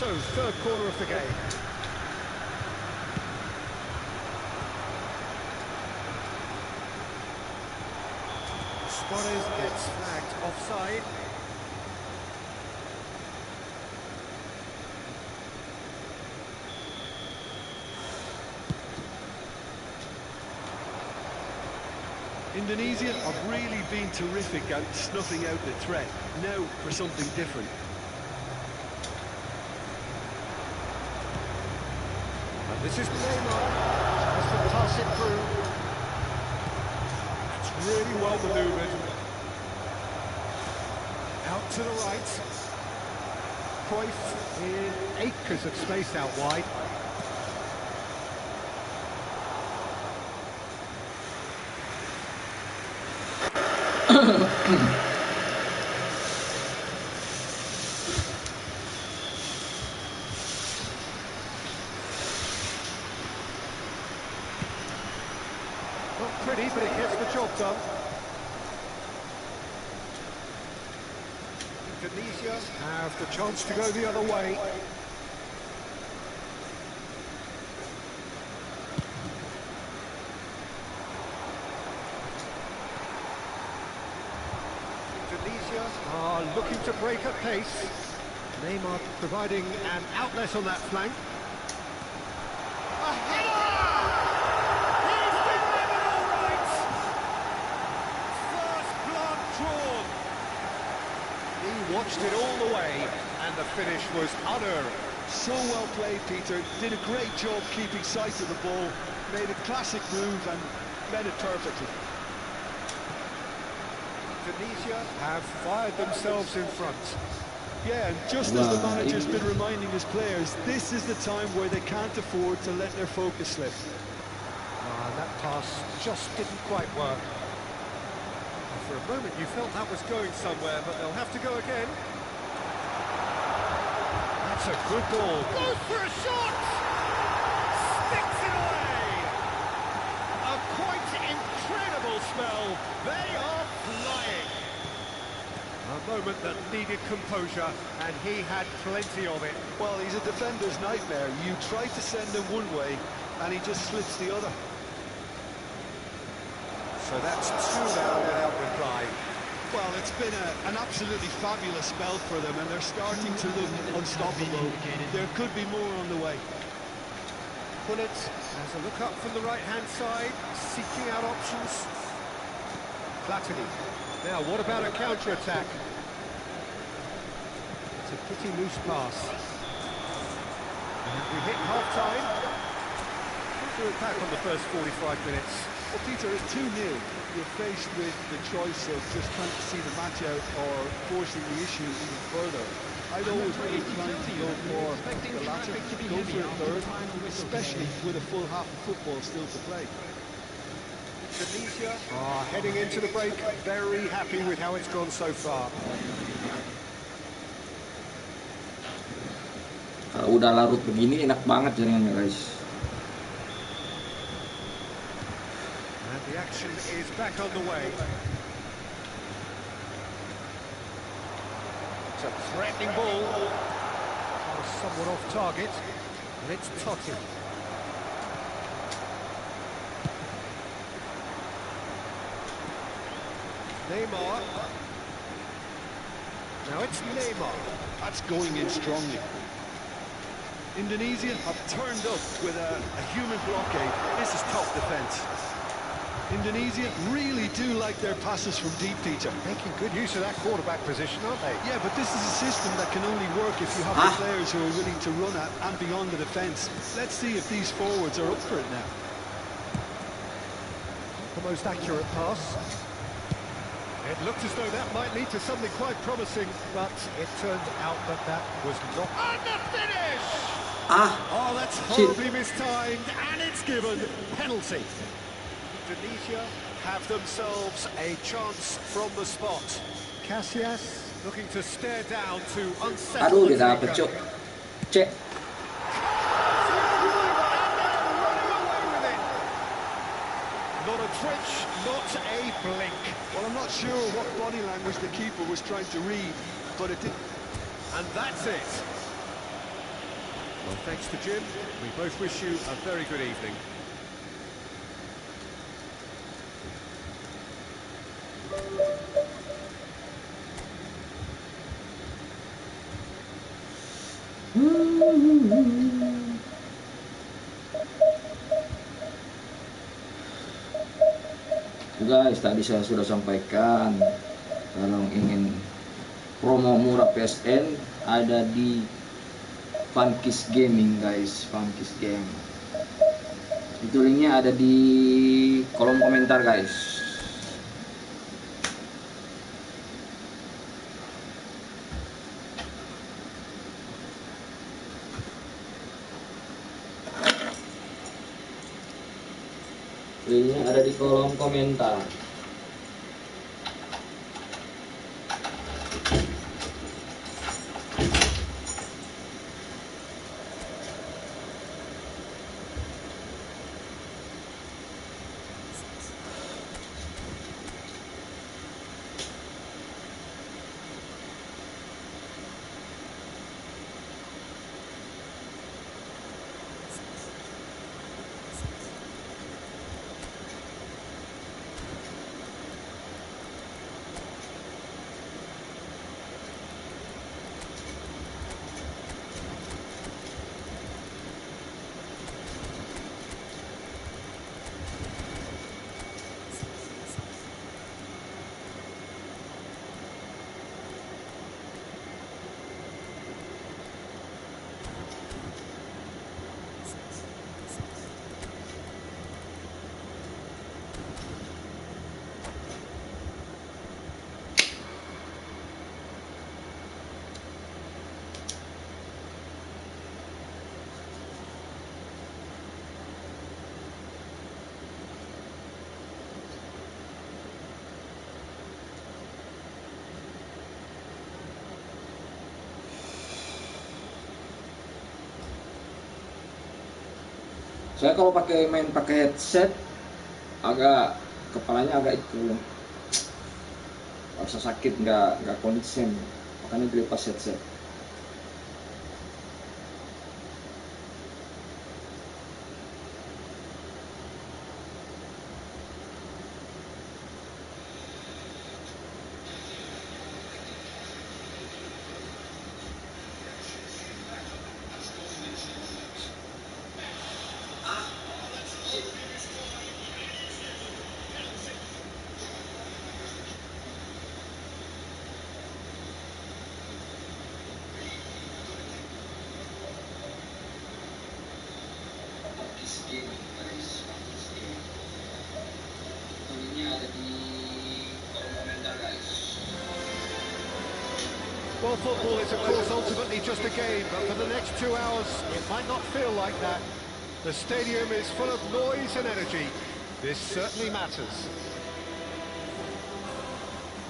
So, third corner of the game. Suarez gets flagged offside. Indonesia have really been terrific at snuffing out the threat. Now for something different. And this is Neymar. Has to pass it through. It's really well manoeuvred. Out to the right. Cruyff in acres of space out wide. Not pretty, but it gets the job done. Indonesia have the chance to go the other way. Indonesia are looking to break at pace. Neymar providing an outlet on that flank. A header! He's given it all right! First blood drawn. He watched it all the way, and the finish was unerring. So well played, Peter. Did a great job keeping sight of the ball. Made a classic move and met it perfectly. Indonesia have fired themselves in front. Yeah, and just as the manager's been reminding his players, this is the time where they can't afford to let their focus slip. That pass just didn't quite work. For a moment you felt that was going somewhere, but they'll have to go again. That's a good ball. Goes for a shot! Sticks it away! A quite incredible spell. They are flying. A moment that needed composure, and he had plenty of it. Well, he's a defender's nightmare. You try to send him one way, and he just slips the other. So that's two now without reply. Well, it's been an absolutely fabulous spell for them, and they're starting to look unstoppable. There could be more on the way. Bullet has a look up from the right-hand side, seeking out options. Platini. Now, what about a counter-attack? It's a pretty loose pass. And we hit half-time. We'll do it back on the first 45 minutes. Well, Peter, at 2-0, you're faced with the choice of just trying to see the match out or forcing the issue even further. I'd always be inclined to go for the latter, go for a third, especially with a full half of football still to play. Indonesia are heading into the break, very happy with how it's gone so far. Kalau udah larut begini enak banget jaringannya, guys. And the action is back on the way. It's a threatening ball. Somewhat off target. And it's Totti. Neymar. Now it's Neymar. That's going in strongly. Indonesia have turned up with a human blockade. This is top defence. Indonesia really do like their passes from deep, Peter. Making good use of that quarterback position, aren't they? Yeah, but this is a system that can only work if you have the players who are willing to run at and beyond the defence. Let's see if these forwards are up for it now. the most accurate pass. It looked as though that might lead to something quite promising, but it turned out that that was not. And the finish! Oh, that's horribly mistimed, and it's given penalty. Indonesia have themselves a chance from the spot. Casillas looking to stare down to unsettle the Dia dapet, taker. Cuk. Cek. Not a twitch, not a blink. Well, I'm not sure what body language the keeper was trying to read, but it did. And that's it. Well, thanks to Jim. We both wish you a very good evening. Guys, tadi saya sudah sampaikan kalau ingin promo murah PSN ada di Funkis Gaming guys, Funkis Game. Itu linknya ada di kolom komentar guys. Linknya ada di kolom komentar. Saya kalau main pakai headset agak kepalanya agak itu rasa sakit, nggak konsisten, makanya dilepas headset. Well, football is, of course, ultimately just a game, but for the next 2 hours, it might not feel like that. The stadium is full of noise and energy. This certainly matters.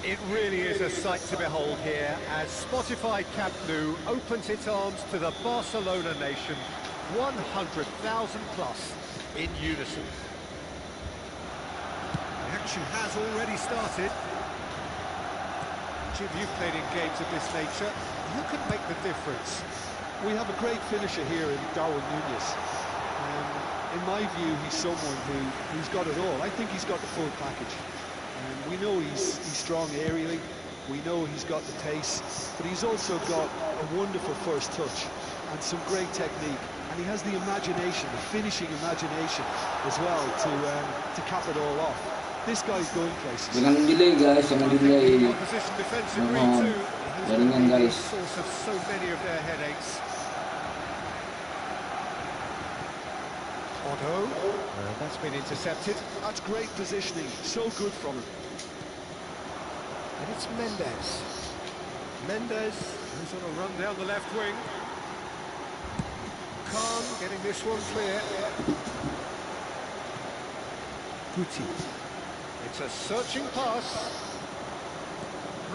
It really is a sight to behold here as Spotify Camp Nou opens its arms to the Barcelona nation, 100,000 plus in unison. The action has already started. Jim, you've played in games of this nature. Who can make the difference? We have a great finisher here in Darwin Núñez. In my view, he's someone who's got it all. I think he's got the full package. We know he's strong aerially. We know he's got the pace, but he's also got a wonderful first touch and some great technique. And he has the imagination, the finishing imagination as well to cap it all off. This guy's going places. Jangan delay guys, jangan delay. Opposition defensive Mohon jaringan guys. Source of so many of their headaches. Otto, that's been intercepted. That's great positioning, so good from him. And it's Mendes. Mendes goes on a run down the left wing. Khan getting this one clear. Guti. It's a searching pass.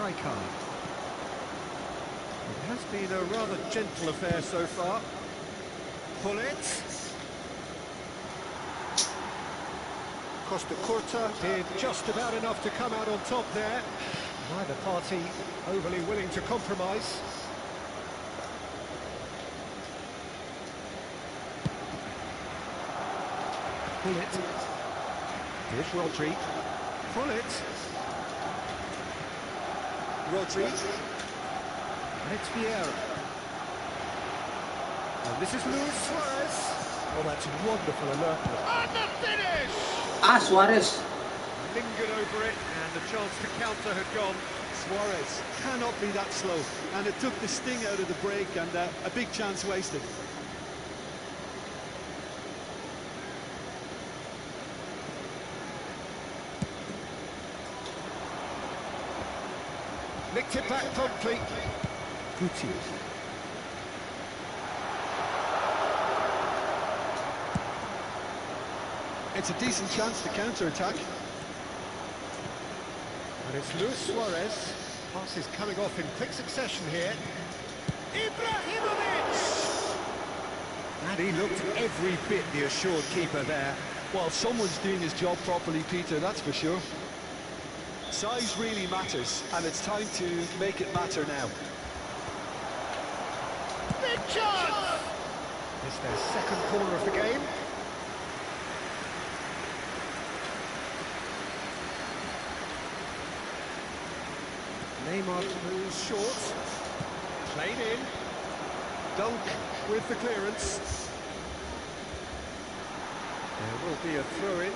Rijkaard. It has been a rather gentle affair so far. Pullet. Costa Curta did just about enough to come out on top there. Neither party overly willing to compromise. Pullet. Here's Rodri. Pullet. Rodri. And it's Vieira. And this is Luis Suarez. Oh, that's wonderful alertness. And the finish! Suarez. Lingered over it, and the chance to counter had gone. Suarez cannot be that slow, and it took the sting out of the break, and a big chance wasted. Nicked it back promptly. Guti. It's a decent chance to counter-attack. And it's Luis Suarez. Pass is coming off in quick succession here. Ibrahimovic! And he looked every bit the assured keeper there. Well, someone's doing his job properly, Peter, that's for sure. Size really matters, and it's time to make it matter now. Big chance! It's their second corner of the game. Neymar moves short. Played in. Dunk with the clearance. There will be a throw-in.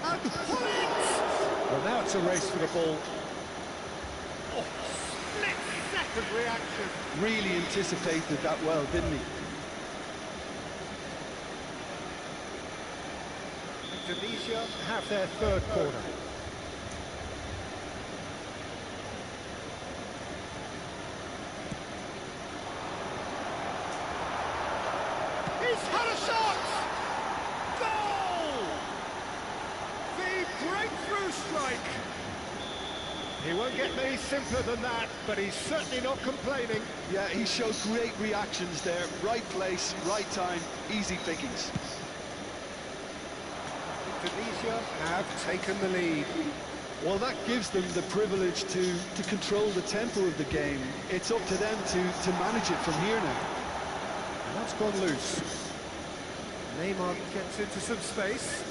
And pull it! Well, now it's a race for the ball. Oh, split-second reaction. Really anticipated that well, didn't he? Tunisia have their third corner. He's had a shot! Goal! The breakthrough strike! He won't get any simpler than that, but he's certainly not complaining. Yeah, he showed great reactions there. Right place, right time, easy pickings. Tunisia have taken the lead. Well, that gives them the privilege to control the tempo of the game. It's up to them to manage it from here now. And that's gone loose. Neymar gets into some space.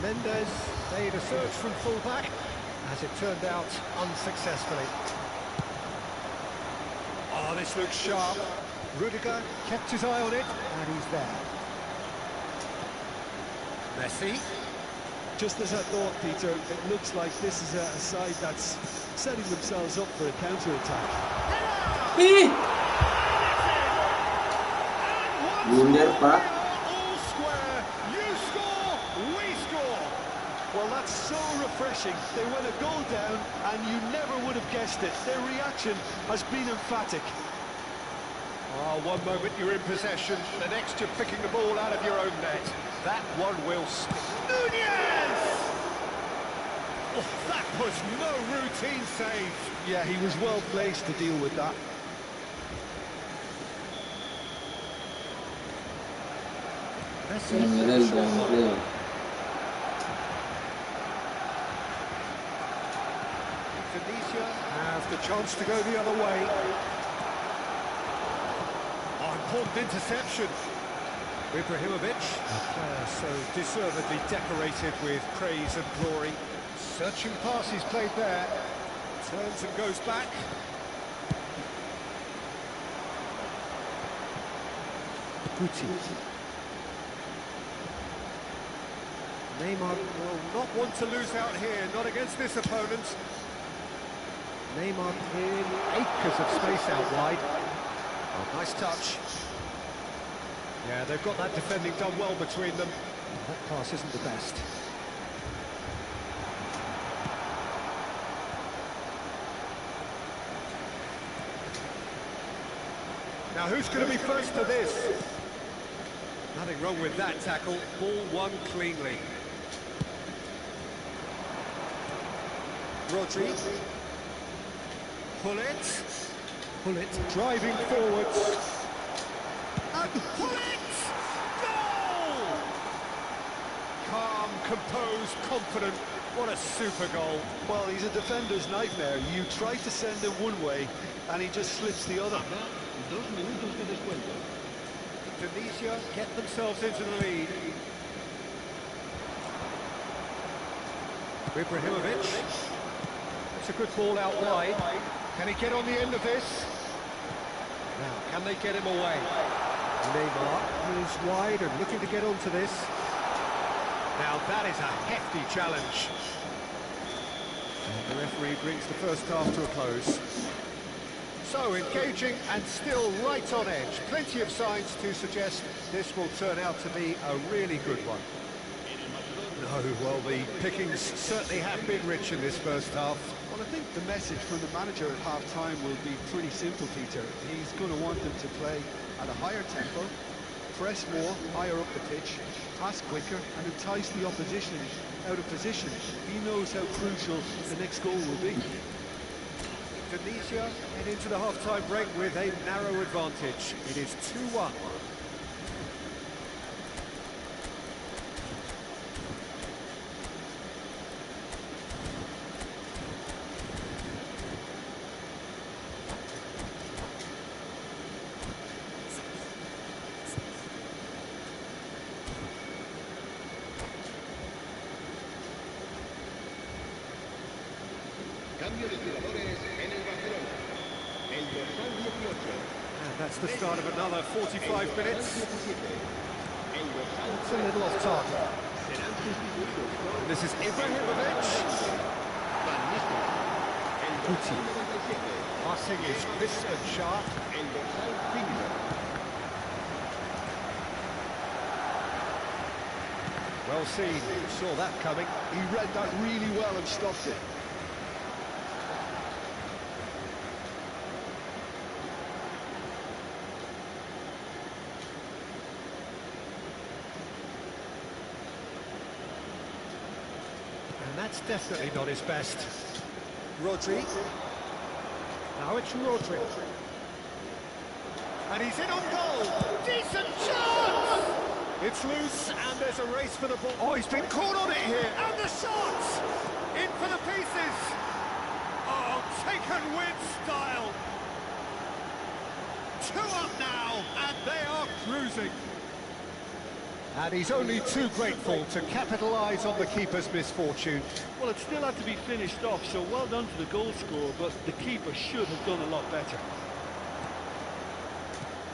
Mendes made a search from full-back, as it turned out, unsuccessfully. Oh, this looks sharp. Rudiger kept his eye on it, and he's there. Messi. Just as I thought, Peter, it looks like this is a side that's setting themselves up for a counter-attack. Blunder, Pak. All square. You score, we score. Well, that's so refreshing. They went a goal down, and you never would have guessed it. Their reaction has been emphatic. Oh, one moment you're in possession, the next you're picking the ball out of your own net. That one will stick. Nunez! Oh, that was no routine save. Yeah, he was well placed to deal with that. Tunisia have the chance to go the other way. Oh, important interception. Ibrahimovic, a player so deservedly decorated with praise and glory. Searching passes played there. Turns and goes back. Guti. Neymar will not want to lose out here, not against this opponent. Neymar in acres of space out wide. Oh, nice touch. Yeah, they've got that defending done well between them. That pass isn't the best. Now who's going to be first to this? Nothing wrong with that tackle. Ball won cleanly. Rodri. Pullet driving forwards. And Pullet! Goal! Calm, composed, confident. What a super goal. Well, he's a defender's nightmare. You try to send him one way, and he just slips the other. 2 minutos de descuento. Tunisia get themselves into the lead. Ibrahimovic. That's a good ball out wide. Can he get on the end of this? Now, can they get him away? Neymar moves wide and looking to get onto this. Now that is a hefty challenge. And the referee brings the first half to a close. So engaging and still right on edge. Plenty of signs to suggest this will turn out to be a really good one. No, well, the pickings certainly have been rich in this first half. Well, I think the message from the manager at half-time will be pretty simple, Peter. He's going to want them to play at a higher tempo, press more, higher up the pitch, pass quicker, and entice the opposition out of position. He knows how crucial the next goal will be. Tunisia head into the half-time break with a narrow advantage. It is 2-1. Cambio de jugadores en el Barcelona. El dorsal 18. And that's the start of another 45 minutes. El dorsal It's a little off target. serán sustituidos por This is Ibrahimovic. Van Nistelrooy. El dorsal 97. Passing is crisp and sharp. El dorsal 5. Well seen. Saw that coming. He read that really well and stopped it. And that's definitely not his best. Rodri. Now it's Rodri. And he's in on goal. Decent chance! It's loose and there's a race for the ball. Oh, he's been caught on it here. And the shot! In for the pieces. Oh, taken with style. 2 up now, and they are cruising. And he's only too grateful to capitalise on the keeper's misfortune. Well, it still had to be finished off, so well done to the goal scorer, but the keeper should have done a lot better.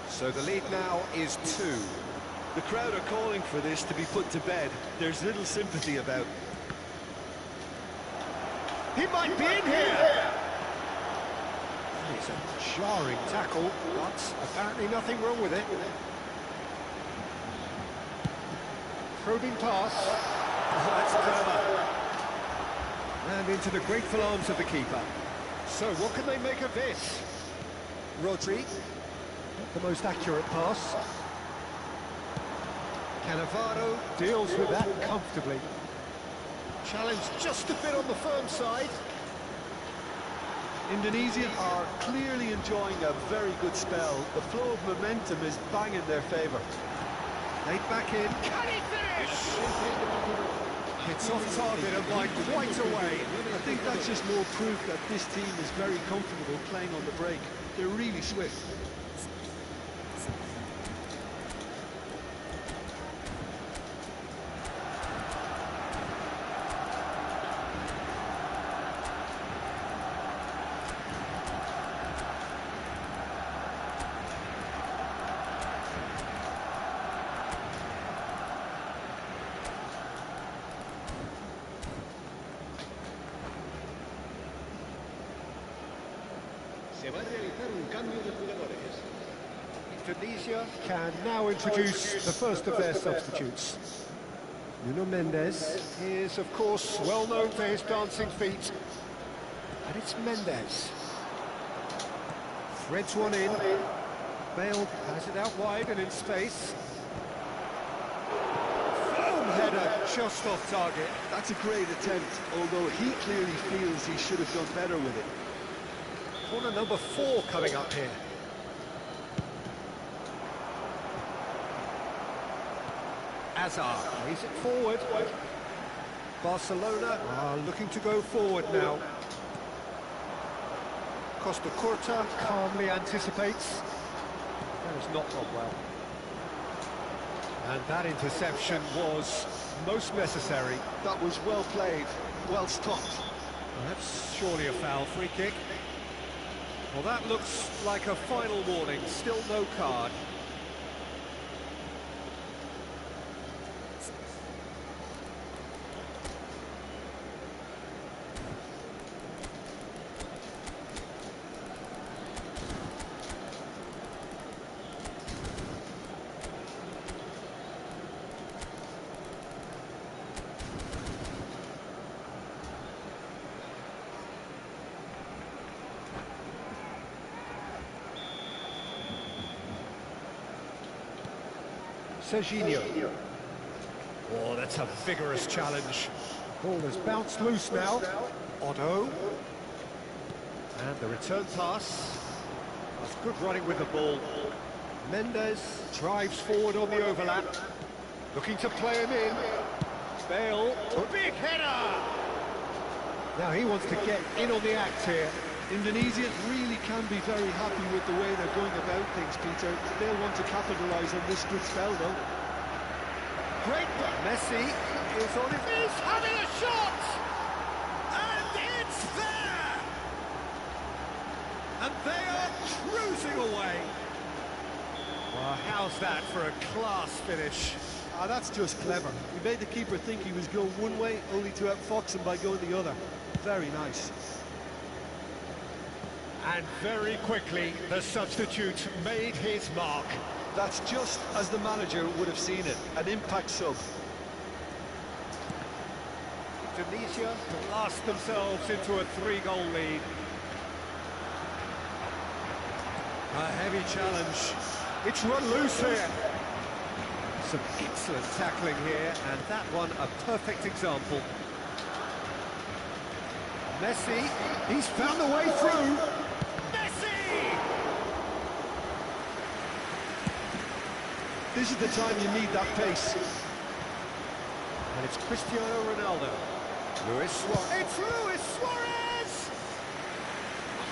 So the lead now is 2. The crowd are calling for this to be put to bed. There's little sympathy about. He might be in here! It's a jarring tackle, but apparently nothing wrong with it. Probing pass. Oh, that's clever. And into the grateful arms of the keeper. So what can they make of this? Rodri, not the most accurate pass. Cannavaro deals with that comfortably. Challenge just a bit on the firm side. Indonesia are clearly enjoying a very good spell. The flow of momentum is bang in their favour. Laid back in. Can he finish? It's off target and by quite a way. I think that's just more proof that this team is very comfortable playing on the break. They're really swift. Se va a realizar un cambio de jugadores. Tunisia can now introduce the first of their substitutes. Nuno Mendes is, of course, well known for his dancing feet. And it's Mendes. Threads one in. Bale has it out wide and in space. Firm header just off target. That's a great attempt, although he clearly feels he should have done better with it. Corner number 4 coming up here. Hazard plays it forward. Barcelona are looking to go forward now. Costa Curta calmly anticipates. That has not gone well. And that interception was most necessary. That was well played, well stopped. Well, that's surely a foul. Free kick. Well, that looks like a final warning. Still no card. Serginho. Oh, that's a vigorous challenge. Ball has bounced loose now. Otto. And the return pass. That's good running with the ball. Mendes drives forward on the overlap. Looking to play him in. Bale. A big header! Now he wants to get in on the act here. Indonesia really can be very happy with the way they're going about things, Peter. They'll want to capitalise on this good spell, though. Great. Messi is on his... He's having a shot! And it's there! And they are cruising away. Well, how's that for a class finish? Ah, that's just clever. He made the keeper think he was going one way, only to outfox him by going the other. Very nice. And very quickly, the substitute made his mark. That's just as the manager would have seen it, an impact sub. Tunisia blast themselves into a 3-goal lead. A heavy challenge. It's run loose here. Some excellent tackling here, and that one a perfect example. Messi, he's found the way through. This is the time you need that pace. And it's Cristiano Ronaldo. Luis Suarez. It's Luis Suarez!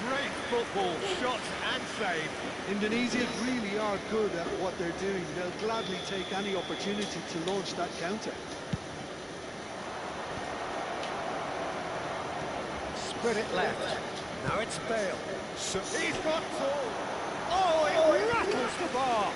Great football, shot and save. Indonesia really are good at what they're doing. They'll gladly take any opportunity to launch that counter. Spread it left. Now it's Bale. So he's got tall. Oh, it rattles the bar.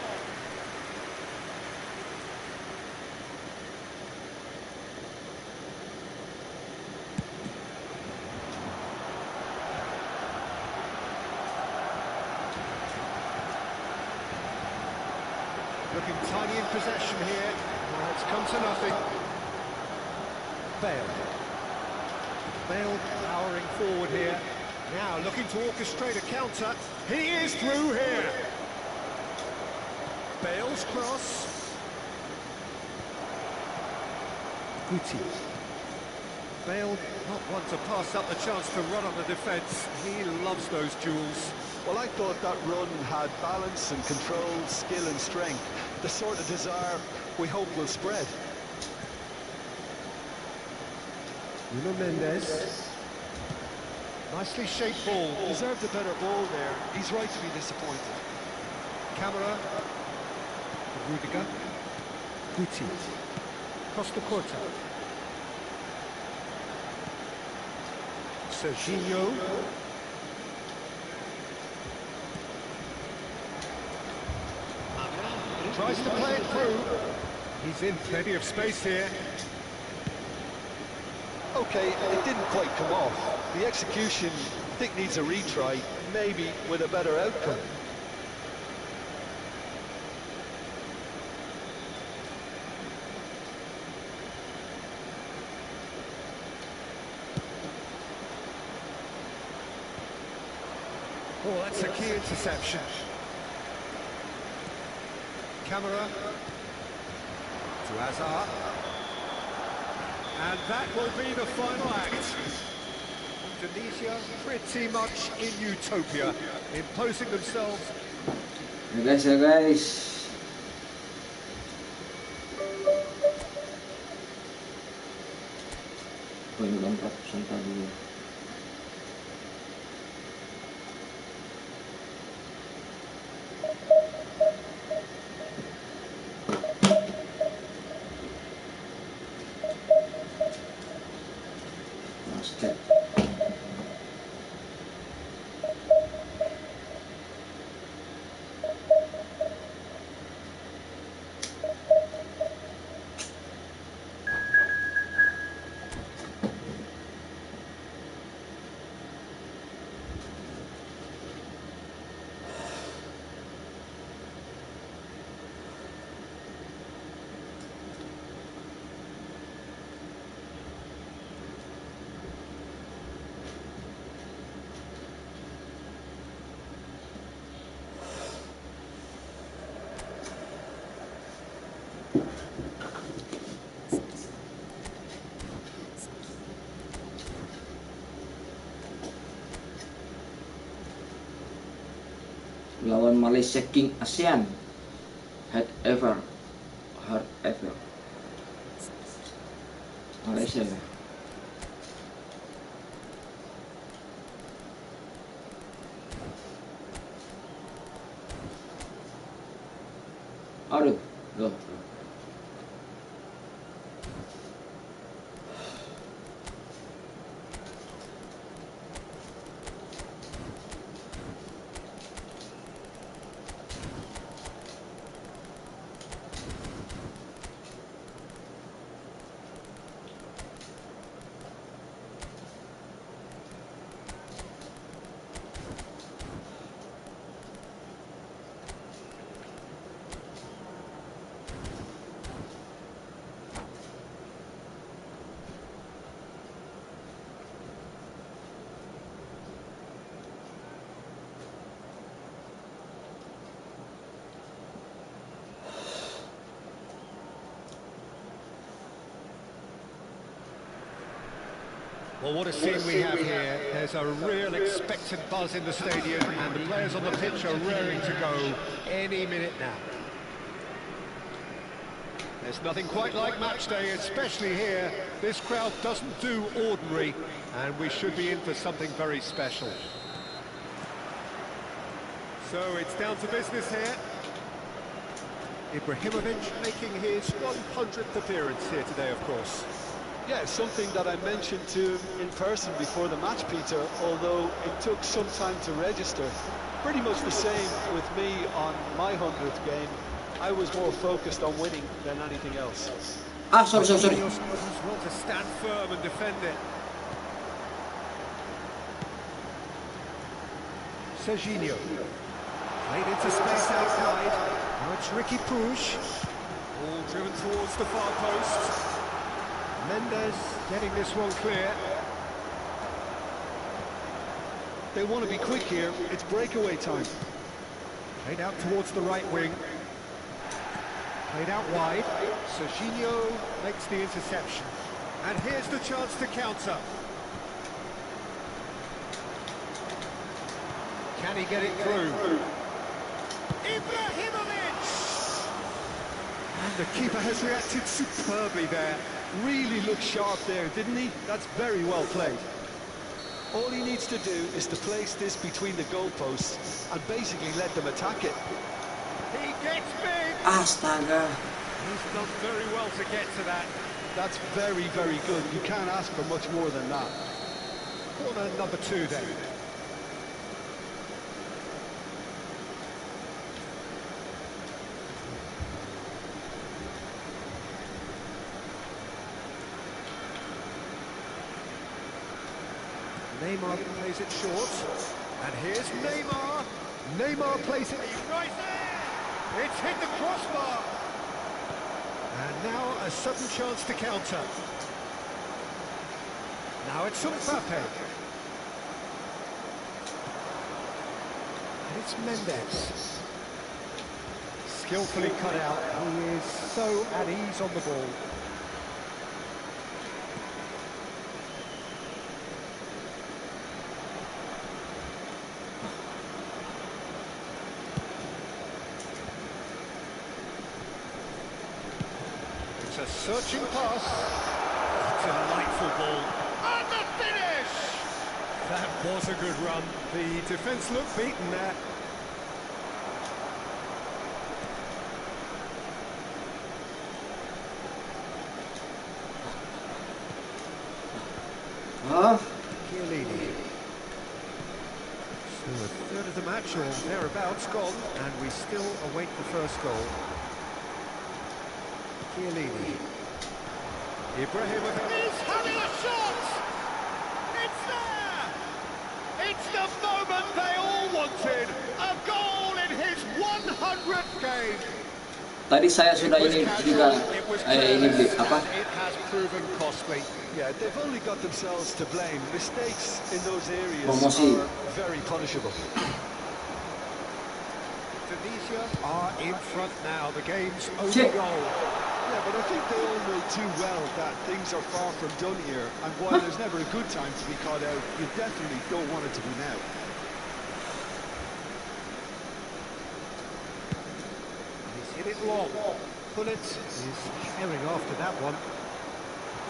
Looking tiny in possession here. Well, it's come to nothing. Bale. Bale powering forward here. Now looking to orchestrate a counter. He is through here. Bale's cross. Guti. Bale not one to pass up the chance to run on the defence. He loves those duels. Well, I thought that run had balance and control, skill and strength. The sort of desire we hope will spread. Nuno Mendes. Nicely shaped ball. Deserved a better ball there. He's right to be disappointed. Camera. Rudiger. Guti. Costa Curta. Serginho. Tries to play it through. He's in plenty of space here. Okay, it didn't quite come off. The execution think needs a retry, maybe with a better outcome. Oh, that's a key interception. Camera to Hazard. And that will be the final act. Indonesia pretty much in utopia, imposing themselves. Ya guys. Oh, ini udah 400 tadi ya. Basket. Lawan Malaysia King ASEAN hard ever Malaysia ya. Aduh, loh. Well, what a scene we have here. There's a real expectant buzz in the stadium, and the players on the pitch are raring to go any minute now. There's nothing quite like match day, especially here. This crowd doesn't do ordinary, and we should be in for something very special. So it's down to business here. Ibrahimovic making his 100th appearance here today, of course. Yeah, something that I mentioned to him in person before the match, Peter, although it took some time to register. Pretty much the same with me on my 100th game. I was more focused on winning than anything else. Sorry. Just want to stand firm and defend it. Serginho. Played into space outside. Now it's Ricky Puig. All driven towards the far post. Mendes getting this one clear. They want to be quick here. It's breakaway time. Played out towards the right wing. Played out wide. Serginho makes the interception. And here's the chance to counter. Can he get it through? Ibrahimovic! And the keeper has reacted superbly there. Really looked sharp there, didn't he? That's very well played. All he needs to do is to place this between the goalposts and basically let them attack it. He gets big! Astaga. He's done very well to get to that. That's very, very good. You can't ask for much more than that. Corner number 2 then. Neymar plays it short. And here's Neymar. Neymar plays it right there. It's hit the crossbar. And now a sudden chance to counter. Now it's Mbappe. And it's Mendes. Skillfully cut out. He is so at ease on the ball. It's a searching pass. Delightful ball. And the finish! That was a good run. The defence looked beaten there. Chiellini. So a third of the match or thereabouts gone, and we still await the first goal. Chiellini. Ibrahimovic is having a shot! It's there! It's the moment they all wanted! A goal in his 100th game! Tadi saya sudah ini juga ini beli apa? It has proven costly. Yeah, they've only got themselves to blame. Mistakes in those areas Promosi. are very punishable. Tunisia are in front now. The game's only Check. goal. Yeah, but I think they all know too well that things are far from done here. And while there's never a good time to be caught out, you definitely don't want it to be now. He's hit it long. Pullet is herring after that one.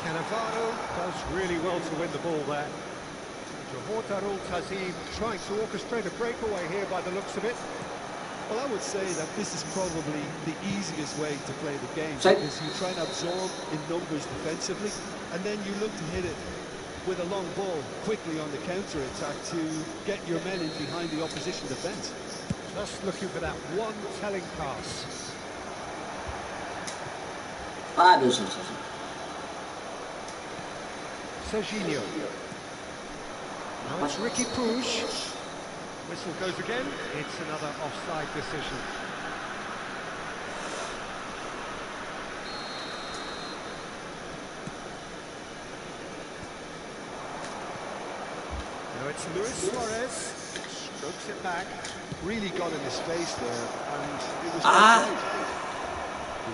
Cannavaro does really well to win the ball there. Johor Darul Tazim trying to orchestrate a breakaway here by the looks of it. Well, I would say that this is probably the easiest way to play the game, Check. because you try and absorb in numbers defensively, and then you look to hit it with a long ball quickly on the counter-attack to get your men in behind the opposition defence. Just looking for that one telling pass. Aduh, susah. Serginho. Now it's Ricky Puig. Whistle goes again. It's another offside decision. Now it's Luis Suarez. Strokes it back. Really got in his face there, and it was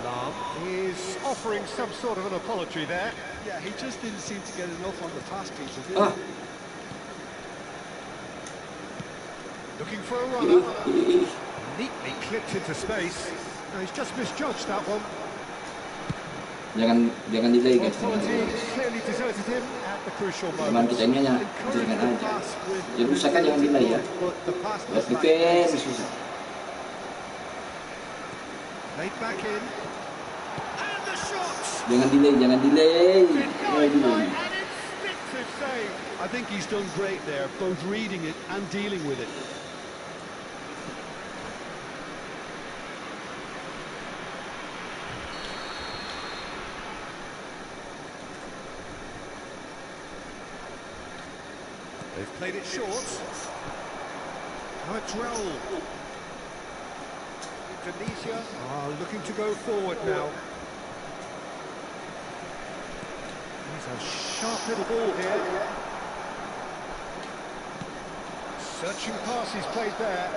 Lam is offering some sort of an apology there. yeah, he just didn't seem to get enough on the pass, Peter, did Ah, he? Looking for a runner. Neatly clipped into space. No, he's just misjudged that one. jangan delay Well, guys. quality clearly deserted him at the crucial Cuman moment. kita ini hanya Encouraged jangan the aja. pass with Ya rusak kan jangan delay ya. but the pass Buat was defense back. susah. Laid back in. And the shot! Jangan delay. Denied by Delay. an instinctive save. I think he's done great there, both reading it and dealing with it. They've played it short. Now it's Raul. Indonesia are looking to go forward now. He's a sharp little ball here. Searching pass he's played there.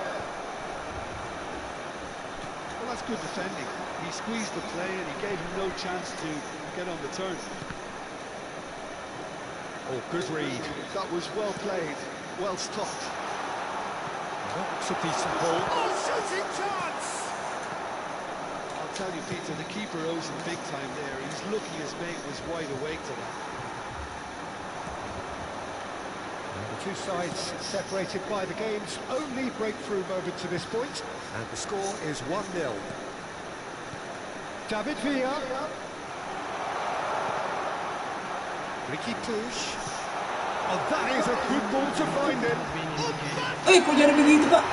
Well, that's good defending. He squeezed the play and he gave him no chance to get on the turn. Oh, good read. That was well played, well stopped. That's a decent ball. Oh, shooting chance! I'll tell you, Peter, the keeper owes him big time there. He's lucky his mate was wide awake to that. The two sides separated by the game's only breakthrough moment to this point, and the score is 1-0. David Villa. Ricky Puig. Oh, that is a good ball to find him. Kok jadi begitu, Pak?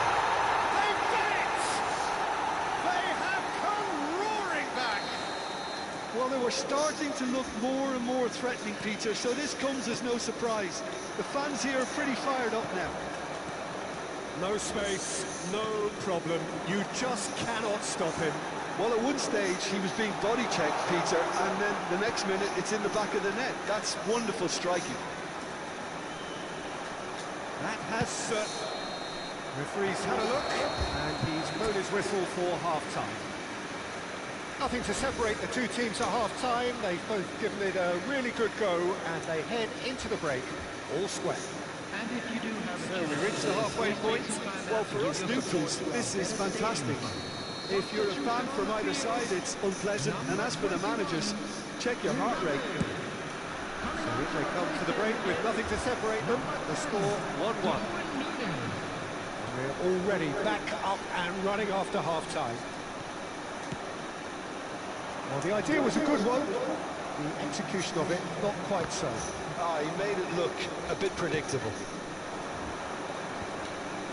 They've done it! They have come roaring back. Well, they were we're starting to look more and more threatening, Peter, so this comes as no surprise. The fans here are pretty fired up now. No space, no problem. You just cannot stop him. Well, at one stage, he was being body checked, Peter, and then the next minute, it's in the back of the net. That's wonderful striking. That has... referee's had a look, and he's blown his whistle for half-time. Nothing to separate the two teams at half-time. They've both given it a really good go, and they head into the break all square. And if you do have So we reach the halfway point. Well, for us neutrals, this is fantastic. If you're a fan from either side, it's unpleasant, and as for the managers, check your heart rate. So if they come to the break with nothing to separate them, the score 1-1. We're already back up and running after half-time. Well, the idea was a good one. The execution of it, not quite so. He made it look a bit predictable.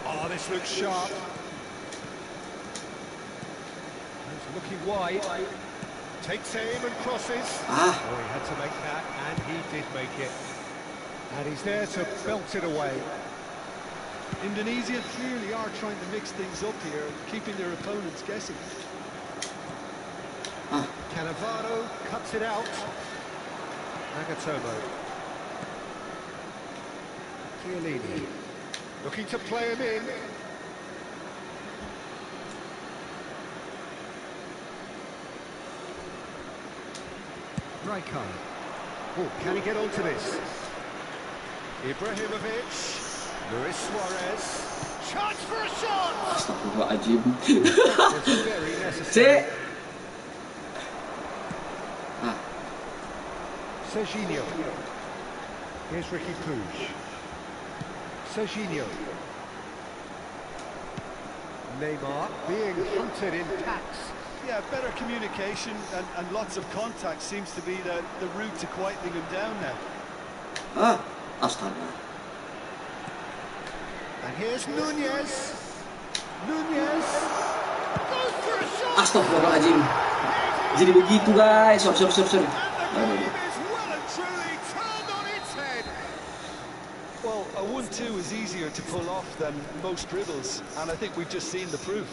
Oh, this looks sharp. He's looking wide. Takes aim and crosses. Oh, he had to make that, and he did make it. And he's there to belt it away. Indonesia clearly are trying to mix things up here, keeping their opponents guessing. Cannavaro cuts it out. Nagatomo. Chiellini. Looking to play him in. Rijkaard. Oh, can he get onto this? Ibrahimovic. Luis Suarez. Chance for a shot! Astagfirullahaladzim. It's very necessary. Serginho. Here's Ricky Puig. Serginho. Neymar being hunted in packs. Yeah, better communication and lots of contact seems to be the route to quietening him down now. Astaga. And here's Nunez. Nunez goes for a shot. Astagfirullahaladzim. Jadi begitu guys. Sorry. Well, a 1-2 is easier to pull off than most dribbles, and I think we've just seen the proof.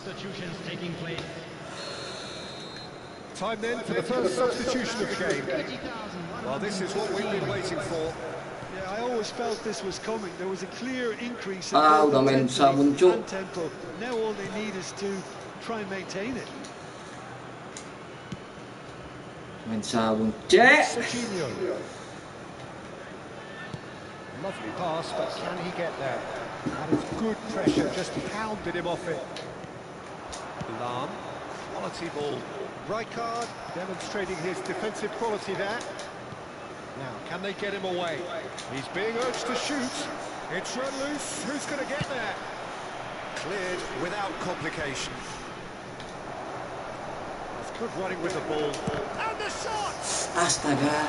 Substitutions taking place. Time then for the first substitution of the game. Well, this is what we've been waiting for. Yeah, I always felt this was coming. There was a clear increase in Udah main sabun cuk. and tempo. Now all they need is to try and maintain it. Main sabun cek. Serginho. Lovely pass, but can he get there? That is good pressure, just pounded him off it. Lam, quality ball. Rijkaard demonstrating his defensive quality there. Now, can they get him away? He's being urged to shoot. It's run loose. Who's going to get there? Cleared without complication. That's good running with the ball. And the shots! Astaga.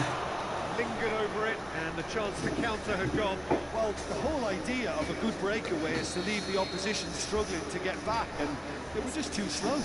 lingered over it, and the chance to counter had gone. Well, the whole idea of a good breakaway is to leave the opposition struggling to get back, and they were just too slow.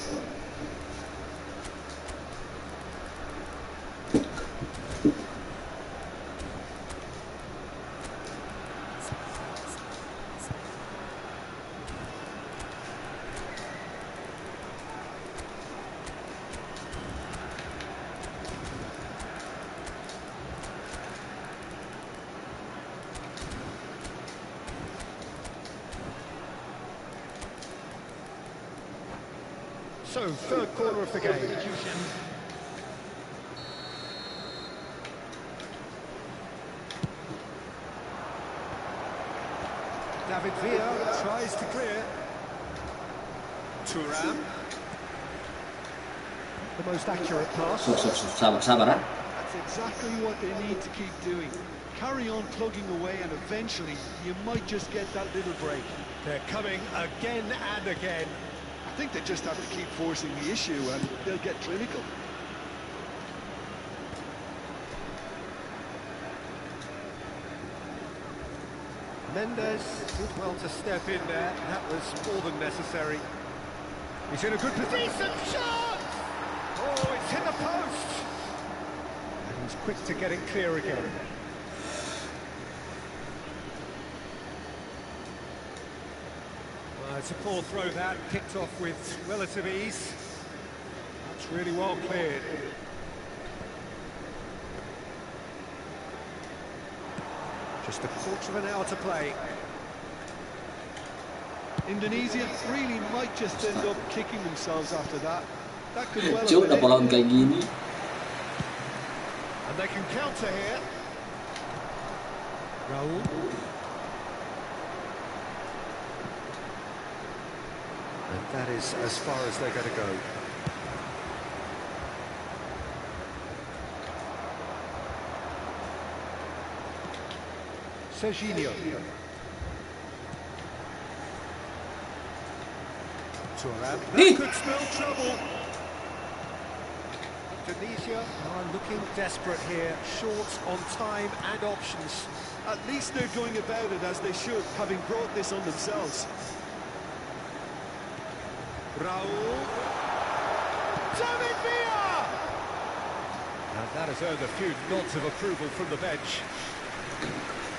So, third corner of the game. David Villa tries to clear. Thuram. The most accurate pass. Sabar. That's exactly what they need to keep doing. Carry on plugging away, and eventually you might just get that little break. They're coming again and again. I think they just have to keep forcing the issue, and they'll get clinical. Mendes did well to step in there. That was more than necessary. He's in a good position. Decent shot! Oh, it's hit the post. And he's quick to get it clear again. Well, it's a poor throw that, picked off with relative ease. That's really well cleared. Just a quarter of an hour to play. Indonesia really might just end up kicking themselves after that. That could well Cuk, have udah lawan kayak gini. And they can counter here. Raul. And that is as far as they're going to go. Serginho. Thuram. That could spell trouble. Indonesia are looking desperate here, short on time and options. At least they're going about it as they should, having brought this on themselves. Raul. David Villa! And that has earned a few nods of approval from the bench.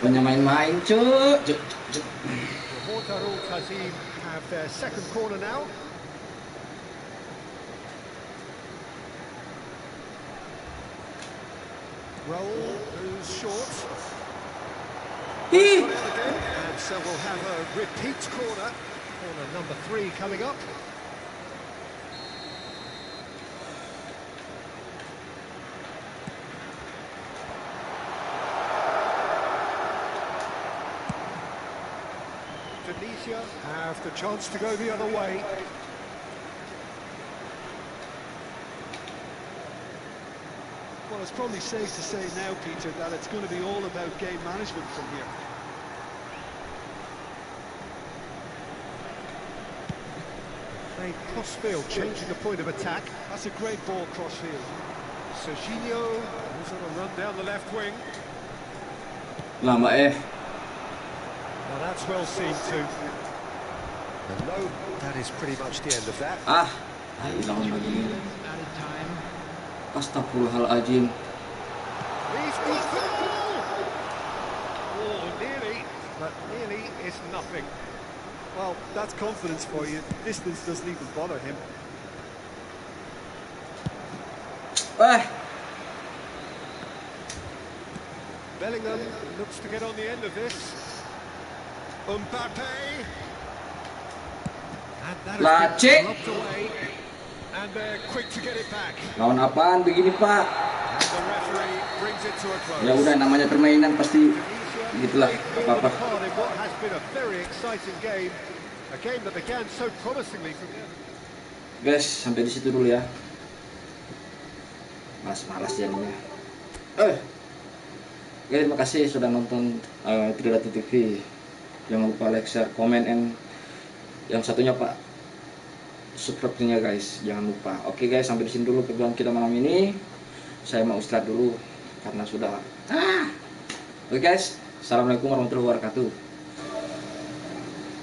Banyak main-main, cuk. Darul Kazim have their second corner now. Raul goes short. And so we'll have a repeat corner. Corner number 3 coming up. Indonesia have the chance to go the other way. Well, it's probably safe to say now, Peter, that it's going to be all about game management from here. Played crossfield, changing the point of attack. That's a great ball crossfield. Serginho is on a run down the left wing. Lama Well, that's well seen too. And no, that is pretty much the end of that. Hilang lagi. Added time. Astagfirullahaladzim. He's got the ball! Oh, nearly, but nearly is nothing. Well, that's confidence for you. Distance doesn't even bother him. Bellingham looks to get on the end of this. Mbappe. And that has been locked away. And they're quick to get it back. Lawan apaan begini, Pak? And the referee brings it to a close. Ya udah, namanya permainan pasti gitulah, apa-apa. In what has been a very exciting game. A game that began so promisingly from the... Guys, sampai di situ dulu ya. Malas jadinya. Oke, terima kasih sudah nonton Tridatu TV. Jangan lupa like, share, comment, and yang satunya Pak, subscribe-nya guys, jangan lupa. Oke guys, sampai di sini dulu perjuangan kita malam ini. Saya mau istirahat dulu karena sudah Oke guys, assalamualaikum warahmatullahi wabarakatuh.